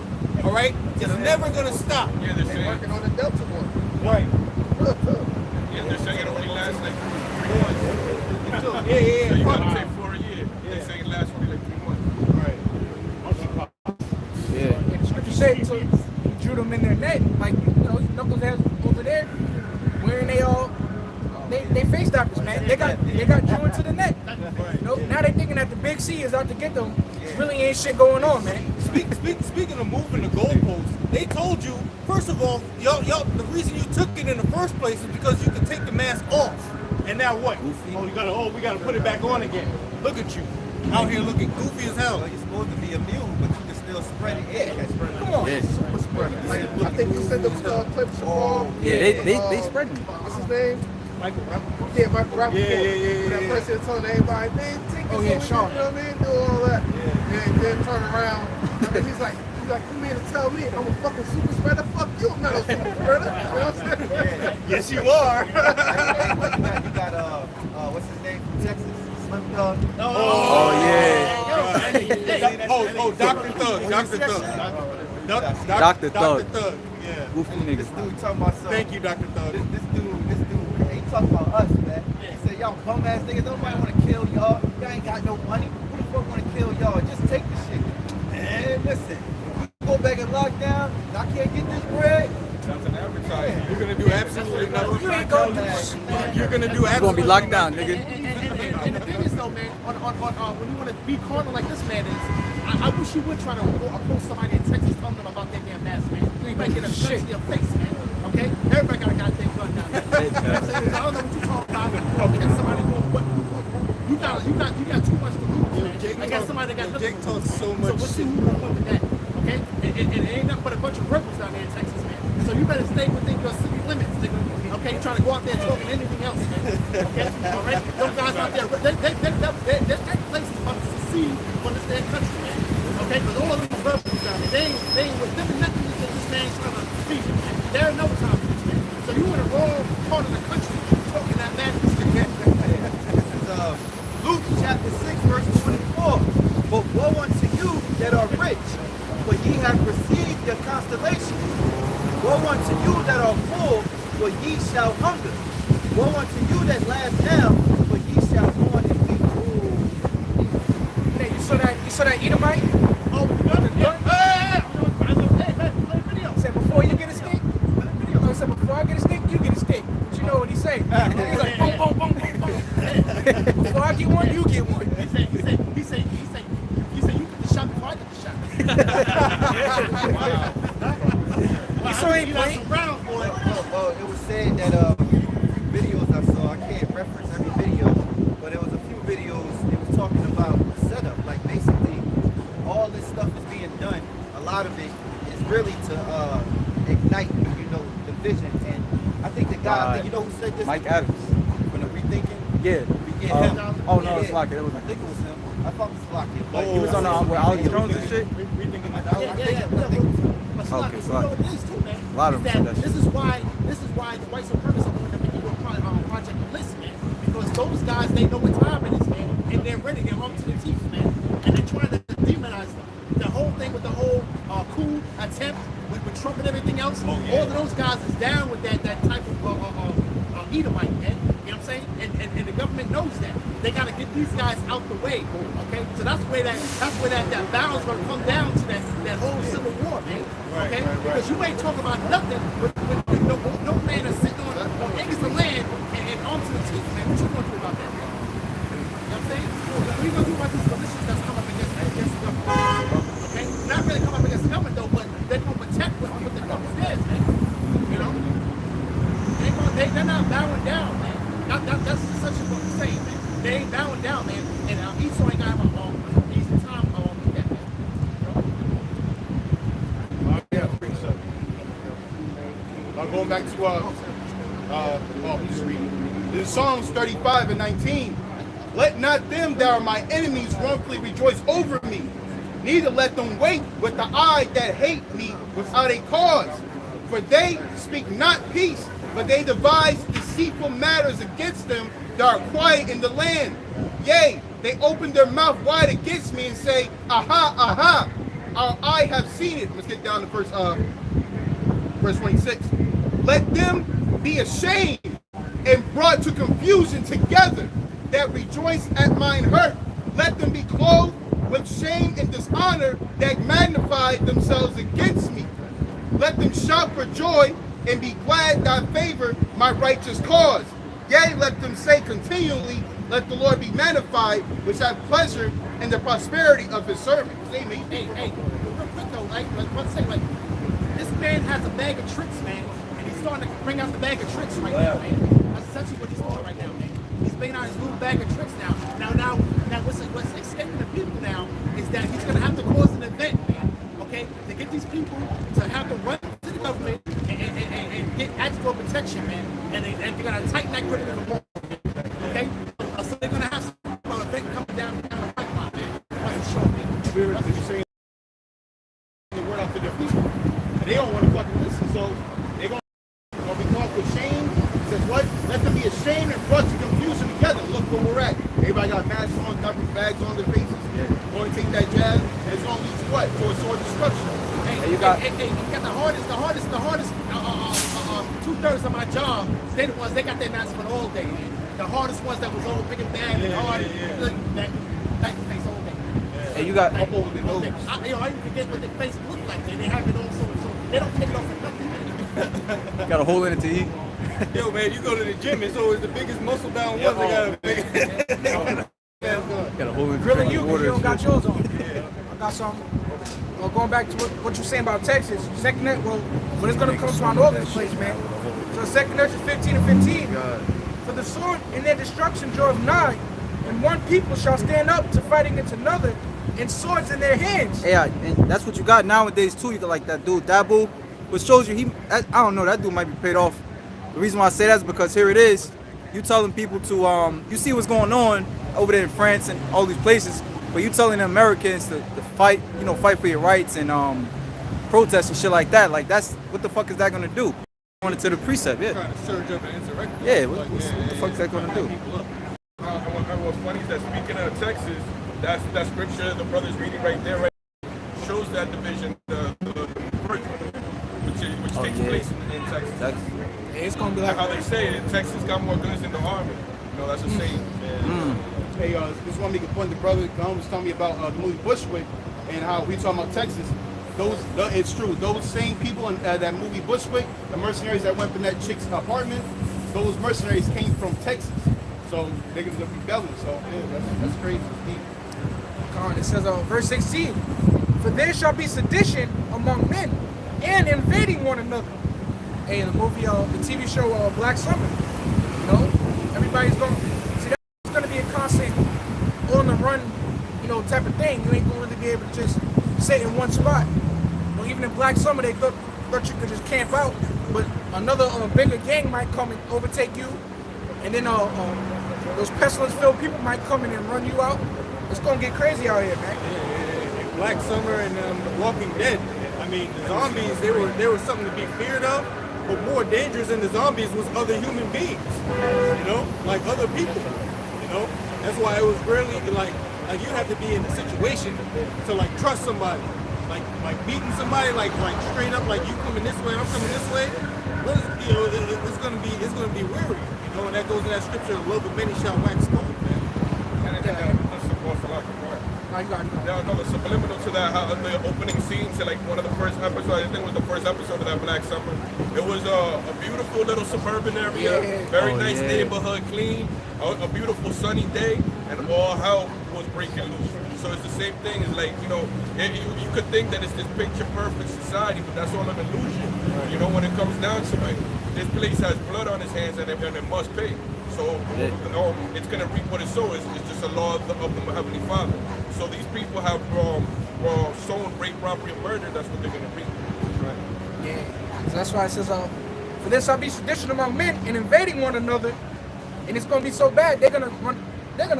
All right, it's never gonna stop. Yeah, they're They're saying, working on the Delta one. Right. they're saying it only lasts like 3 months. So Yeah. you gotta pay for a year. They're saying it lasts only like 3 months. Yeah. And the scripture said so he drew them in their net, like, you know, knuckleheads over there, wearing they face stoppers, man. They got drew into the net. You know, now they thinking that the big C is out to get them. Really ain't shit going on, man. Speaking of moving the goalposts, they told you, first of all, y'all, the reason you took it in the first place is because you could take the mask off. And now what? We gotta put it back on again. Look at you, out here looking goofy as hell. Well, you're supposed to be immune, but you can still spread it. Yeah, Come on. Yeah. Super spreader. I think you sent them clips from Yeah, they spread them. what's his name? Michael. Yeah, Michael Rappaport. Yeah. That person told everybody, man, take Oh, this yeah, over, Sean. you know what I mean? Do all that. And then turn around. And he's like, come here to tell me I'm a fucking super spreader? Fuck you, I'm not a super spreader. You know what I'm saying? Yes, you are. you got what's his name from Texas? Slim Thug. Oh yeah. Dr. Thug. Dr. Thug. Yeah. Goofy This niggas. dude talking about something. Thank you, Dr. Thug. This dude, he talking about us, man. He said, y'all bum ass niggas, nobody want to kill y'all. Y'all ain't got no money. Who the fuck want to kill y'all? Just take the shit. Man, listen, if we go back in lockdown, I can't get this bread. That's an advertising. You're gonna do absolutely nothing. You ain't gonna do shit. You're gonna do You gonna be absolutely locked down, nigga. And the thing is, though, man, on when you want to be carnal like this man is, I wish you would try to approach somebody in Texas, tell them about their damn mask, man. You might get a gun to your face, man. Okay? Everybody got a goddamn gun down there. You know what I'm saying? I don't know what you're talking about. Okay, somebody going, what? You got too much to lose, man. I got somebody that got nothing. Jake talks so So much what's shit. who gonna win with that? Okay? And it ain't nothing but a bunch of rebels down there in Texas, man. So you better stay within your city limits, nigga. Okay? You're trying to go out there and talking anything else, man. Okay? All right? Those guys out there, that place is about to secede from this damn country, man. Okay? Because all of these rebels down there, they ain't with them nothing that this man's trying to speak, man. There ain't no time for this, man. So you in the wrong part of the country talking that madness. This is Luke chapter 6, verse 24. But woe unto you that are rich, for ye have received your constellation. Woe unto you that are full, for ye shall hunger. Woe unto you said last now, but ye shall mourn and weep. Hey, you saw that Edomite? Oh, you got it? Yeah. Hey, play video. He said, before you get a stick, he said, before I get a stick, you get a stick. But you know what he say? He's like, boom, boom, boom, boom, boom. Before I get one, you get one. He said, you get the shot before I get the shot. He still ain't playing. Brown boy. Well, it was said that videos I saw, I can't reference every video, but it was a few videos, it was talking about the setup. Like basically, all this stuff is being done. A lot of it is really to ignite, division. And I think the guy, you know who said this? Mike Adams. From the Rethinking? Yeah. Him. Oh no, it's Lockett. It was I think it was him. I thought it was Lockett. But he was on with Alex Jones and shit. Yeah. But Okay, you know what it is too, man. A lot of them said that This is why the white supremacists are going to make you a project list, man. Because those guys, they know what time it is, man, and they're ready. They're armed to the teeth, man, and they're trying to demonize them. The whole thing with the whole coup attempt with Trump and everything else. All of those guys is down with that type of Edomite, man. You know what I'm saying? And the government knows that. They got to get these guys out the way, okay? So that's where that battle's going to come down to that whole civil war, man. Okay? Because you ain't talking about nothing with no man that's sitting on acres of land and arms to the teeth, man. What you going to do about that, man? You know what I'm saying? What are you going to do about these militias that's coming up against the government? Okay? Not really come up against the government, though, but they're going to protect what the government is, man. You know? They're not bowing down, man. That's essentially what we're saying, man. They ain't bowing down, man. And Esau ain't got an easy time with that, man. Going back to just reading. In Psalms 35 and 19, let not them that are my enemies wrongfully rejoice over me, neither let them wait with the eye that hate me without a cause. For they speak not peace, but they devise deceitful matters against them that are quiet in the land. Yea, they open their mouth wide against me and say, aha, aha, our eye have seen it. Let's get down to verse 26. Let them be ashamed and brought to confusion together that rejoice at mine hurt. Let them be clothed with shame and dishonor that magnify themselves against me. Let them shout for joy and be glad that I favor my righteous cause. Yea, let them say continually, let the Lord be magnified, which have pleasure in the prosperity of his servant. Hey, real quick though, let's say, this man has a bag of tricks, man, and he's starting to bring out the bag of tricks right now, man. That's essentially what he's doing right now, man. He's bringing out his little bag of tricks now. Now, what's escaping the people now is that he's going to have to cause an event, man, okay, to get these people to have to run to the government and get ask for protection, man, and they're going to tighten that grip even more, okay? So they're going to have some event coming down the pipeline, man. That's for sure, man. The word out to their people. And they don't want to fucking listen, so they're going to be caught with shame. It says what? Let them be ashamed and brought to confusion together. Look where we're at. Everybody got masks on, garbage bags on their faces. Going to take that jab, and it's going to lead to what? To a sword destruction. You got the hardest 2/3 of my job, they the ones, they got their masks on all day, man. The hardest ones that was all big and bad and hard, that face all day. Hey, you got I even forget what their face looked like. They have it on so they don't take it off for nothing. got a hole in it to eat. Yo, man, you go to the gym, it's always the biggest muscle down one. They got Got a hole in it. Grilling you because you don't got yours on. I got some. Well, going back to what you're saying about Texas, second net, well, it's going to come from all over the place, man. So second net is 15 and 15. For the sword in their destruction draweth nigh, and one people shall stand up to fight against another, and swords in their hands. Yeah, and that's what you got nowadays too. You got like that dude Dabu, which shows you I don't know, that dude might be paid off. The reason why I say that is because here it is. You telling people to you see what's going on over there in France and all these places, but you telling the Americans to fight, fight for your rights and protest and shit like that. Like that's what the fuck is that gonna do? On it to the precept, yeah. Trying to surge up an insurrection. Yeah, what the fuck is that gonna do? What's funny is that speaking of Texas, that scripture the brother's reading right there, shows that division, the first one, which This takes place in Texas. That's It's gonna be Like like how they say it, Texas got more guns than the army. You know, that's a saying. Hey, just want to make a point. The brother Gunn was telling me about the movie Bushwick and how we talking about Texas. It's true. Those same people in that movie Bushwick, the mercenaries that went in that chick's apartment, those mercenaries came from Texas. So they're gonna be rebelling. So yeah, that's crazy. it says verse 16, for there shall be sedition among men and invading one another. Hey, the movie, the TV show Black Summer, you know, everybody's going see that's going to be a constant on the run, you know, type of thing. You ain't going to really be able to just sit in one spot. You know, even in Black Summer, they thought you could just camp out, but another bigger gang might come and overtake you, and then those pestilence-filled people might come in and run you out. It's gonna get crazy out here, man. Yeah. Black Summer and Walking Dead. I mean, the zombies, they were something to be feared of, but more dangerous than the zombies was other human beings. You know, like other people. You know, that's why it was rarely like you have to be in a situation to like trust somebody, like beating somebody, like straight up, like you coming this way, I'm coming this way. You know, it's gonna be weary. You know, and that goes in that scripture: the love of many shall wax cold, man. And I think that's the most like No, no, it's subliminal to that. How the opening scene to like one of the first episodes. I think it was the first episode of that Black Summer. It was a beautiful little suburban area, very nice neighborhood, clean, a beautiful sunny day, and all hell was breaking loose. So it's the same thing. It's like, you know, you could think that it's this picture perfect society, but that's all an illusion. You know, when it comes down to it, this place has blood on its hands and it must pay. So it's going to reap what it sows. It's just a law of the Heavenly Father. So these people have sown rape, robbery, and murder. That's what they're going to reap. Right? Yeah. So that's why it says, for there shall be sedition among men and invading one another, and it's gonna be so bad they're gonna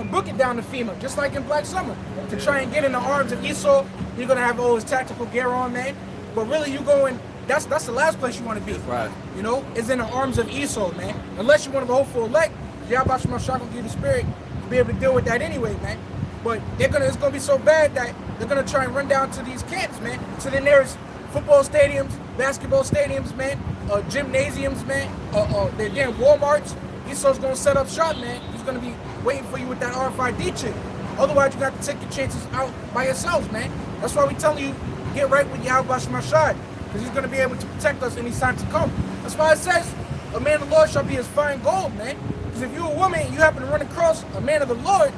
book it down to FEMA, just like in Black Summer, to try and get in the arms of Esau. You're gonna have all his tactical gear on, man. But really, you going. That's the last place you want to be. right. You know, is in the arms of Esau, man. Unless you want to go for elect, Yahweh Shemashah gonna give you the spirit to be able to deal with that anyway, man. But it's gonna be so bad that they're gonna try and run down to these camps, man. So then there's football stadiums, basketball stadiums, man, gymnasiums, man, they're damn Walmarts. Esau's gonna set up shop, man. He's gonna be waiting for you with that RFID chip. Otherwise, you got to take your chances out by yourselves, man. That's why we telling you, get right with Yahweh Shemashah, because he's gonna be able to protect us in these times to come. That's why it says, a man of the Lord shall be as fine gold, man. Because if you're a woman and you happen to run across a man of the Lord,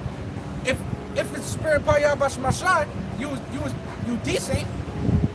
if it's the spirit of Yahweh Shemashah, you decent,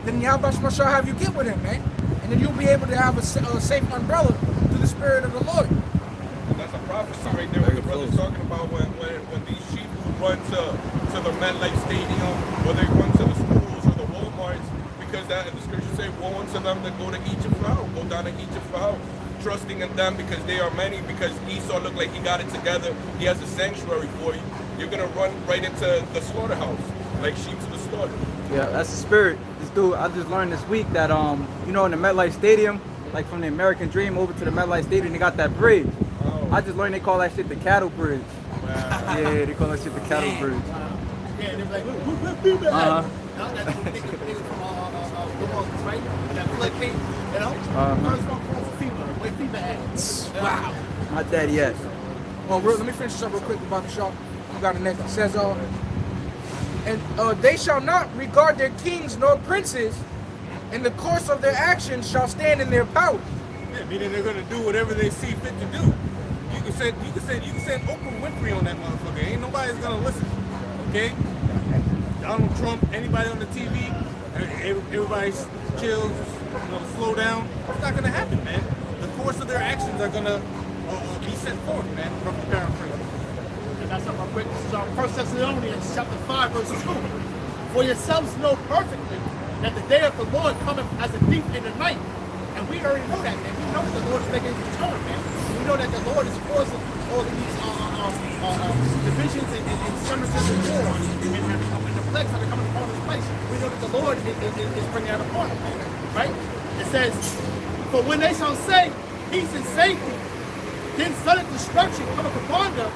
then Yahweh Shemashah have you get with him, man. And then you'll be able to have a safe umbrella through the spirit of the Lord. And that's a prophecy right there. What the brother's talking about when these sheep who run to the MetLife Stadium, or they run to the schools or the Walmarts, because that the scriptures say, woe unto them that go to Egypt for help, go down to Egypt for help, trusting in them because they are many, because Esau looked like he got it together, he has a sanctuary for you. You're gonna run right into the slaughterhouse, like sheep to the slaughter. Yeah, that's the spirit. This dude, I just learned this week that you know, in the MetLife Stadium, like from the American Dream over to the MetLife Stadium, they got that bridge. Oh. I just learned they call that shit the cattle bridge. Wow. Yeah, they call that shit the cattle bridge. Yeah, they're like, whoop. Uh-huh. That's what they from right? That flood came, you know? First one called for FEMA, where FEMA at. Wow. Not that yet. Well, let me finish this up real quick about the shop. We got the next. It says, and they shall not regard their kings nor princes, and the course of their actions shall stand in their power. Yeah, meaning they're gonna do whatever they see fit to do. You can send Oprah Winfrey on that motherfucker. Ain't nobody's gonna listen. Okay? Donald Trump, anybody on the TV, everybody's chill, slow down. It's not gonna happen, man. The course of their actions are gonna be set forth, man. Roughly paraphrase. And that's up real quick. This is 1 Thessalonians chapter 5, verse 2. For yourselves know perfectly that the day of the Lord cometh as a thief in the night. And we already know that, man. We know that the Lord is making his return, man. We know that the Lord is causing all of these divisions and skirmishes and war and the plagues that are coming upon this place. We know that the Lord is bringing that upon it, right? It says, for when they shall say peace and safety, then sudden destruction cometh upon them,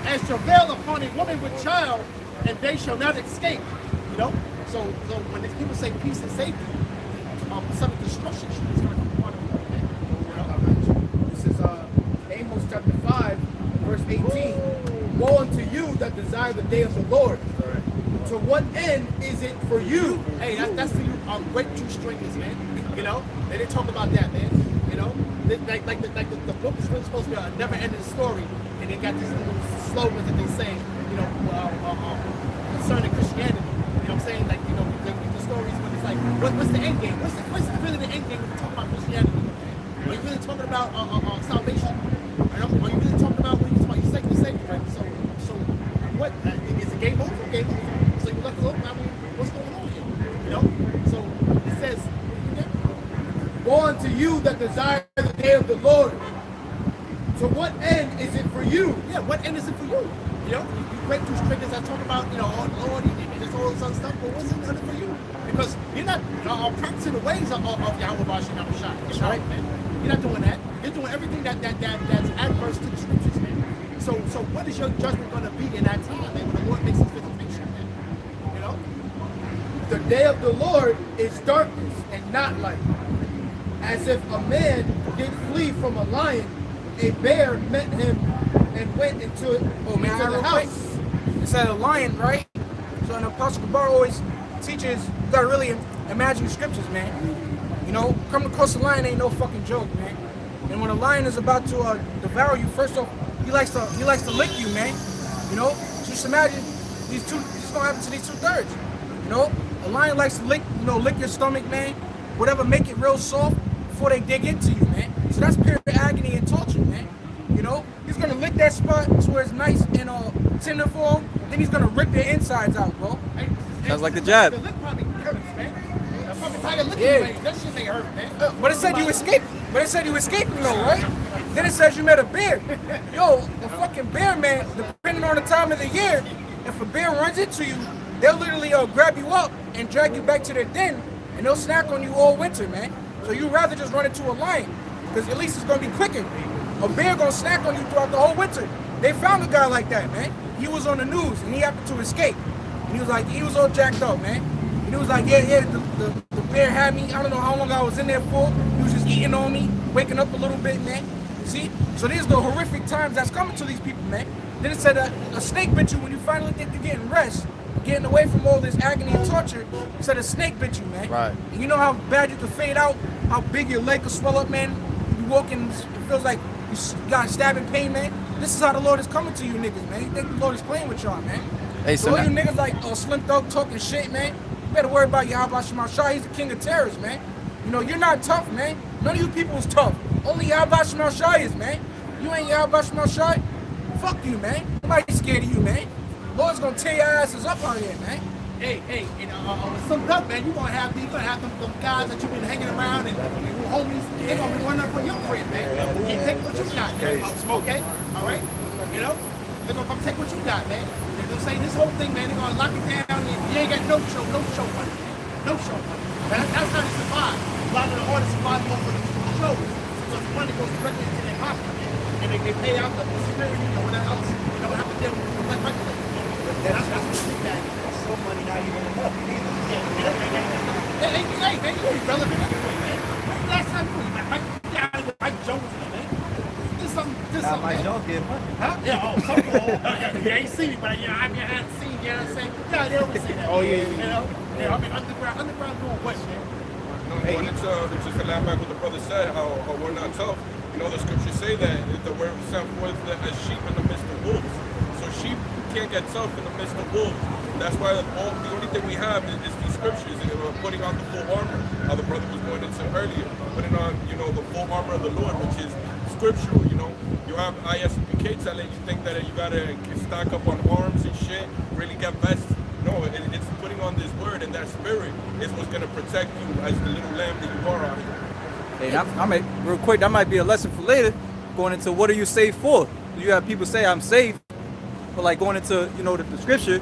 and travail upon a woman with child, and they shall not escape. You know? So when these people say peace and safety, sudden destruction is going to come upon 18. Woe unto you that desire the day of the Lord. To what end is it for you? Hey, that's for you great two stringers, man. You know, they didn't talk about that, man. You know, the book is really supposed to be a never-ending story, and they got these little slogans that they say, you know, concerning Christianity. You know what I'm saying? Like, you know, the stories when it's like, what's the end game? What's really the end game when you talk about Christianity? Are you really talking about salvation? Are you really talking about when you talk about your second, right? So what? Is it game over? Game over. So you look, I mean, what's going on here? You know? So it says, woe unto you that desire the day of the Lord. To what end is it for you? Yeah, what end is it for you? You know, you break through triggers that talk about, you know, oh Lord, and just all this other stuff, but what's in it for you? Because you're not practicing the ways of Yahweh Bashin Abishai. That's right, man. You're not doing that. You're doing everything that's adverse to the scriptures, man. So what is your judgment going to be in that time, man, when the Lord makes his visitation, man? You know? The day of the Lord is darkness and not light. As if a man did flee from a lion, a bear met him and went into the house. It said a lion, right? So an Apostle Bar always teaches you gotta really imagine scriptures, man. You know, coming across a lion ain't no fucking joke, man. And when a lion is about to devour you, first off, he likes to lick you, man. You know, just imagine this is gonna happen to these 2/3. You know, a lion likes to lick your stomach, man. Whatever, make it real soft before they dig into you, man. So that's pure agony and torture, man. You know, he's gonna lick that spot to where it's nice and tender for him. Then he's gonna rip their insides out, bro. Sounds like the jab. The lick probably hurts, man. That's probably tired licking, man. That shit ain't hurt, man. But it said you escaped. But it said you escaping though, right? Then it says you met a bear. Yo, a fucking bear, man. Depending on the time of the year, if a bear runs into you, they'll literally grab you up and drag you back to their den, and they'll snack on you all winter, man. So you'd rather just run into a lion, because at least it's gonna be quicker. A bear gonna snack on you throughout the whole winter. They found a guy like that, man. He was on the news and he happened to escape. And he was like, he was all jacked up, man. And he was like, yeah, the bear had me. I don't know how long I was in there for. He was just eating on me, waking up a little bit, man. See? So these are the horrific times that's coming to these people, man. Then it said a snake bit you when you finally think you're getting rest, getting away from all this agony and torture. It said a snake bit you, man. Right. And you know how bad you can fade out, how big your leg can swell up, man. You walking, it feels like you got stabbing pain, man. This is how the Lord is coming to you niggas, man. You think the Lord is playing with y'all, man. Hey, so all you niggas like Slim Thug talking shit, man. You better worry about Yahweh Shema Shai. He's the king of terrorists, man. You know, you're not tough, man. None of you people is tough. Only Yahweh Shema Shai is, man. You ain't Yahweh Shema Shai. Fuck you, man. Nobody's scared of you, man. Lord's gonna tear your asses up out here, man. Hey, you know, with some duck, man, you're gonna have them guys that you've been hanging around and homies. They're gonna be running up on your crib, man. And take what you got, man. Okay, all right. You know, they're gonna come take what you got, man. They're gonna say this whole thing, man. They're gonna lock it down. And you ain't got no show money, man. No show money. That's how they survive. A lot of the artists survive off of the shows, so the money goes directly into their pocket, and they pay out the security or whatever else. You know what happened there with the black money. That's what they got. So money not even enough. Hey, man, you ain't relevant anyway, man. Last time you were Mike Jones, man. This something, Mike Jones getting money. Huh? Yeah, you ain't seen me, but you know, I haven't seen, you know what I'm saying? Yeah, they always say that. Oh, yeah. You know? Yeah, I mean, underground doing what, man? Hey, it's just to laugh back what the brother said, how we're not tough. You know, the scriptures say that the word was sent forth as sheep in the midst of wolves. So sheep can't get tough in the midst of wolves. That's why the only thing we have is these scriptures, and we're putting on the full armor, how the brother was going into earlier, putting on, you know, the full armor of the Lord, which is scriptural, you know. You have ISPK telling you think that you gotta stock up on arms and shit, really get vests. No, it's putting on this word, and that spirit is what's gonna protect you as the little lamb that you are out here. Hey, I might, real quick, that might be a lesson for later, going into what are you saved for? You have people say I'm saved, but like going into, you know, the scripture,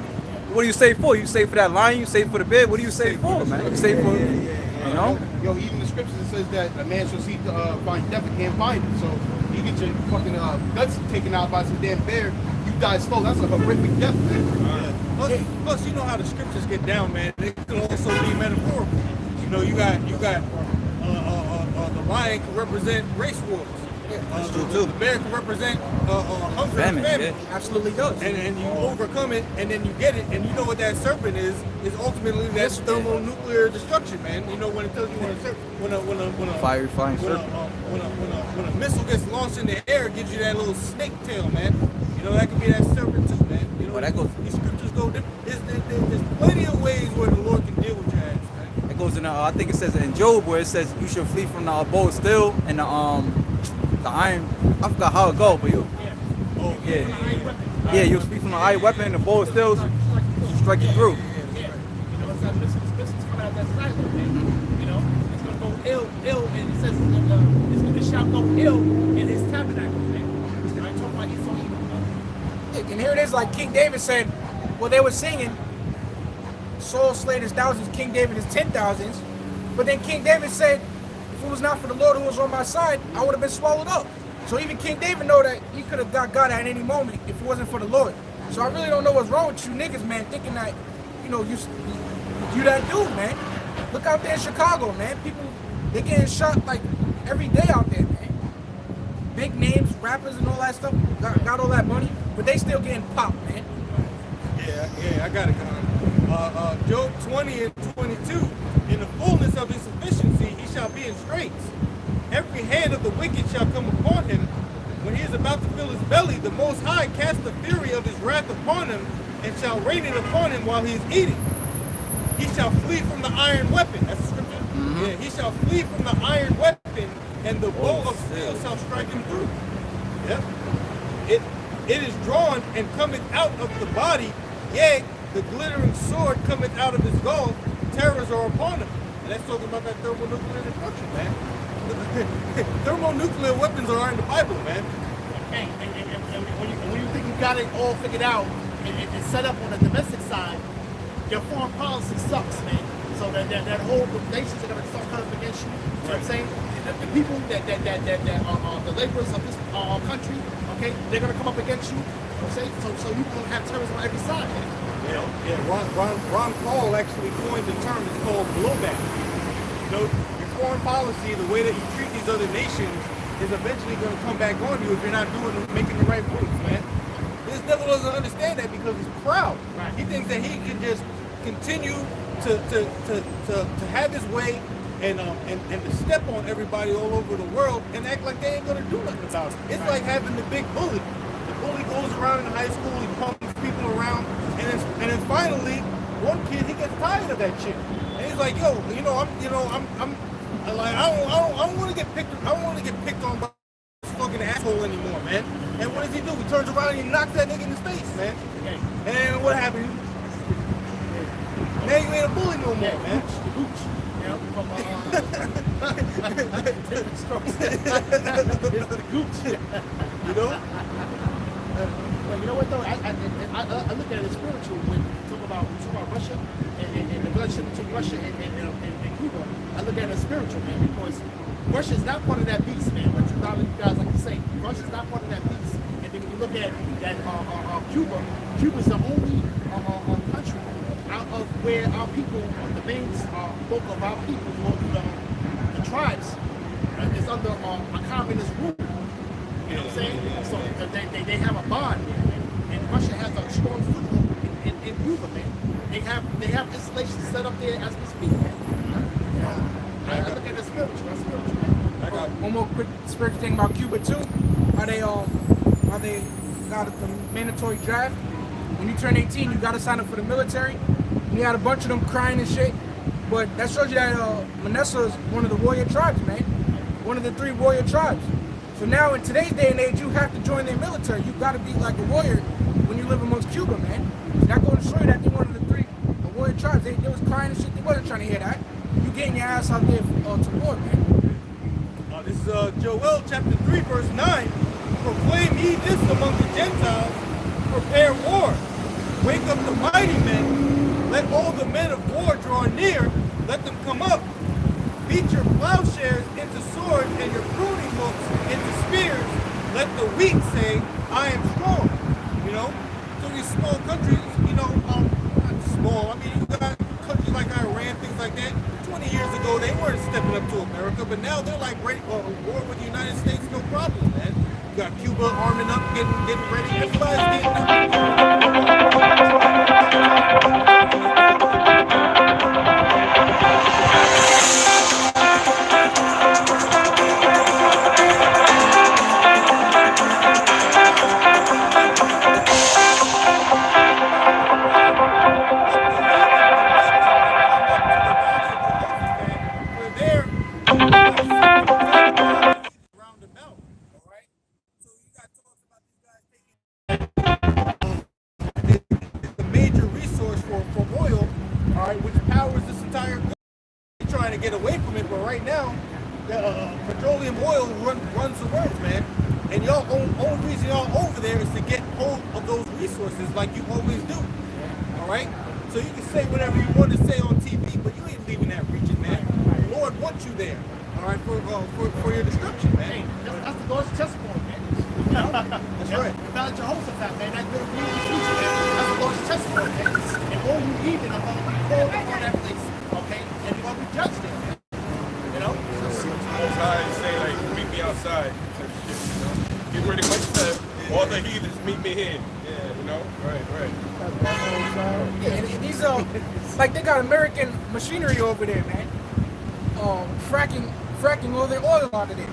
what do you saved for? You saved for that lion? You saved for the bed? What do you saved for, man? You saved for, you know? Yo, even the scriptures it says that a man shall seek to find death and can't find it. So you get your fucking guts taken out by some damn bear, you die slow. That's a horrific death, man. Plus, you know how the scriptures get down, man. They could also be metaphorical. You know, you got the lion can represent race wars. That's true too. The bear can represent hunger Famine, and famine. yeah. Absolutely does. And you overcome it, and then you get it, and you know what that serpent is ultimately that's thermonuclear destruction, man. You know when it tells you when a Fiery flying when serpent. when a missile gets launched in the air, it gives you that little snake tail, man. You know that could be that serpent too, man. You know Well, that goes- these scriptures go. There's plenty of ways where the Lord can deal with your ass, man. It goes in. I think it says in Job where it says you should flee from the bow of steel and the iron. I forgot how it go, but you. Oh Yeah. Yeah, you flee from the iron weapon and the bow of steel strike you through. Yeah. You know, it's like business coming out that side, man. You know, it's gonna go ill, and it says it shall go ill in his tabernacle, man. And I talk about Esau evil. And here it is, like King David said, well, they were singing, Saul slayed his thousands, King David his 10,000s. But then King David said, if it was not for the Lord who was on my side, I would have been swallowed up. So even King David know that he could have got God at any moment if it wasn't for the Lord. So I really don't know what's wrong with you niggas, man, thinking that, you know, you that dude, man. Look out there in Chicago, man. People, they getting shot like every day out there, man. Big names, rappers and all that stuff, got all that money, but they still getting popped, man. Yeah, I got it, Con. Job 20 and 22. In the fullness of his sufficiency, he shall be in straits. Every hand of the wicked shall come upon him. When he is about to fill his belly, the Most High cast the fury of his wrath upon him, and shall rain it upon him while he is eating. He shall flee from the iron weapon. That's the scripture. Yeah, he shall flee from the iron weapon, and the bow of steel shall strike him through. Yep. It is drawn and cometh out of the body, yea, the glittering sword cometh out of his gall, terrors are upon him. And that's talking about that thermonuclear destruction, man. Thermonuclear weapons are in the Bible, man. Hey, and when you think you got it all figured out and set up on the domestic side, your foreign policy sucks, man. So that whole nations are gonna start coming up against you. You know what I'm saying? The people that are the laborers of this country, okay, they're gonna come up against you. You know what I'm saying? So you're gonna have terrorism on every side, man. Yeah. Ron Paul actually coined the term. It's called blowback. You know, your foreign policy, the way that you treat these other nations, is eventually going to come back on you if you're not making the right moves, man. This devil doesn't understand that because he's proud. Right. He thinks that he can just continue to have his way and to step on everybody all over the world and act like they ain't going to do nothing about it. It's like having the big bully. The bully goes around in high school, he pumps people around, and then finally, one kid, he gets tired of that shit. And he's like, yo, I'm like, I don't want to get picked. I don't want to get picked on by this fucking asshole anymore, man. And what does he do? He turns around and he knocks that nigga in his face, man. Okay. And then what happened? Now you ain't a bully no more, man. You know, from different strokes. It's the gooch. You know? Well, you know what though? I look at it as spiritual when we talk about Russia and the bloodshed between Russia and Cuba. I look at it as spiritual, man, because Russia is not part of that beast, man. But you guys like to say, Russia is not part of that beast. And then when you look at that Cuba's the only country out of where our people, the main bulk of our people, the tribes, is under a communist rule. You know what I'm saying? So they have a bond, and Russia has a strong foothold in Cuba, man. They have installations set up there as we speak, man. I look at the spiritual. That's spiritual, man. One more quick spiritual thing about Cuba too. How they got the mandatory draft. When you turn 18, you gotta sign up for the military. And you had a bunch of them crying and shit. But that shows you that Manasseh is one of the warrior tribes, man. One of the 3 warrior tribes. So now in today's day and age, you have to join their military. You gotta be like a warrior when you live amongst Cuba, man. That going to show you that they're one of the 3 warrior tribes. They was crying and shit. They wasn't trying to hear that. You getting your ass out there to war, man. This is Joel chapter 3, verse 9. Proclaim ye this among the Gentiles, prepare war. Wake up the mighty men. Let all the men of war draw near. Let them come up. Beat your plowshares into swords and your pruning hooks into spears. Let the weak say, I am strong. You know? So these small countries, you know, not small. I mean, you got countries like Iran, things like that. 20 20 years ago, they weren't stepping up to America, but now they're like ready for war with the United States, no problem, man. You got Cuba arming up, getting ready. Everybody's getting the major resource for oil, all right, which powers this entire country. They're trying to get away from it, but right now, the petroleum oil runs the world, man. And y'all only reason y'all over there is to get hold of those resources like you always do. All right? So you can say whatever you want to say on TV, but you ain't leaving that region, man. The Lord wants you there, all right, for your destruction, man. That's the Lord's chessboard, man. That's right. Without Jehoshaphat, man, that little beauty future, man. That's the Lord's chessboard, man. And all you need are going to be called upon that place, okay? And you're going to be judged there, man. You know? Most High say, like, meet me outside. Type shit, you know? Get pretty much said, all the heathens meet me here. Yeah, you know? Right. Yeah, and these like they got American machinery over there, man. Fracking all their oil out of there.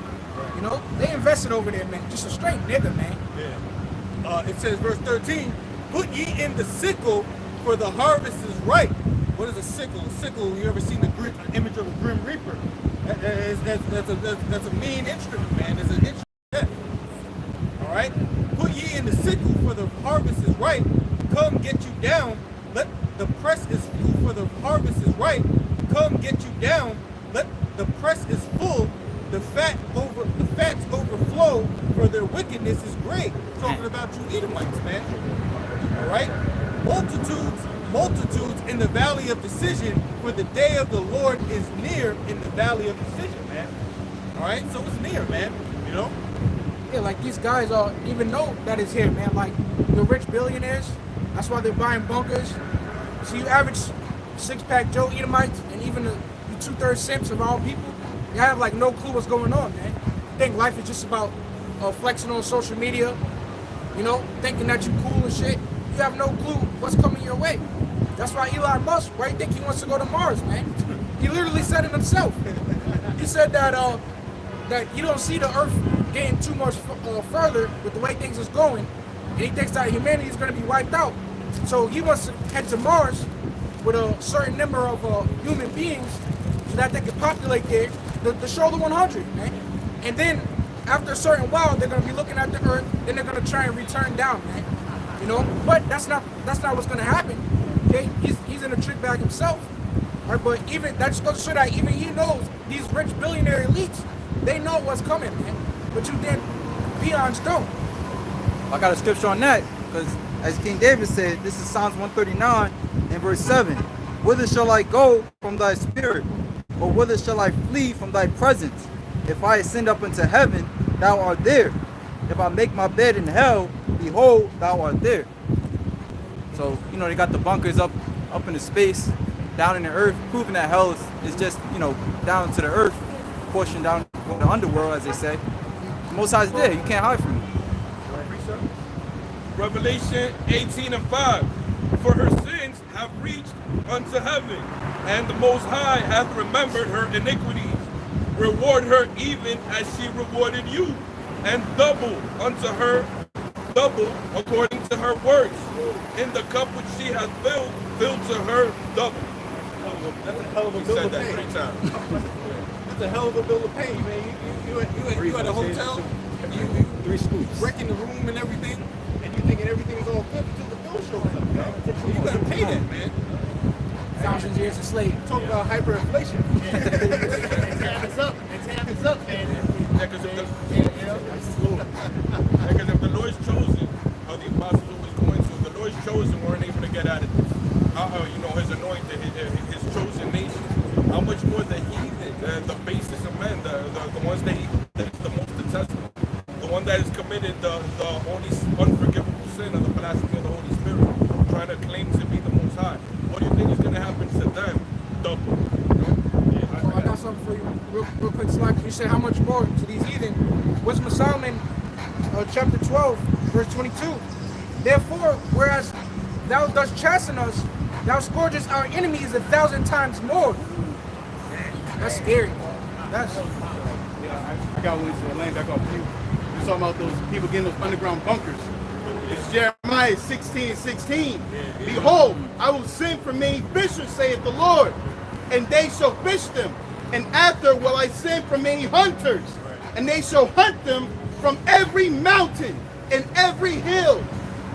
You know, they invested over there, man. Just a straight nigga, man. Yeah. It says, verse 13, put ye in the sickle, for the harvest is ripe. What is a sickle? A sickle, you ever seen the image of a grim reaper? That's a mean instrument, man. It's an instrument of death. All right? Put ye in the sickle, for the harvest is ripe. Come get you down. Let the press is full, for the harvest is ripe. Come get you down. Let the press is full. The fats overflow, for their wickedness is great. Talking about you Edomites, man. All right? Multitudes in the valley of decision, for the day of the Lord is near in the valley of decision, man. All right? So it's near, man. You know? Yeah, like these guys even know that it's here, man. Like the rich billionaires, that's why they're buying bunkers. So you average six-pack Joe Edomites and even the 2/3 simps of all people, they have like no clue what's going on, man. Think life is just about flexing on social media, you know, thinking that you cool and shit. You have no clue what's coming your way. That's why Elon Musk, right, think he wants to go to Mars, man. He literally said it himself. He said that that you don't see the Earth getting too much further with the way things is going, and he thinks that humanity is going to be wiped out. So he wants to head to Mars with a certain number of human beings so that they can populate there, the shoulder 100, man. And then after a certain while, they're going to be looking at the Earth, then they're going to try and return down, man. You know, but that's not what's going to happen. Okay, he's in a trick bag himself. All right, but even that just goes to show that even he knows these rich billionaire elites, they know what's coming, man. But you then peons don't. I got a scripture on that, because as King David said, this is Psalms 139 and verse 7. Whither shall I go from thy spirit? Or whither shall I flee from thy presence? If I ascend up into heaven, thou art there. If I make my bed in hell, behold, thou art there. So, you know, they got the bunkers up in the space, down in the earth, proving that hell is just, you know, down to the earth, portion down to the underworld, as they say. The Most High is there. You can't hide from it. Revelation 18:5. For her sins have reached unto heaven, and the Most High hath remembered her iniquities. Reward her even as she rewarded you, and double unto her, double according to her works. In the cup which she hath filled, fill to her double. That's a hell of a He bill said of that pay. 3 times. That's a hell of a bill of pay, man. You at a hotel, you 3 scoops. wrecking the room and everything, and you thinking everything's all good until the bill shows up, man. You gotta pay that, man. 1,000 years a slave. Talk about hyperinflation. It's up, man. Yeah, because if the Lord's chosen, how the apostles always going to, if the Lord's chosen weren't able to get out of this. You know, his anointed, his chosen nation. How much more the heathen, the basis of men, the ones that's the most detestable, the one that has committed the only unforgivable sin of the blasphemy of the Holy Spirit, trying to claim to be the Most High. What do you think is going to happen to them? Double. You know? real quick slide. You said how much more to these heathen? Wisdom of Solomon, chapter 12, verse 22. Therefore, whereas thou dost chasten us, thou scourgest our enemies 1,000 times more. That's scary. That's I got one to land back off you. You're talking about those people getting those underground bunkers. It's Jeremiah 16:16. Behold, I will send for many fishers, saith the Lord, and they shall fish them. And after will I send for many hunters, and they shall hunt them from every mountain and every hill,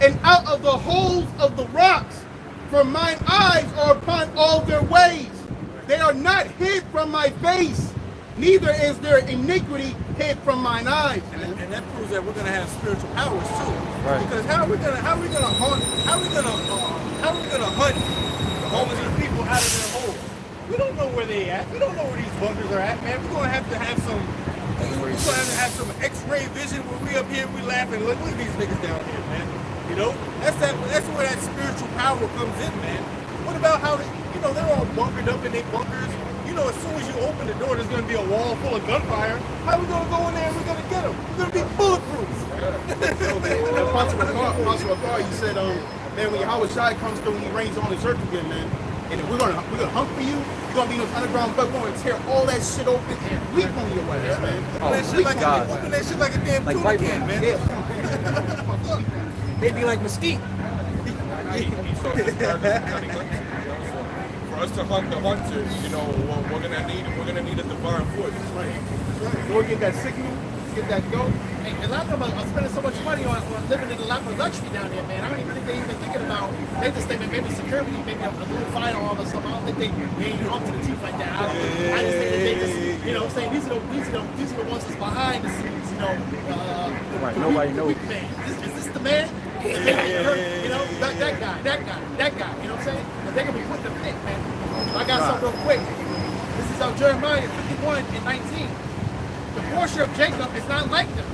and out of the holes of the rocks. For mine eyes are upon all their ways. They are not hid from my face, neither is their iniquity hid from mine eyes. And that proves that we're gonna have spiritual powers too. Right. Because how are we gonna hunt the homeless people out of their holes? We don't know where they at. We don't know where these bunkers are at, man. We're gonna have to have some X-ray vision where we up here, we laughing. Look at these niggas down here, man. You know, that's where that spiritual power comes in, man. What about how they're all bunkered up in their bunkers? You know, as soon as you open the door, there's gonna be a wall full of gunfire. How are we gonna go in there and we're gonna get them? We're gonna be bulletproof. Apostle Akar, you said, man, when Yahweh Shai comes through and he reigns on his earth again, man, and we're gonna hunt for you. You're gonna be in those underground bunkers. We're gonna tear all that shit open and weep on your ass, man. Oh, Open that shit like a damn Like tuna white can, man. man. They'd be like mesquite. For us to hunt the hunters, we're gonna need a divine force. Go get that signal, get that goat. And a lot of them are spending so much money on living in a lot of luxury down there, man. I don't even think they're even thinking about, they just think that maybe security, maybe a little firearm or something. I don't think they ain't up to the teeth like that. I just think that they just, I'm saying, these are the ones that's behind the scenes, Right, nobody knows. Man. Is this the man? That guy, you know what I'm saying? But they're going to be put in the pit, man. I got something real quick. This is Jeremiah 51 and 19. The portion of Jacob is not like them,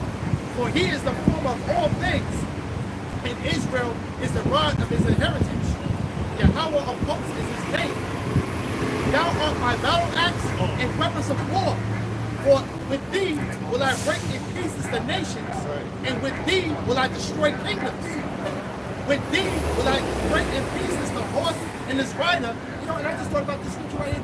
for he is the form of all things, and Israel is the rod of his inheritance. Yahweh of hosts is his name. Thou art my battle axe and weapons of war. For with thee will I break in pieces the nations, and with thee will I destroy kingdoms. With thee will I break in pieces the horse and his rider. And I just thought about this scripture right here,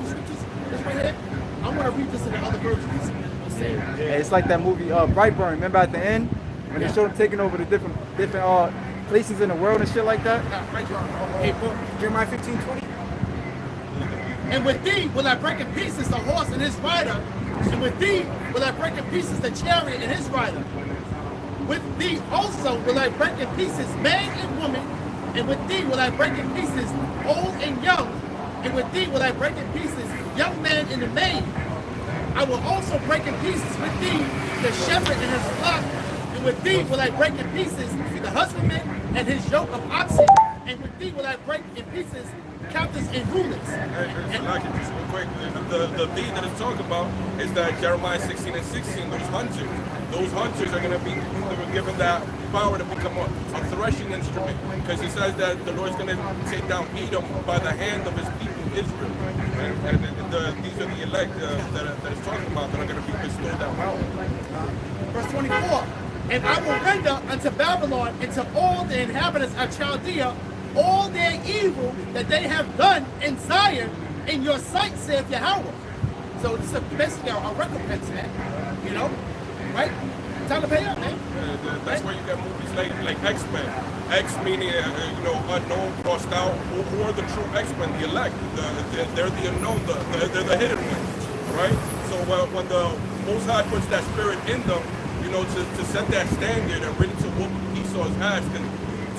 this right here. I want to read this in the other versions. Hey, it's like that movie Brightburn. Remember at the end when they showed them taking over the different places in the world and shit like that? Hey, Jeremiah 15:20. And with thee will I break in pieces the horse and his rider, and with thee will I break in pieces the chariot and his rider. With thee also will I break in pieces man and woman, and with thee will I break in pieces old and young, and with thee will I break in pieces young man and the maid. I will also break in pieces with thee the shepherd and his flock, and with thee will I break in pieces the husbandman and his yoke of oxen, and with thee will I break in pieces captains and rulers. And like it just real quick, the thing that it's talking about is that Jeremiah 16 and 16, those hunters are going to be given that power to become a threshing instrument, because it says that the Lord's going to take down Edom by the hand of his people Israel, and these are the elect that it's talking about that are going to be bestowed that power. Verse 24, and I will render unto Babylon and to all the inhabitants of Chaldea all their evil that they have done in Zion in your sight, saith Yahweh. So this is basically a recompense, man. Right? Time to pay up, man. That's where you got movies like X-Men. X meaning, unknown, crossed out, or the true X-Men, the elect. They're the unknown, they're the hidden ones, right? So when the Most High puts that spirit in them, to set that standard and ready to whoop Esau's ass, and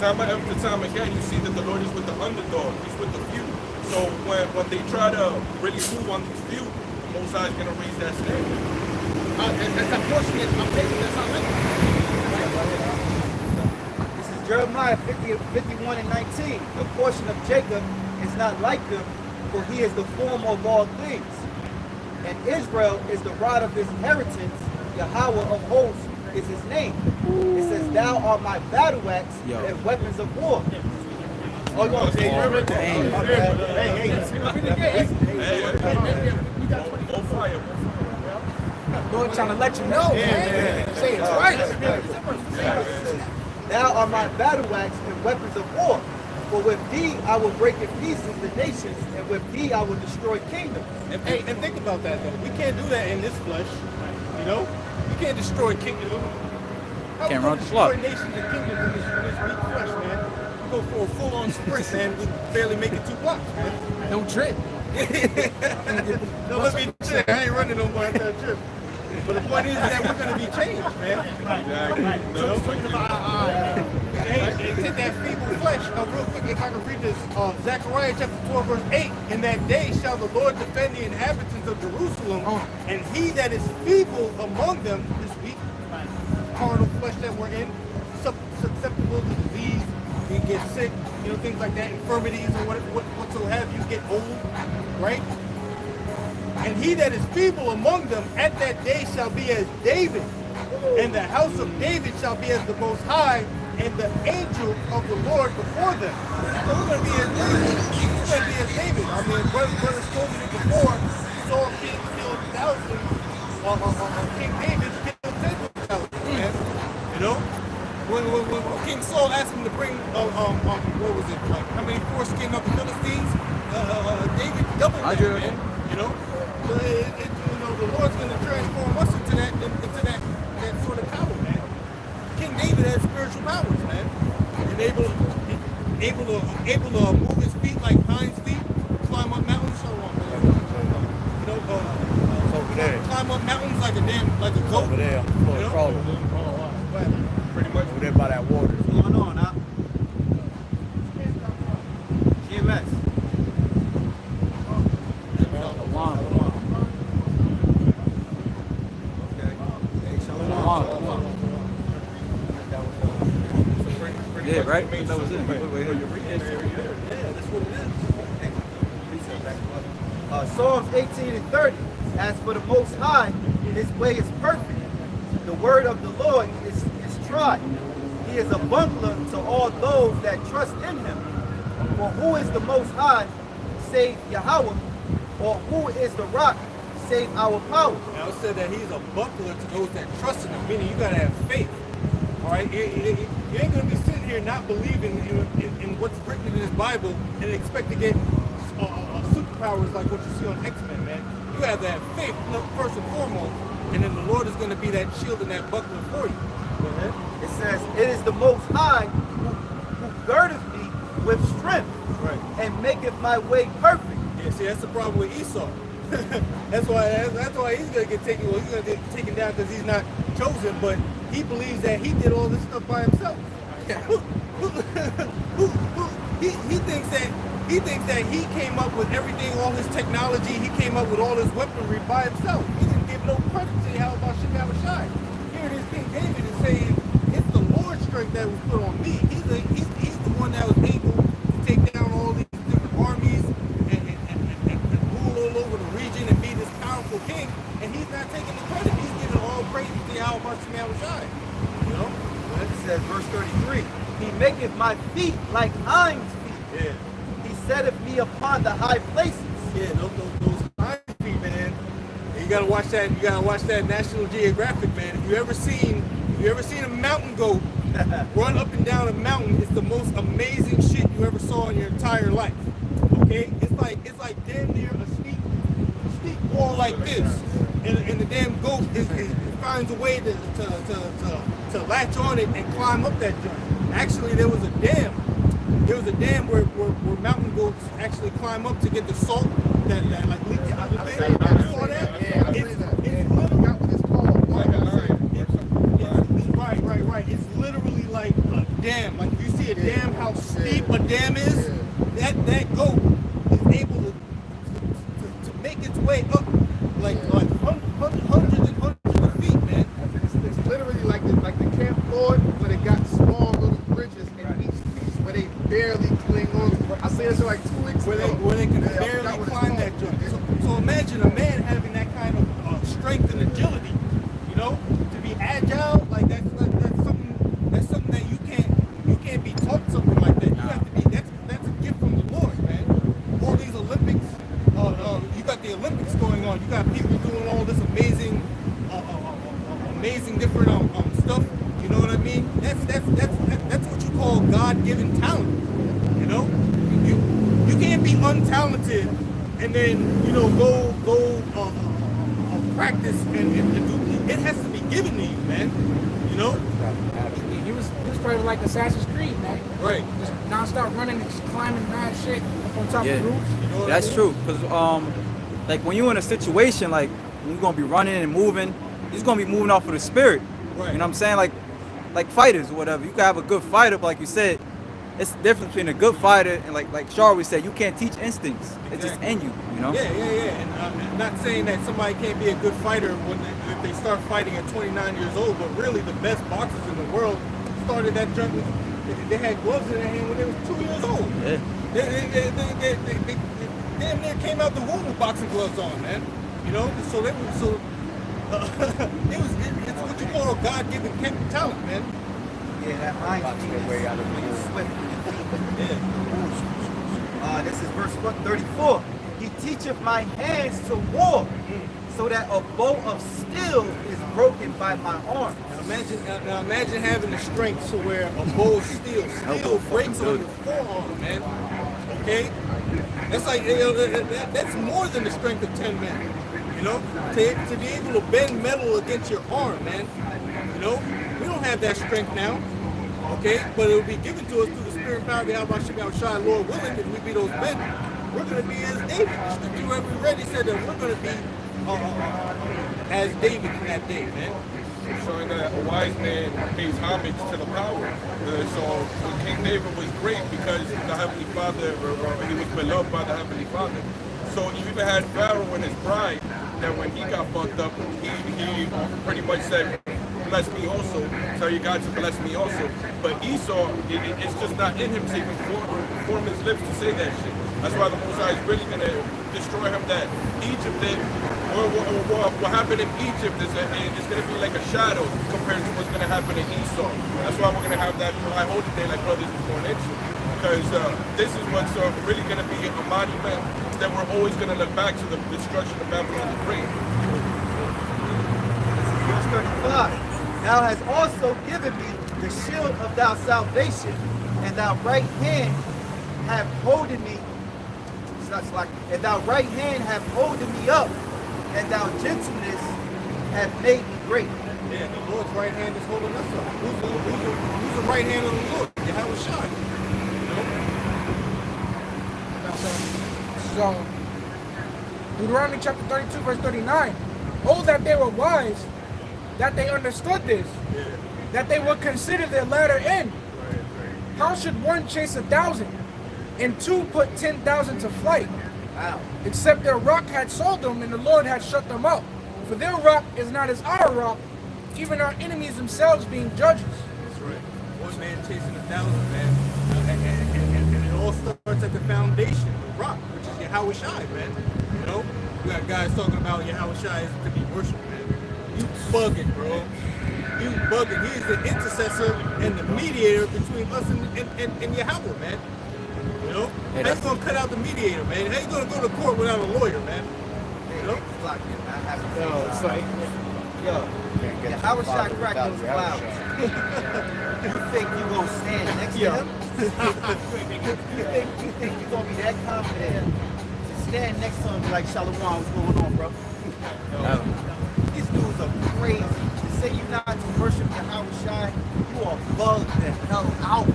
time after time again, you see that the Lord is with the underdog, he's with the few. So when they try to really move on these few, the Most High is going to raise that standard. That's unfortunate. I'm taking this on This is Jeremiah 51 and 19. The portion of Jacob is not like them, for he is the form of all things. And Israel is the rod of his inheritance. Yahweh of hosts is his name. It says, thou art my battle axe and weapons of war. Oh, you want to say On fire. Lord trying to let you know, man. Say it twice. Now are my battle axe and weapons of war. For with thee I will break in pieces the nations, and with thee I will destroy kingdoms. Hey, and think about that though. We can't do that in this flesh. You know, you can't destroy kingdoms. Can't run the destroy clock. nations and kingdoms in this weak flesh, man. We go for a full-on sprint, man. We barely make it 2 blocks, man. Don't trip. No, let me check. I ain't running no more after that trip. But the point is that we're going to be changed, man. Exactly. So, hey, take that feeble flesh. Real quick, if I can read this, Zechariah chapter 12, verse 8. In that day shall the Lord defend the inhabitants of Jerusalem, and he that is feeble among them, this weak, carnal flesh that we're in, susceptible to disease, you get sick, you know, things like that, infirmities or whatsoever, you get old, right? And he that is feeble among them at that day shall be as David, and the house of David shall be as the Most High, and the angel of the Lord before them. So we're going to be as David. We're going to be as David. I mean, brothers told me before, Saul King killed thousands, King David killed 10,000, man. You know? When King Saul asked him to bring, what was it, like, how many foreskin of the Philistines? David doubled that, man. You know? But you know, the Lord's going to transform us into that sort of power, man. King David had spiritual powers, man. And able to move his feet like hinds feet, climb up mountains, so on, man. You know, climb up mountains like a goat. Over there, you know? Pretty much. over there by that water. What's going on, huh? GMS. Yeah, right? That was it. Psalms 18 and 30. As for the Most High, his way is perfect. The word of the Lord is tried. He is a bungler to all those that trust in him. For who is the Most High, save Yahweh? Or who is the rock, save our power? Now it said that he's a buckler to those that trust in him, meaning you gotta have faith. All right, you ain't gonna be sitting here not believing in what's written in this Bible and expect to get superpowers like what you see on X-Men, man. You have to have faith first and foremost, and then the Lord is gonna be that shield and that buckler for you. Go ahead. It says, it is the Most High who girdeth me with strength, Right. and maketh my way perfect. Yeah, see, that's the problem with Esau. that's why he's gonna get taken. Well, he's gonna get taken down because he's not chosen. But he believes that he did all this stuff by himself. He thinks that he came up with everything, all his technology. He came up with all his weaponry by himself. He didn't give no credit to Yahweh Shai. Here it is, King David is saying it's the Lord's strength that was put on me. He's the one that was able to take down all these different armies and rule all over the region and be this powerful king. And he's not taking the credit. He's giving all praise to Yahweh Shai. You know? It says, verse 33, he maketh my feet like hinds feet. Yeah. He setteth me upon the high places. Yeah, those hind feet, man. And you gotta watch that. You gotta watch that National Geographic, man. If you ever seen a mountain goat run up and down a mountain, it's the most amazing shit you ever saw in your entire life. Okay, it's like damn near a steep wall like this, and the damn goat finds a way to latch on it and climb up that jump. Actually, there was a dam. There was a dam where mountain goats actually climb up to get the salt that like leaks out the thing. You saw that? Yeah, It's literally what it's called. right. It's literally like a dam. Like if you see a dam, how steep a dam is, that goat is able to make its way up like hundreds and hundreds of feet, man. It's literally like the Camp Lord, but it got small little bridges in each piece where they barely cling on. I say this like 2 weeks Where ago. they can Yeah, I barely forgot what it's climb called. that jump. So imagine a man having that kind of strength and agility, you know, to be agile. Like that's something that you can't be taught something like that. You have to be. That's a gift from the Lord, man. All these Olympics, you got the Olympics going on. You got people doing all this amazing untalented and then, you know, go practice and do, it has to be given to you, man. You know? He was probably like Assassin's Creed, man. Right. Just non-stop running and just climbing mad shit up on top Yeah. of roofs. You know what That's I mean? true. Cause like when you're in a situation like when you're gonna be running and moving, you're just gonna be moving off of the spirit. Right. You know what I'm saying? Like fighters or whatever. You can have a good fighter, but like you said, it's the difference between a good fighter and like Char always said, you can't teach instincts. It's just in you, you know? Yeah. And I'm not saying that somebody can't be a good fighter if they start fighting at 29 years old, but really the best boxers in the world started that jump. They had gloves in their hand when they was 2 years old. Yeah. They damn near came out the womb with boxing gloves on, man. You know, so it was it's what you call a God-given talent, man. Yeah, that mind way out of swift. Yeah. This is verse 34. He teacheth my hands to war, so that a bow of steel is broken by my arm. Now imagine having the strength to where a bow of steel breaks on your forearm, man. Okay? That's like, that's more than the strength of 10 men. You know? To be able to bend metal against your arm, man. You know? We don't have that strength now. Okay? But it will be given to us through the spirit and power of the Almighty, Lord willing, if we be those men. We're going to be as David. The scripture that we read, he said that we're going to be as David in that day, man. Showing that a wise man pays homage to the power. So King David was great because the Heavenly Father, he was beloved by the Heavenly Father. So you even had Pharaoh and his bride, that when he got fucked up, he pretty much said, bless me also, tell your God to bless me also. But Esau, it's just not in him to even form his lips to say that shit. That's why the Most High is really going to destroy him. That Egypt did, what happened in Egypt is going to be like a shadow compared to what's going to happen in Esau. That's why we're going to have that high holy day like brothers was going into. Because this is what's really going to be a monument that we're always going to look back to the destruction of Babylon the Great. Verse 35. Thou hast also given me the shield of thy salvation, and thy right hand have holden me. And thy right hand have holden me up, and thy gentleness have made me great. Yeah, the Lord's right hand is holding us up. Who's the right hand of the Lord? Yahweh Shai. So, Deuteronomy chapter 32, verse 39. Oh, that they were wise, that they understood this, that they would consider their latter end. How should one chase 1,000, and two put 10,000 to flight? Wow. Except their rock had sold them, and the Lord had shut them up. For their rock is not as our rock, even our enemies themselves being judges. That's right. One man chasing 1,000, man. And it all starts at the foundation, the rock, which is Yahweh Shai, man. You know? You got guys talking about Yahweh Shai is to be worshipped, man. You bugging, bro. You bugging. He is the intercessor and the mediator between us and Yahweh, man. You know? Hey, how you gonna cut out the mediator, man? How you gonna go to court without a lawyer, man? You know? It's like, Yahweh Shai crack those clouds. You think you gonna stand next to him? you think you're gonna be that confident to stand next to him and be like, Shalom, what's going on, bro? These dudes are crazy. To say you're not to worship Yahweh Shai, you are bugged the hell out.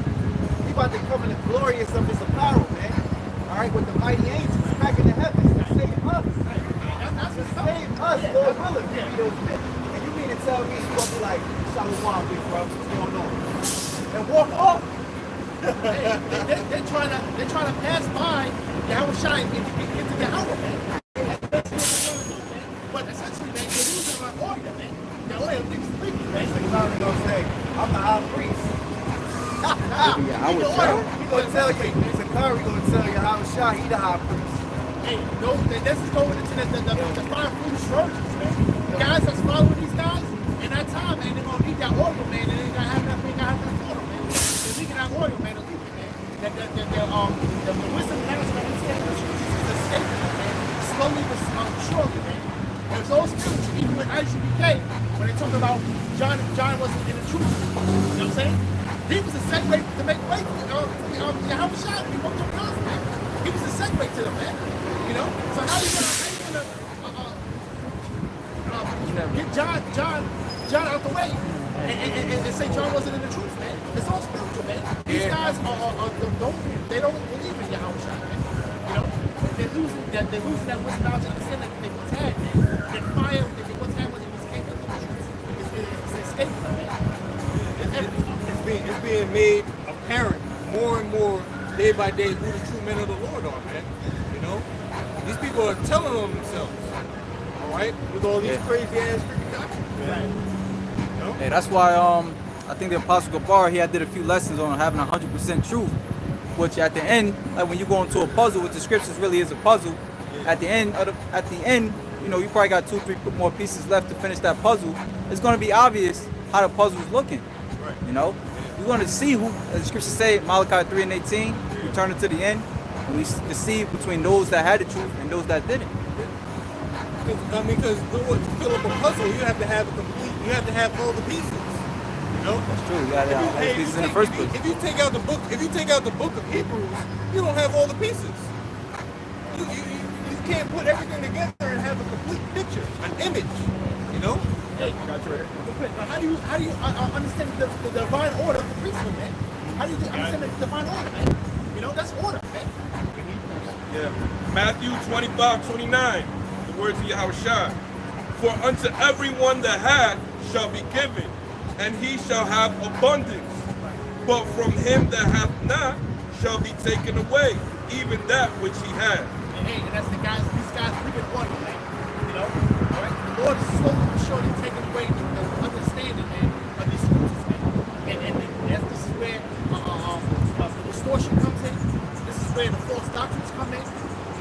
He about to come in the glorious of his apparel, man. All right, with the mighty angels back in the heavens to save us. To save us, Lord willing, to be those men. And you mean to tell me you're gonna be like, Shalom, big bro, what's going on? And walk off. They're trying to pass by Yahweh Shai into Yahweh, man. But essentially, man, they're losing my order, man. The oil is leaking, man. So you're not gonna say, I'm the high priest. He gonna tell you, Zakari gonna tell you how Shai, he the high priest. Hey, this is going into the five foolish virgins, man. The guys that's following these guys, in that time, man, they're gonna eat that oil, man, and they ain't gonna have nothing for them, man. They're leaking that oil, man, they're leaking, man. The wisdom and knowledge of understanding the truth is escaping, man. Slowly but surely, man. There's those scriptures, even with IGBK, when they talk about John wasn't in the truth. You know what I'm saying? He was a segue to make way for Yahweh Shai when he walked on the earth, man. He was a segue to them, man. John out the way and say John wasn't in the truth, man. It's all spiritual, man. These guys don't believe in Yahushua, man. You know, they're losing that wisdom, knowledge, and understanding that they once had, man. That fire that they once had when they was came into the truth. It's escaping them, man. It's being made apparent more and more day by day who the true men of the Lord are, man. You know, these people are telling on themselves. All right, with all these crazy ass freaking doctrines. Right. You know? Hey, that's why I think the Apostle Gabar, he had did a few lessons on having 100% truth, which at the end, like when you go into a puzzle, which the scriptures really is a puzzle, at the end, you know, you probably got 2-3 more pieces left to finish that puzzle. It's going to be obvious how the puzzle is looking. Right. You know, we're going to see who, as the scriptures say, Malachi 3:18, return it to the end, and we deceive between those that had the truth and those that didn't. Because to fill up a puzzle, you have to have all the pieces. You know? That's true. You got to have all the pieces in the first place. If you take out the book of Hebrews, you don't have all the pieces. You can't put everything together and have a complete picture, an image. You know? Hey, how do you understand the divine order of the priesthood, man? How do you understand the divine order, man? You know, that's order, man. Yeah. Matthew 25:29, the words of Yahushua. For unto everyone that hath shall be given, and he shall have abundance. But from him that hath not shall be taken away, even that which he hath. And that's these guys living order, man. You know? All right? The Lord is slowly but surely taking away the understanding, man, of these scriptures, man. And this is where the distortion comes in. This is where the false doctrines come in.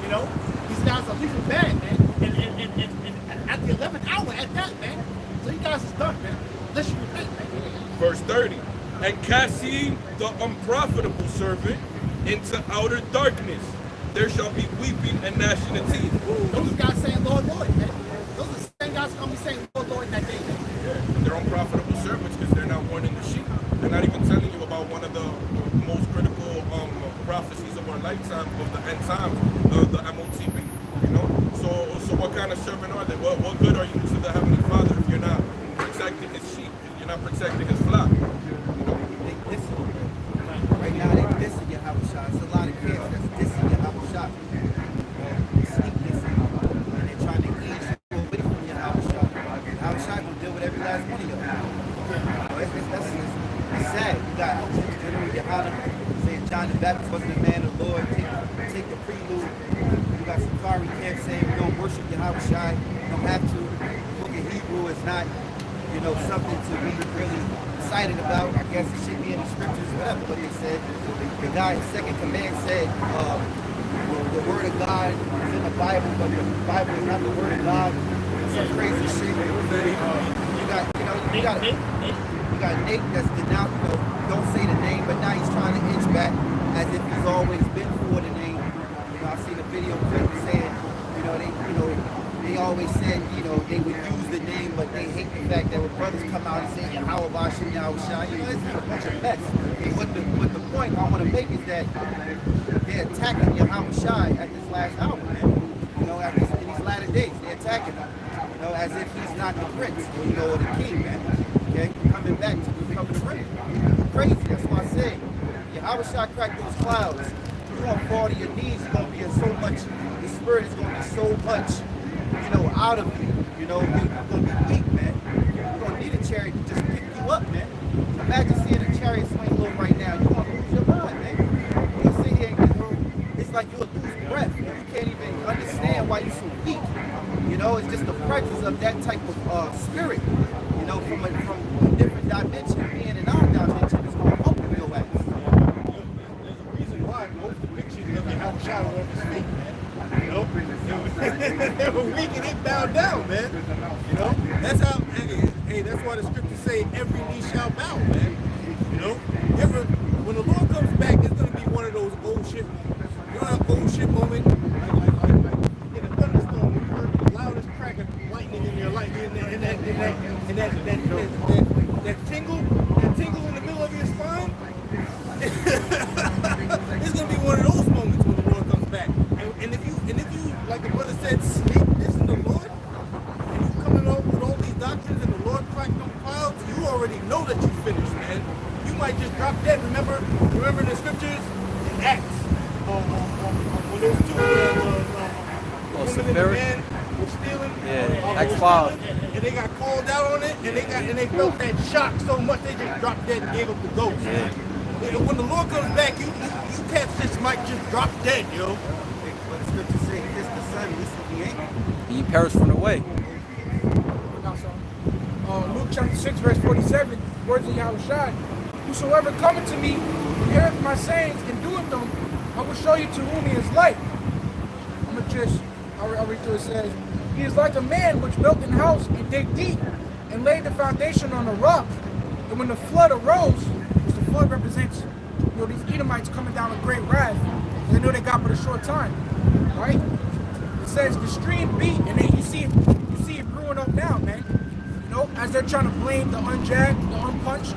You know? These guys are leaving bad, man. And at the 11th hour, at that, man. So you guys is done, man. Unless you repent, man. Verse 30. And cast ye the unprofitable servant into outer darkness. There shall be weeping and gnashing of teeth. Those guys saying, Lord, Lord, man. Those are the same guys going to be saying, Lord, Lord, in that day, man. Yeah. They're unprofitable servants because they're not warning the sheep. They're not even telling you about one of the most critical prophecies of our lifetime, of the end times, the MOTB. You know? So what kind of servant are they? What good are you to the Heavenly Father if you're not protecting his sheep, if you're not protecting his flock? You know? They dissing. Right now they dissing Yahushua. It's a lot of kids that's dissing Yahushua. They sneak dissing. And they're trying to ease you away from Yahushua. Yahushua will deal with every last one of you. It's sad. You got General Yohana saying John the Baptist wasn't a man of the Lord. Take the prelude. You got Sakari Camp saying we don't worship Yahushua. You don't have to. The book of Hebrew is not, you know, something to be really excited about. I guess it should be in the scriptures, whatever. But they said the guy, his second command said the word of God is in the Bible, but the Bible is not the word of God. Some crazy shit. You got Nate that's denounced, you know, don't say the name, but now he's trying to inch back as if he's always been for the name. You know, I seen a video clip saying, they always said, you know, they would use the name, but they hate the fact that when brothers come out and say Yahweh Shem Yahushua, you know, it's just a bunch of mess. But the point I want to make is that they're attacking Yahushua at this last hour, man. You know, in these latter days, they're attacking him. You know, as if he's not the prince, you know, or the king, man. Okay, coming back to becoming the reign. Crazy, that's why I say, Yahushua cracked those clouds. You're gonna fall to your knees. You're gonna be in so much. The spirit is gonna be so much, you know, out of you. You know, you're gonna be weak, man. You're gonna need a chariot to just pick you up, man. Imagine seeing a chariot swing low right now. You're gonna lose your mind, man. You'll sit here and it's like you'll lose breath. You can't even understand why you're so weak. You know, it's just the presence of that type of spirit. You know, from a different dimension, being in our dimension, is going to open your ass. There's a reason why most depictions of Yahushua were of his feet, man. You know, they were weak and they bowed down, man. You know, that's how. Hey, that's why the scriptures say every knee shall bow, man. You know, when the Lord comes back, it's gonna be one of those old shit moments. You know that old shit moment, like in a thunderstorm, when you heard the loudest crack of lightning in your life, and that tingle in the middle of your spine. It's gonna be one of those moments when the Lord comes back. And if you, like the brother said, sneak this in the Lord, and you coming over with all these doctrines might just drop dead. Remember the scriptures in Acts, when those two, woman and the Spirit? man were stealing. Yeah, were Acts 5. stealing, and they got called out on it, and they felt that shock so much they just dropped dead and gave up the ghost. Yeah. And when the Lord comes back, you cats just might just drop dead, yo. But the scripture say, kiss the son, listen to the angel. And you perish from the way. Luke chapter 6, verse 47, words of Yahushua. Whosoever cometh to me and heareth my sayings and doeth them, I will show you to whom he is like. I'll read through it. It says, he is like a man which built an house and dig deep and laid the foundation on a rock. And when the flood arose, which the flood represents, these Edomites coming down with great wrath, they knew they got but a short time, right? It says the stream beat, and then you see it brewing up now, man. You know, as they're trying to blame the unjagged, the unpunched,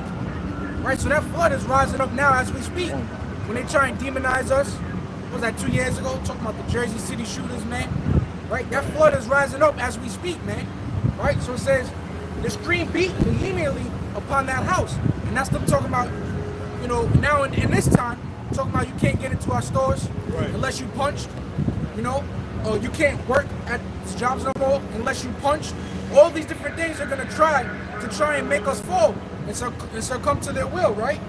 right? So that flood is rising up now as we speak. When they try and demonize us, what was that 2 years ago? Talking about the Jersey City shooters, man. Right? That flood is rising up as we speak, man. Right? So it says the stream beat vehemently upon that house. And that's them talking about, you know, now in this time, talking about you can't get into our stores unless you punched, you know, or you can't work at jobs no more unless you punched. All these different things are gonna try and make us fall and succumb to their will, right?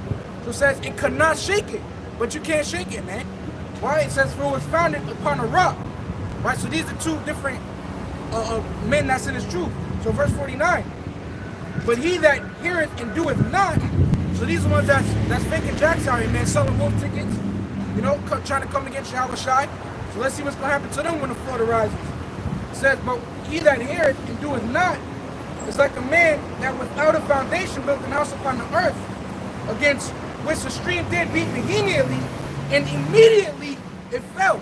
So it says it could not shake it, but you can't shake it, man. Why? It says for it was founded upon a rock. Right? So these are two different men that's in his truth. So verse 49. But he that heareth and doeth not, so these are ones that's faking jacks out here, man, selling wolf tickets, you know, trying to come against Yahushua. So let's see what's going to happen to them when the flood arises. It says, but he that heareth and doeth not is like a man that without a foundation built an house upon the earth, against which the stream did beat vehemently, and immediately it fell.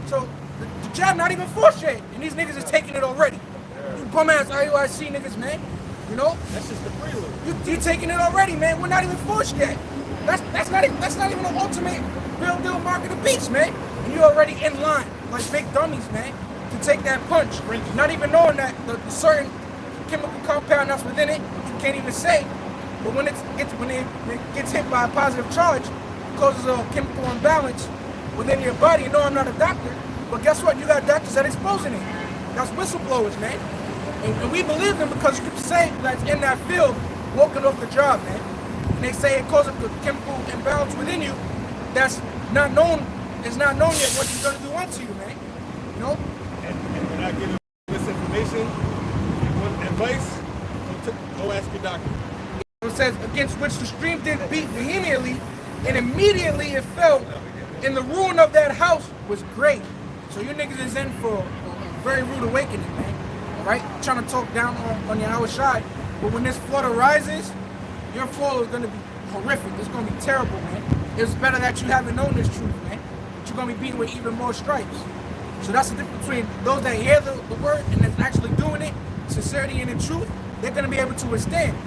So the job not even forced yet, and these niggas is taking it already. You bum ass IUIC niggas, man. You know? That's just the prelude. You taking it already, man. We're not even forced yet. That's not even the ultimate real deal mark of the beast, man. And you're already in line, like big dummies, man, to take that punch. Not even knowing that the certain chemical compound that's within it, you can't even say. But when it gets hit by a positive charge, it causes a chemical imbalance within your body. You know I'm not a doctor, but guess what? You got doctors that exposing it. That's whistleblowers, man. And we believe them because scripture say that's in that field, walking off the job, man. And they say it causes the chemical imbalance within you that's not known. It's not known yet what he's gonna do unto you, man. You know? And when I give misinformation, if you want advice, go ask your doctor. It says, against which the stream did beat vehemently, and immediately it fell, and the ruin of that house was great. So you niggas is in for a very rude awakening, man. Right? Trying to talk down on your Yahushua. But when this flood arises, your fall is going to be horrific. It's going to be terrible, man. It's better that you haven't known this truth, man. But you're going to be beaten with even more stripes. So that's the difference between those that hear the word and that's actually doing it, sincerity and the truth. They're going to be able to withstand.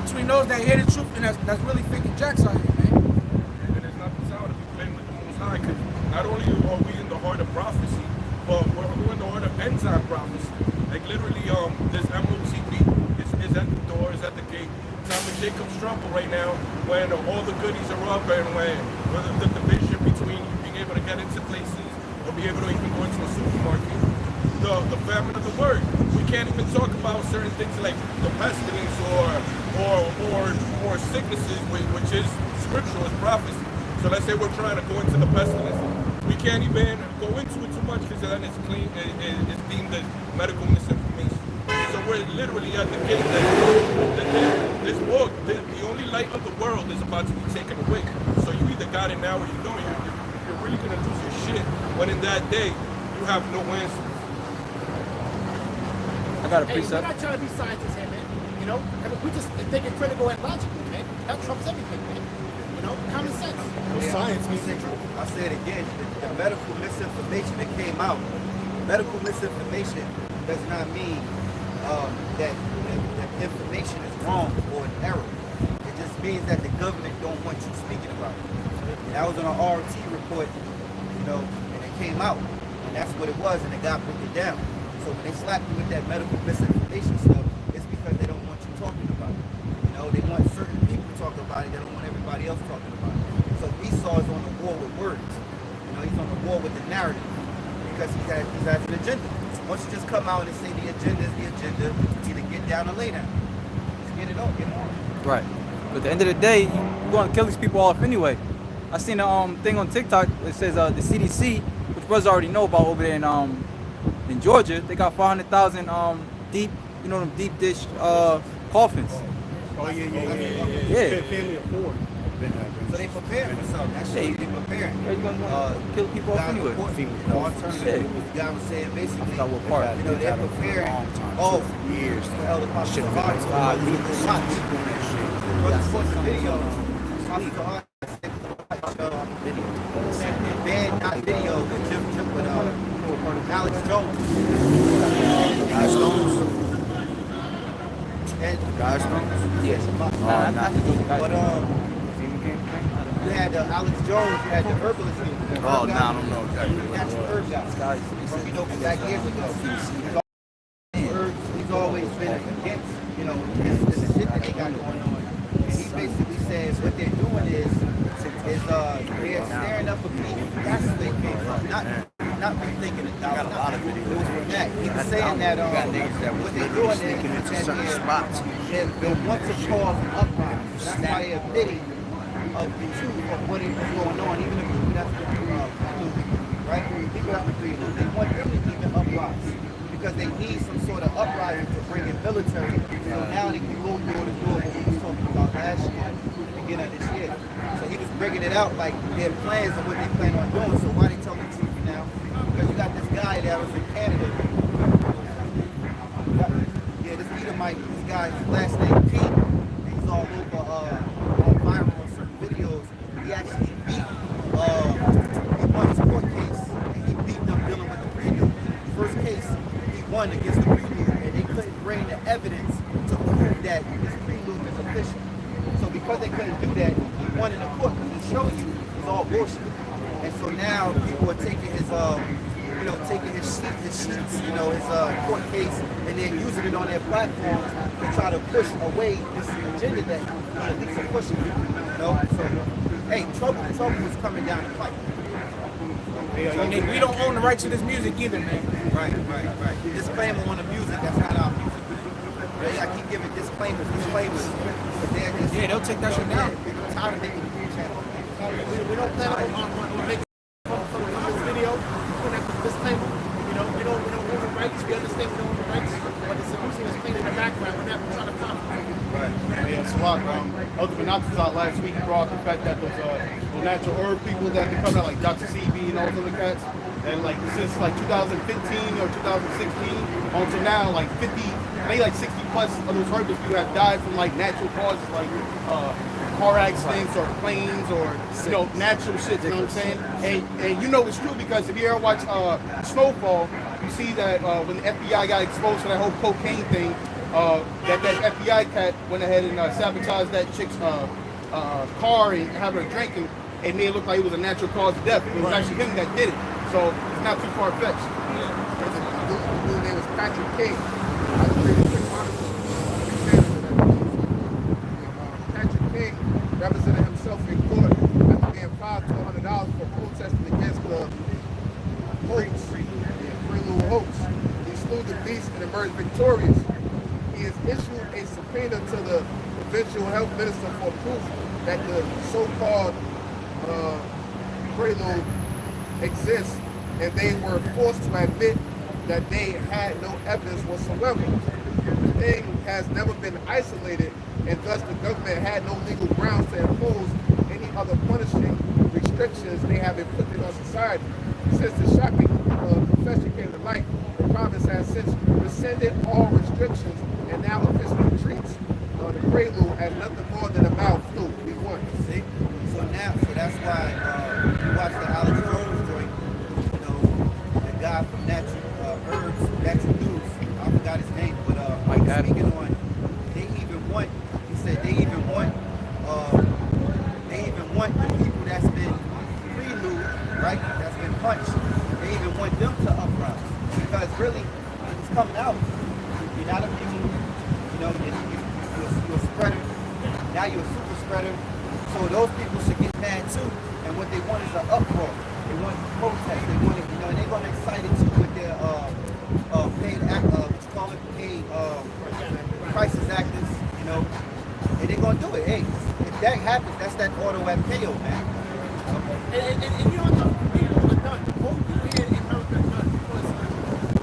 Between those that hear the truth and that's really faking jacks out here, man. And it's not the sound to be playing with the Most High, because not only are we in the heart of prophecy, but we're in the heart of end-time prophecy. Like literally, this MOCB is at the door, is at the gate. Time of Jacob's trouble right now, when all the goodies are up and when the division between you being able to get into places or be able to even go into a supermarket, the famine of the word. We can't even talk about certain things like the pestilence or sicknesses, which is scriptural, is prophecy. So let's say we're trying to go into the pestilence. We can't even go into it too much because then it's clean, it's deemed as medical misinformation. So we're literally at the gate that this book, the only light of the world is about to be taken away. So you either got it now or you don't. You're really going to lose your shit when in that day you have no answers. I got a Hey, we're precept. not trying to be scientists here, man. You know, I mean, we just thinking critical and logical, man. That trumps everything, man. You know, common sense. Science means I'll say it again, the medical misinformation that came out, medical misinformation does not mean that information is wrong or an error. It just means that the government don't want you speaking about it. And that was on an RT report, you know, and it came out. And that's what it was, and it got broken down. So when they slap you with that medical misinformation stuff, it's because they don't want you talking about it. You know, they want certain people talk about it, they don't want everybody else talking about it. So Esau is on the war with words. You know, he's on the war with the narrative because he has an agenda. Once you just come out and say the agenda is the agenda, either get down or lay down. Just get it on, get it on. Right. But at the end of the day, you're going to kill these people off anyway. I seen a thing on TikTok that says the CDC, which brothers already know about over there in Georgia, they got 400,000 deep, you know, them deep dish coffins. Oh, yeah. Yeah. Family of four. So they preparing for something. That shit, they preparing. They're going to kill people off anyway. Alternative. The guy was saying basically, Forgot what part. you know, they're preparing. Oh, years. The elder Pastor Hart. Brothers watch the video. Pastor Hart banned that video with Jim with Alex Jones. Guy Stones. And Guy Stones. yes, but you had Alex Jones, you had the herbalist. Oh, no, I don't know exactly. Natural herb guy. From, you know, from back years ago. He's always been against, you know, this shit that they got going on. And he basically says what they're doing is they're snaring up a people. That's where they came from. Not me thinking it. Got a lot of videos. It was from that. He was saying that what they're doing is that they want to cause an uprising. That's why they're admitting of the truth of what is going on, even the people that's been right? People that's been they want them to even uprise because they need some sort of uprising to bring in military. So now they can go door to door what we was talking about last year, beginning of this year. So he was bringing it out like their plans and what they plan on doing. So why they tell the truth now? Because you got this guy that was in Canada. Yeah, this Edomite, this guy's last name Pete. He's all over viral on certain videos. He actually beat he won his court case and he beat them dealing with the prelude. First case he won against the prelude and they couldn't bring the evidence to prove that this prelude is official. So because they couldn't do that, he won in the court because he showed you it's all bullshit. And so now people are taking his taking his sheets, you know, his court case, and then using it on their platforms to try to push away this agenda that at least are pushing, you know. So, hey, trouble is coming down the pipe. We don't own the rights to this music either, man. Right. Disclaimer on the music, that's not our music. I keep giving disclaimers. Yeah, they'll take that shit down. We're tired of making YouTube channels. We don't plan on making this video. Disclaimer. You know, we don't own the rights. We understand we don't own the rights, but it's music is playing in the background. We're not trying to conflict. Yeah, it's a lot. Elder Benat's was out last week. He brought up the fact that those natural herb people that they come out like Dr. CB and all those other cats, and like since like 2015 or 2016 until now, like 50, maybe like 60 plus of those herbalist people have died from like natural causes, like car accidents or planes or natural shit. You know what I'm saying? And you know it's true because if you ever watch Snowfall, you see that when the FBI got exposed for that whole cocaine thing. That FBI cat went ahead and sabotaged that chick's car and had her drinking. It made it look like it was a natural cause of death. It was actually him that did it. So it's not too far-fetched. The dude's name was Patrick King. Patrick King represented himself in court after being fined $100 for protesting against the prelude hoax. He slew the beast and emerged victorious. He has issued a subpoena to the provincial health minister for proof that the so-called prelude exists, and they were forced to admit that they had no evidence whatsoever. The thing has never been isolated, and thus the government had no legal grounds to impose any other punishing restrictions they have inflicted on society. Since the shocking confession came to light, the province has since rescinded all restrictions and now officially treats the prelude as nothing more than a mild flu. We won. See? So that's why you watch the Alex Jones joint, you know, the guy from Natural Herbs, Natural News, I forgot his name, but speaking on, they even want the people that's been prelude, right, that's been punched, they even want them to uprise. Because really, it's coming out. You're not a people, you know, you're a spreader. Now you're a super spreader. rhetoric. So those people should get mad too. And what they want is an uproar. They want protest. They want it, and they're gonna excite it too with their paid paid crisis actors, and they're gonna do it. Hey, if that happens, that's that auto FKO, man. And you know what the people are done. All you here in America are done because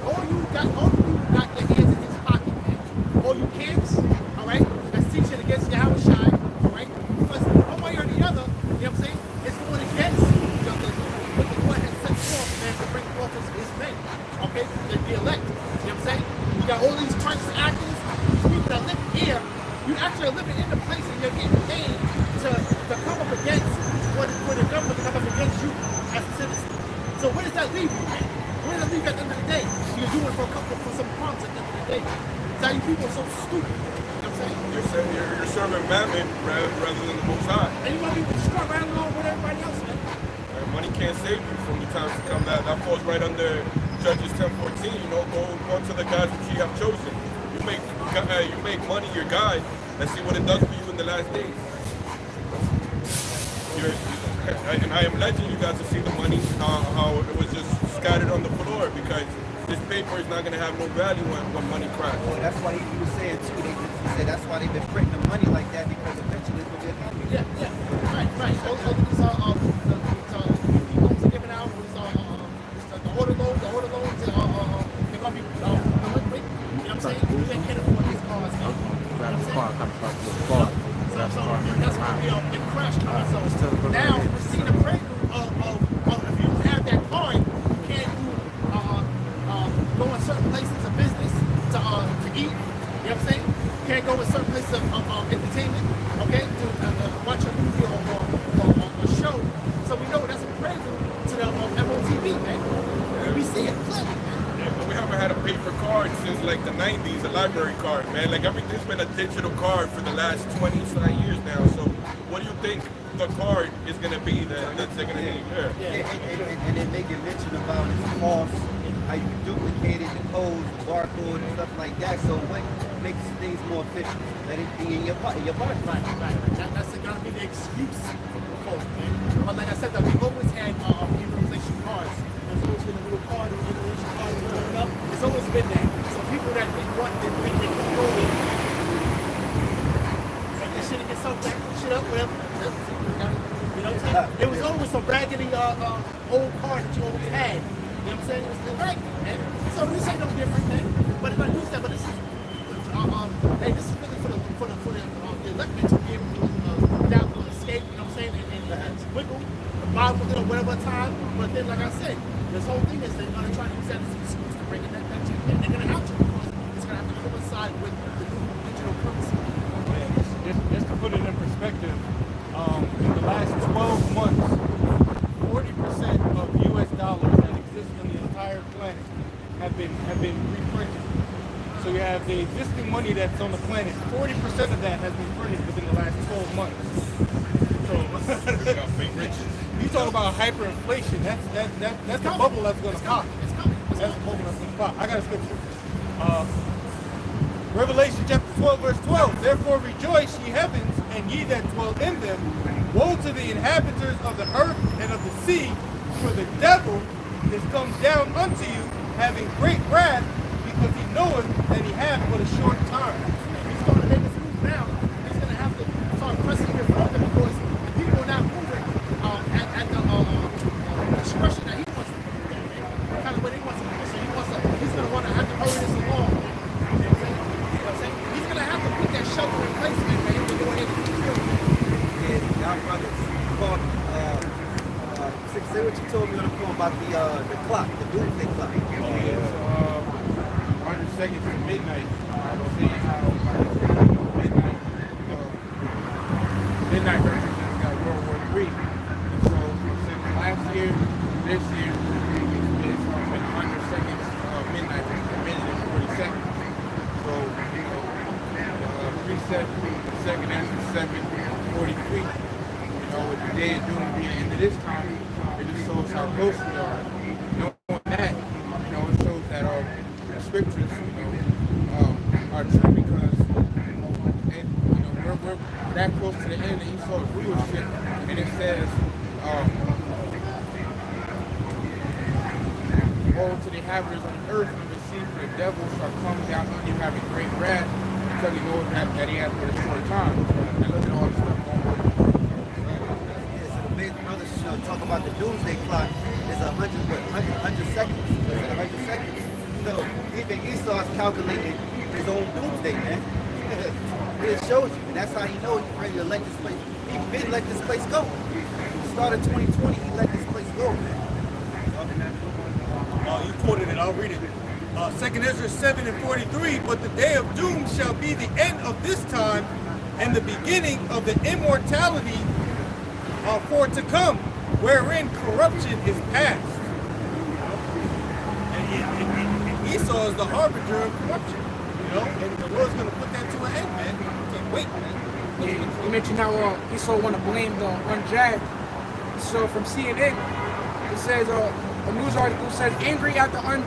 all you got your hands in his pocket, man. All you kids, all right, that's teaching against your house shine, all right, because one way or the other, you know what I'm saying, it's going against what the Lord has set forth, man, to bring forth his men, okay, the elect, you know what I'm saying? You got all these crisis actors, these people that live here, you actually are living in the place and you're getting paid to come up against for the government to come up against you as a citizen. So where does that leave you, man? Where does that leave you at the end of the day? You're doing for some crumbs at the end of the day. That's how you people are so stupid. You know what I'm saying? You're serving mammon rather than the Most High. And you want people to scrub right along with everybody else, man. Money can't save you from the times to come. That falls right under Judges 10:14. Go to the guys that you have chosen. You make money your guide. Let's see what it does for you in the last days. And I am letting you guys to see the money, how it was just scattered on the floor, because this paper is not going to have no value when money crashes. Well, that's why he was saying too. He said that's why they've been printing the money like that, because eventually it's going to be a economy. Yeah. Right. All these loans are given out. The order loans, they're going to be delinquent. You know what I'm saying? You can't afford these cars. Grab the car, come across the car. That's going to be a crash car. So now we're seeing a prelude of if you don't have that card, you can't go in certain places of business to eat. You know what I'm saying? You can't go in certain places of entertainment, okay, to watch a movie or a show. So we know that's a prelude to the MOTV, man. We see it clearly. We haven't had a paper card since like the 90s, a library card, man. Like everything's been a digital card for the last 20 years now. So what do you think the card is going to be that they're going to need? And then they get mention about its cost, how you duplicate it, the codes, the barcode, and stuff like that. So what makes things more efficient? Let it be in your pocket. Right. That's going to be the excuse for it, man. But like I said, that we always had utilization cards. There's always been a little card, utilization card growing up. It's always been there. So people that didn't want to think they could go in, like they shouldn't get some back shit up, whatever. You know what I'm saying? It was always some raggedy old card that you always had. You know what I'm saying? It was still raggedy, man. So this ain't no different, man. But if I use that, but this is hey, this is really for the elected to be able to down to escape, you know what I'm saying, and wiggle the bottom of it or whatever time. But then, like I said, this whole thing is they're gonna try to use that as an excuse to bring in that check, and they're gonna have to, because it's gonna have to coincide with the new digital currency. Just to put it in perspective, in the last 12 months, 40% of U.S. dollars that exist on the entire planet have been reprinted. So you have the existing money that's on the planet, 40% of that has been printed within the last 12 months. So you talk about hyperinflation, that's the bubble that's gonna pop. It's coming. That's the bubble that's gonna pop. I got a scripture. Revelation chapter 12, verse 12. Therefore rejoice, ye heavens, and ye that dwell in them. Woe to the inhabitants of the earth and of the sea, for the devil is come down unto you, having great wrath, because he knoweth that he hath but a short time. He's going to make us move now. He's going to have to start pressing it further, because the people are not moving at the expression that he wants to do. Kind of what he wants to do. So he's going to want to have to hurry this along. You know what I'm saying? He's going to have to put that shelter in place, man, for him to go ahead and do it. Yeah, y'all brothers called, say what you told me on the phone about the clock, the doomsday clock. 100 seconds to midnight. I don't see how midnight represents got World War III. And so since last year, this year, it's 100 seconds midnight, a minute and 40 seconds. So, reset, the second after 7:43. With the day of doom being into this time, it just shows how close we are. Knowing that, it shows that the scriptures, are true, because we're that close to the end. And he woe to the inhabitants on the earth and the sea, for the devil shall come down on you having great wrath, because he knows that he has but a short time. And look at all the stuff going on. Yeah, so the big brother talk about the doomsday clock is 100 seconds. It's 100 seconds. So even Esau's calculating his own doomsday, man. It shows you, and that's how he knows he's ready to let this place. He's been let this place go. The start of 2020, he let this place go, man. You quoted it, I'll read it. 2nd Ezra 7:43, but the day of doom shall be the end of this time and the beginning of the immortality for to come, wherein corruption is past. And Esau is the harbinger of corruption, you know, and the Lord's going to put that to an end, man. Can't wait, man. Yeah, you mentioned how Esau want to blame the unjust. So from CNN, it says a news article says angry at the unpunched,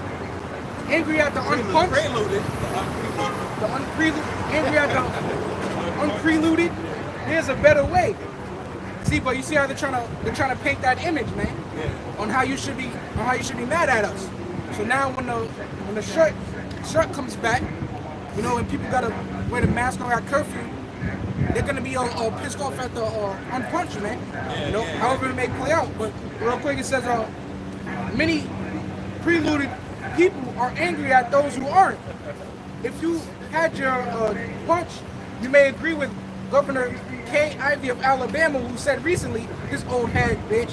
angry at the unpreluded. There's a better way. See, but you see how they're trying to paint that image, man, on how you should be mad at us. So now when the shirt comes back, you know, and people gotta wear the mask or at curfew, they're gonna be pissed off at the unpunched, man. You know, however it may play out. But real quick, it says many preluded people are angry at those who aren't. If you had your punch, you may agree with Governor Kay Ivey of Alabama, who said recently, this old hag bitch,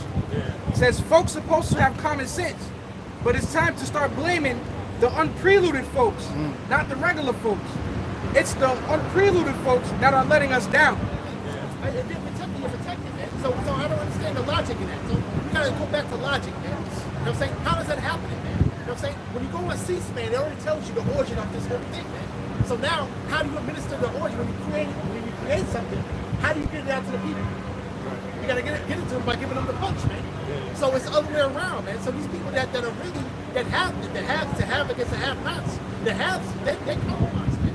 says folks supposed to have common sense, but it's time to start blaming the unpreluded folks, not the regular folks. It's the unpreluded folks that are letting us down. You're protected, man. So I don't understand the logic in that. So we gotta go back to logic, man. You know what I'm saying? How does that happen, man? You know what I'm saying? When you go on C-SPAN, it already tells you the origin of this whole thing, man. So now, how do you administer the origin when you create something? How do you get it out to the people? You gotta get it to them by giving them the punch, man. So it's the other way around, man. So these people that are really that have to have against the have-nots, the haves, they compromise, man.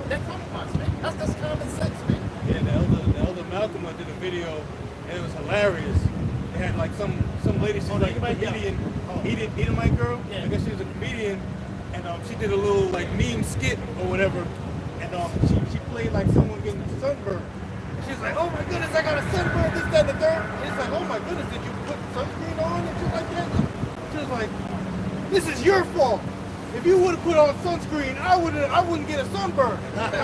They compromise, man. That's common sense, man. Yeah, the elder Malcolm did a video, and it was hilarious. They had like some lady, she's like a comedian, Edomite girl. Yeah. I guess she was a comedian, and she did a little like meme skit or whatever, and she played like someone getting sunburned. She's like, oh my goodness, I got a sunburn, this, that, and the third. And it's like, oh my goodness, did you put sunscreen on and shit like that? She was like, this is your fault. If you would have put on sunscreen, I wouldn't get a sunburn.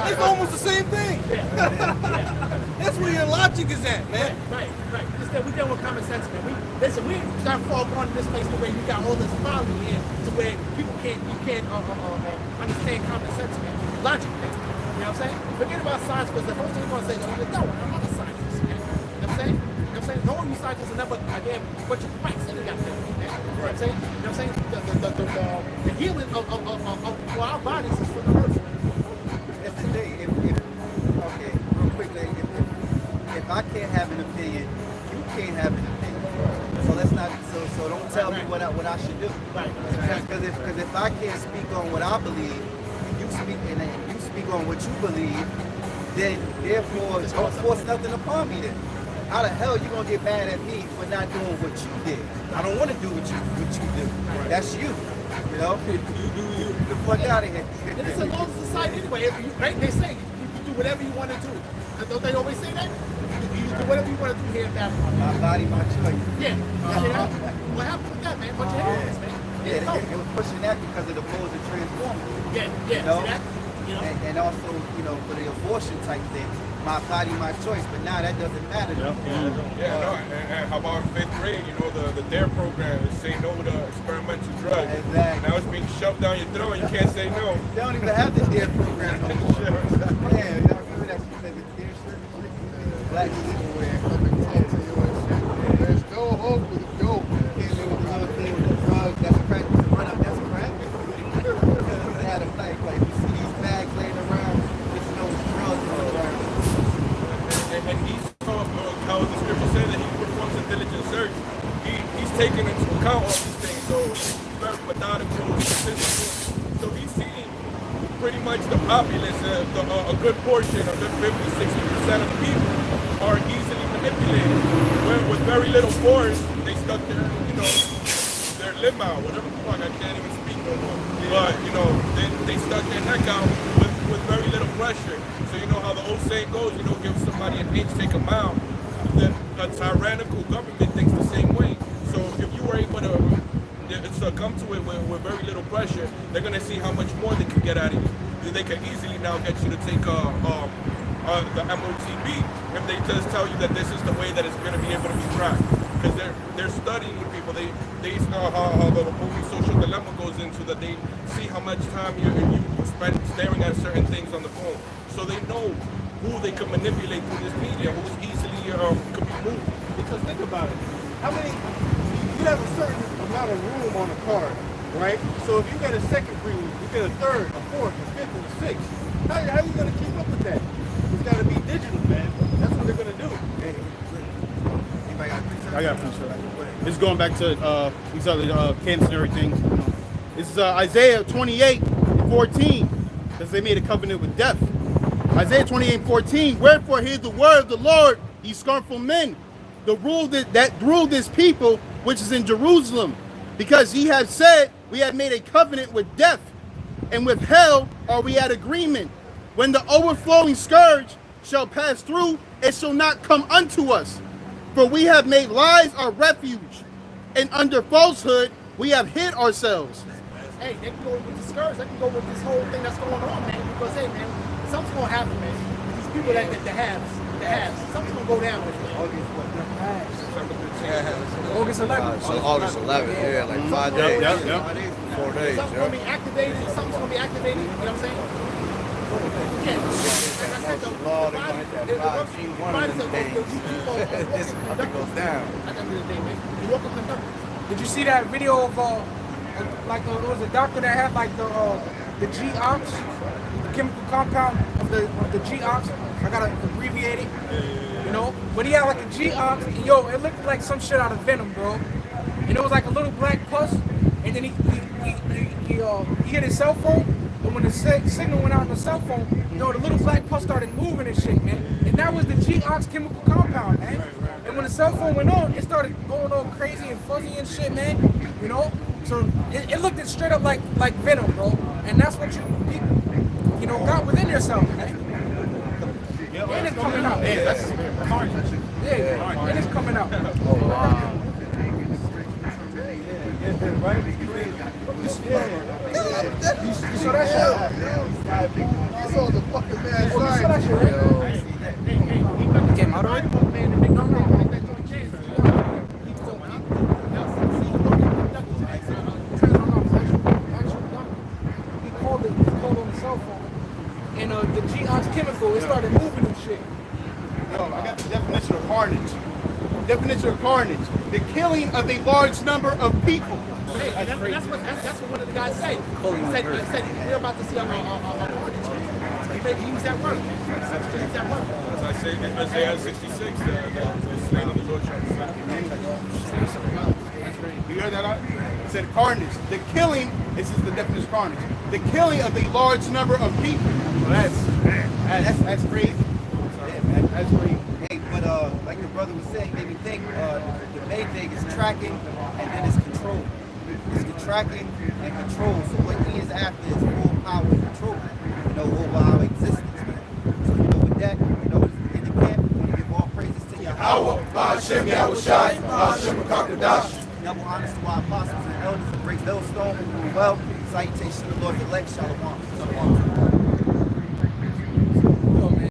It's almost the same thing. That's where your logic is at, man. Right. We deal with common sense, man. We start far gone in this place to where you got all this folly in, to where people can't understand common sense, man. Logic, man. You know what I'm saying? Forget about science, because the first thing you're going to say, no, I'm not a scientist, man. You know what I'm saying? No one you scientists are never, again, but you're right, so you got that, man. You know what I'm saying? You know what I'm saying? The healing of our bodies is from the earth. That's the thing. Okay, real quickly, if I can't have an opinion, you can't have an opinion. So let's not. So don't tell me what I should do. Right. Because if I can't speak on what I believe, you speak on what you believe, then therefore don't force nothing upon me. Then how the hell you gonna get mad at me for not doing what you did? I don't want to do what you do. That's you. You know, you get the fuck out of here. And it's a law of society anyway. Right? They say you do whatever you want to do. Don't they always say that? You do whatever you want to do here in Babylon. My body, my choice. Yeah. What happened with that, man? Bunch of hypocrites, man. Yeah, it was pushing that because of the pose of transformers. Yeah. You know? See that? You know? And also, you know, for the abortion type thing, my body, my choice. But now that doesn't matter. And how about in 5th grade, you know, the DARE program is say no to experimental drugs. Exactly. Now it's being shoved down your throat and you can't say no. They don't even have the DARE program no more. Yeah, y'all remember that shit, like the DARE shit? Black people wear. There's no hope with the dope. Can't live with the other thing with the drugs. That's crack. To run up, that's crack. They had a flag, like, you see these bags laying around, just know drugs all around. And he's how the scripture said that he performs a diligent search. He's taking into account all these things, so he's very methodical, consistent. So he's seeing pretty much the populace, a good portion, a good 50-60% of the people are easily manipulated. Where with very little force, they stuck their limo, whatever the fuck, I can't even speak no more. But, you know, they stuck their neck out with very little pressure. So you know how the old saying goes, you know, give somebody an inch, take a mile. Then a tyrannical government thinks the same way. So if you were able to succumb to it with very little pressure, they're going to see how much more they can get out of you. They can easily now get you to take the MOTB if they just tell you that this is the way that it's going to be able to be tracked. Because they're studying the people. They know how the movie Social Dilemma goes into that. They see how much time you spend staring at certain things on the phone. So they know who they can manipulate through this media, who's easily could be moved. Because think about it. How many, you have a certain amount of room on a card, right? So if you get a second premium, you get a third, a fourth, a fifth, and a sixth. How are you going to keep up with that? It's got to be digital, man. That's what they're going to do. I got a sure. This is going back to these other camps and everything. This is Isaiah 28:14, because they made a covenant with death. Isaiah 28:14, wherefore hear the word of the Lord, ye scornful men, the rule that rule this people which is in Jerusalem, because ye have said, we have made a covenant with death, and with hell are we at agreement. When the overflowing scourge shall pass through, it shall not come unto us. For we have made lies our refuge, and under falsehood we have hid ourselves. Hey, they can go with the scourge. They can go with this whole thing that's going on, man. Because, hey, man, something's going to happen, man. These people that the haves, something's going to go down with it. August 11th. So August 11th, yeah, like 5 days. 4 days. Something's going to be activated. Something's going to be activated. You know what I'm saying? Yeah. Goes down. Did you see that video of like it was a doctor that had like the G-ox, the chemical compound of the G-ox. I gotta abbreviate it, you know. But he had like a G-ox, and yo, it looked like some shit out of Venom, bro. And it was like a little black pus, and then he hit his cell phone. And when the signal went out on the cell phone, you know, the little black pus started moving and shit, man. And that was the G-ox chemical compound, man. And when the cell phone went on, it started going all crazy and fuzzy and shit, man. You know? So it looked straight up like Venom, bro. And that's what you know, got within yourself, man. And it's coming out. Yeah, that's carnage. Yeah, and it's coming out. Oh, wow. You saw that shit? I saw the fucking man. You saw that shit, right? It came out already? He called on the cell phone. And the G-ox chemical, it started moving and shit. Yo, I got the definition of carnage. Definition of carnage: the killing of a large number of people. Hey, and that's what one of the guys said. He said we're about to see a carnage. He used that word. He used that word. As I say, Isaiah 66, the slain of the Lord shall be slain. You heard that? It said carnage. The killing, this is the definition of carnage. The killing of a large number of people. So that's crazy. Yeah, man, that's crazy. Hey, but like the brother was saying, made me think the main thing is tracking and then it's control. It's the tracking and control. So what he is after is full power and control, you know, over our existence, man. So, you know, with that, you know, in the camp, we give all praises to Yahweh. Hashem Yahushai, Hashem Kakadash. Double honors to our apostles and elders, a great millstone. Well, salutation to the Lord's elect. Shalom. Shalom.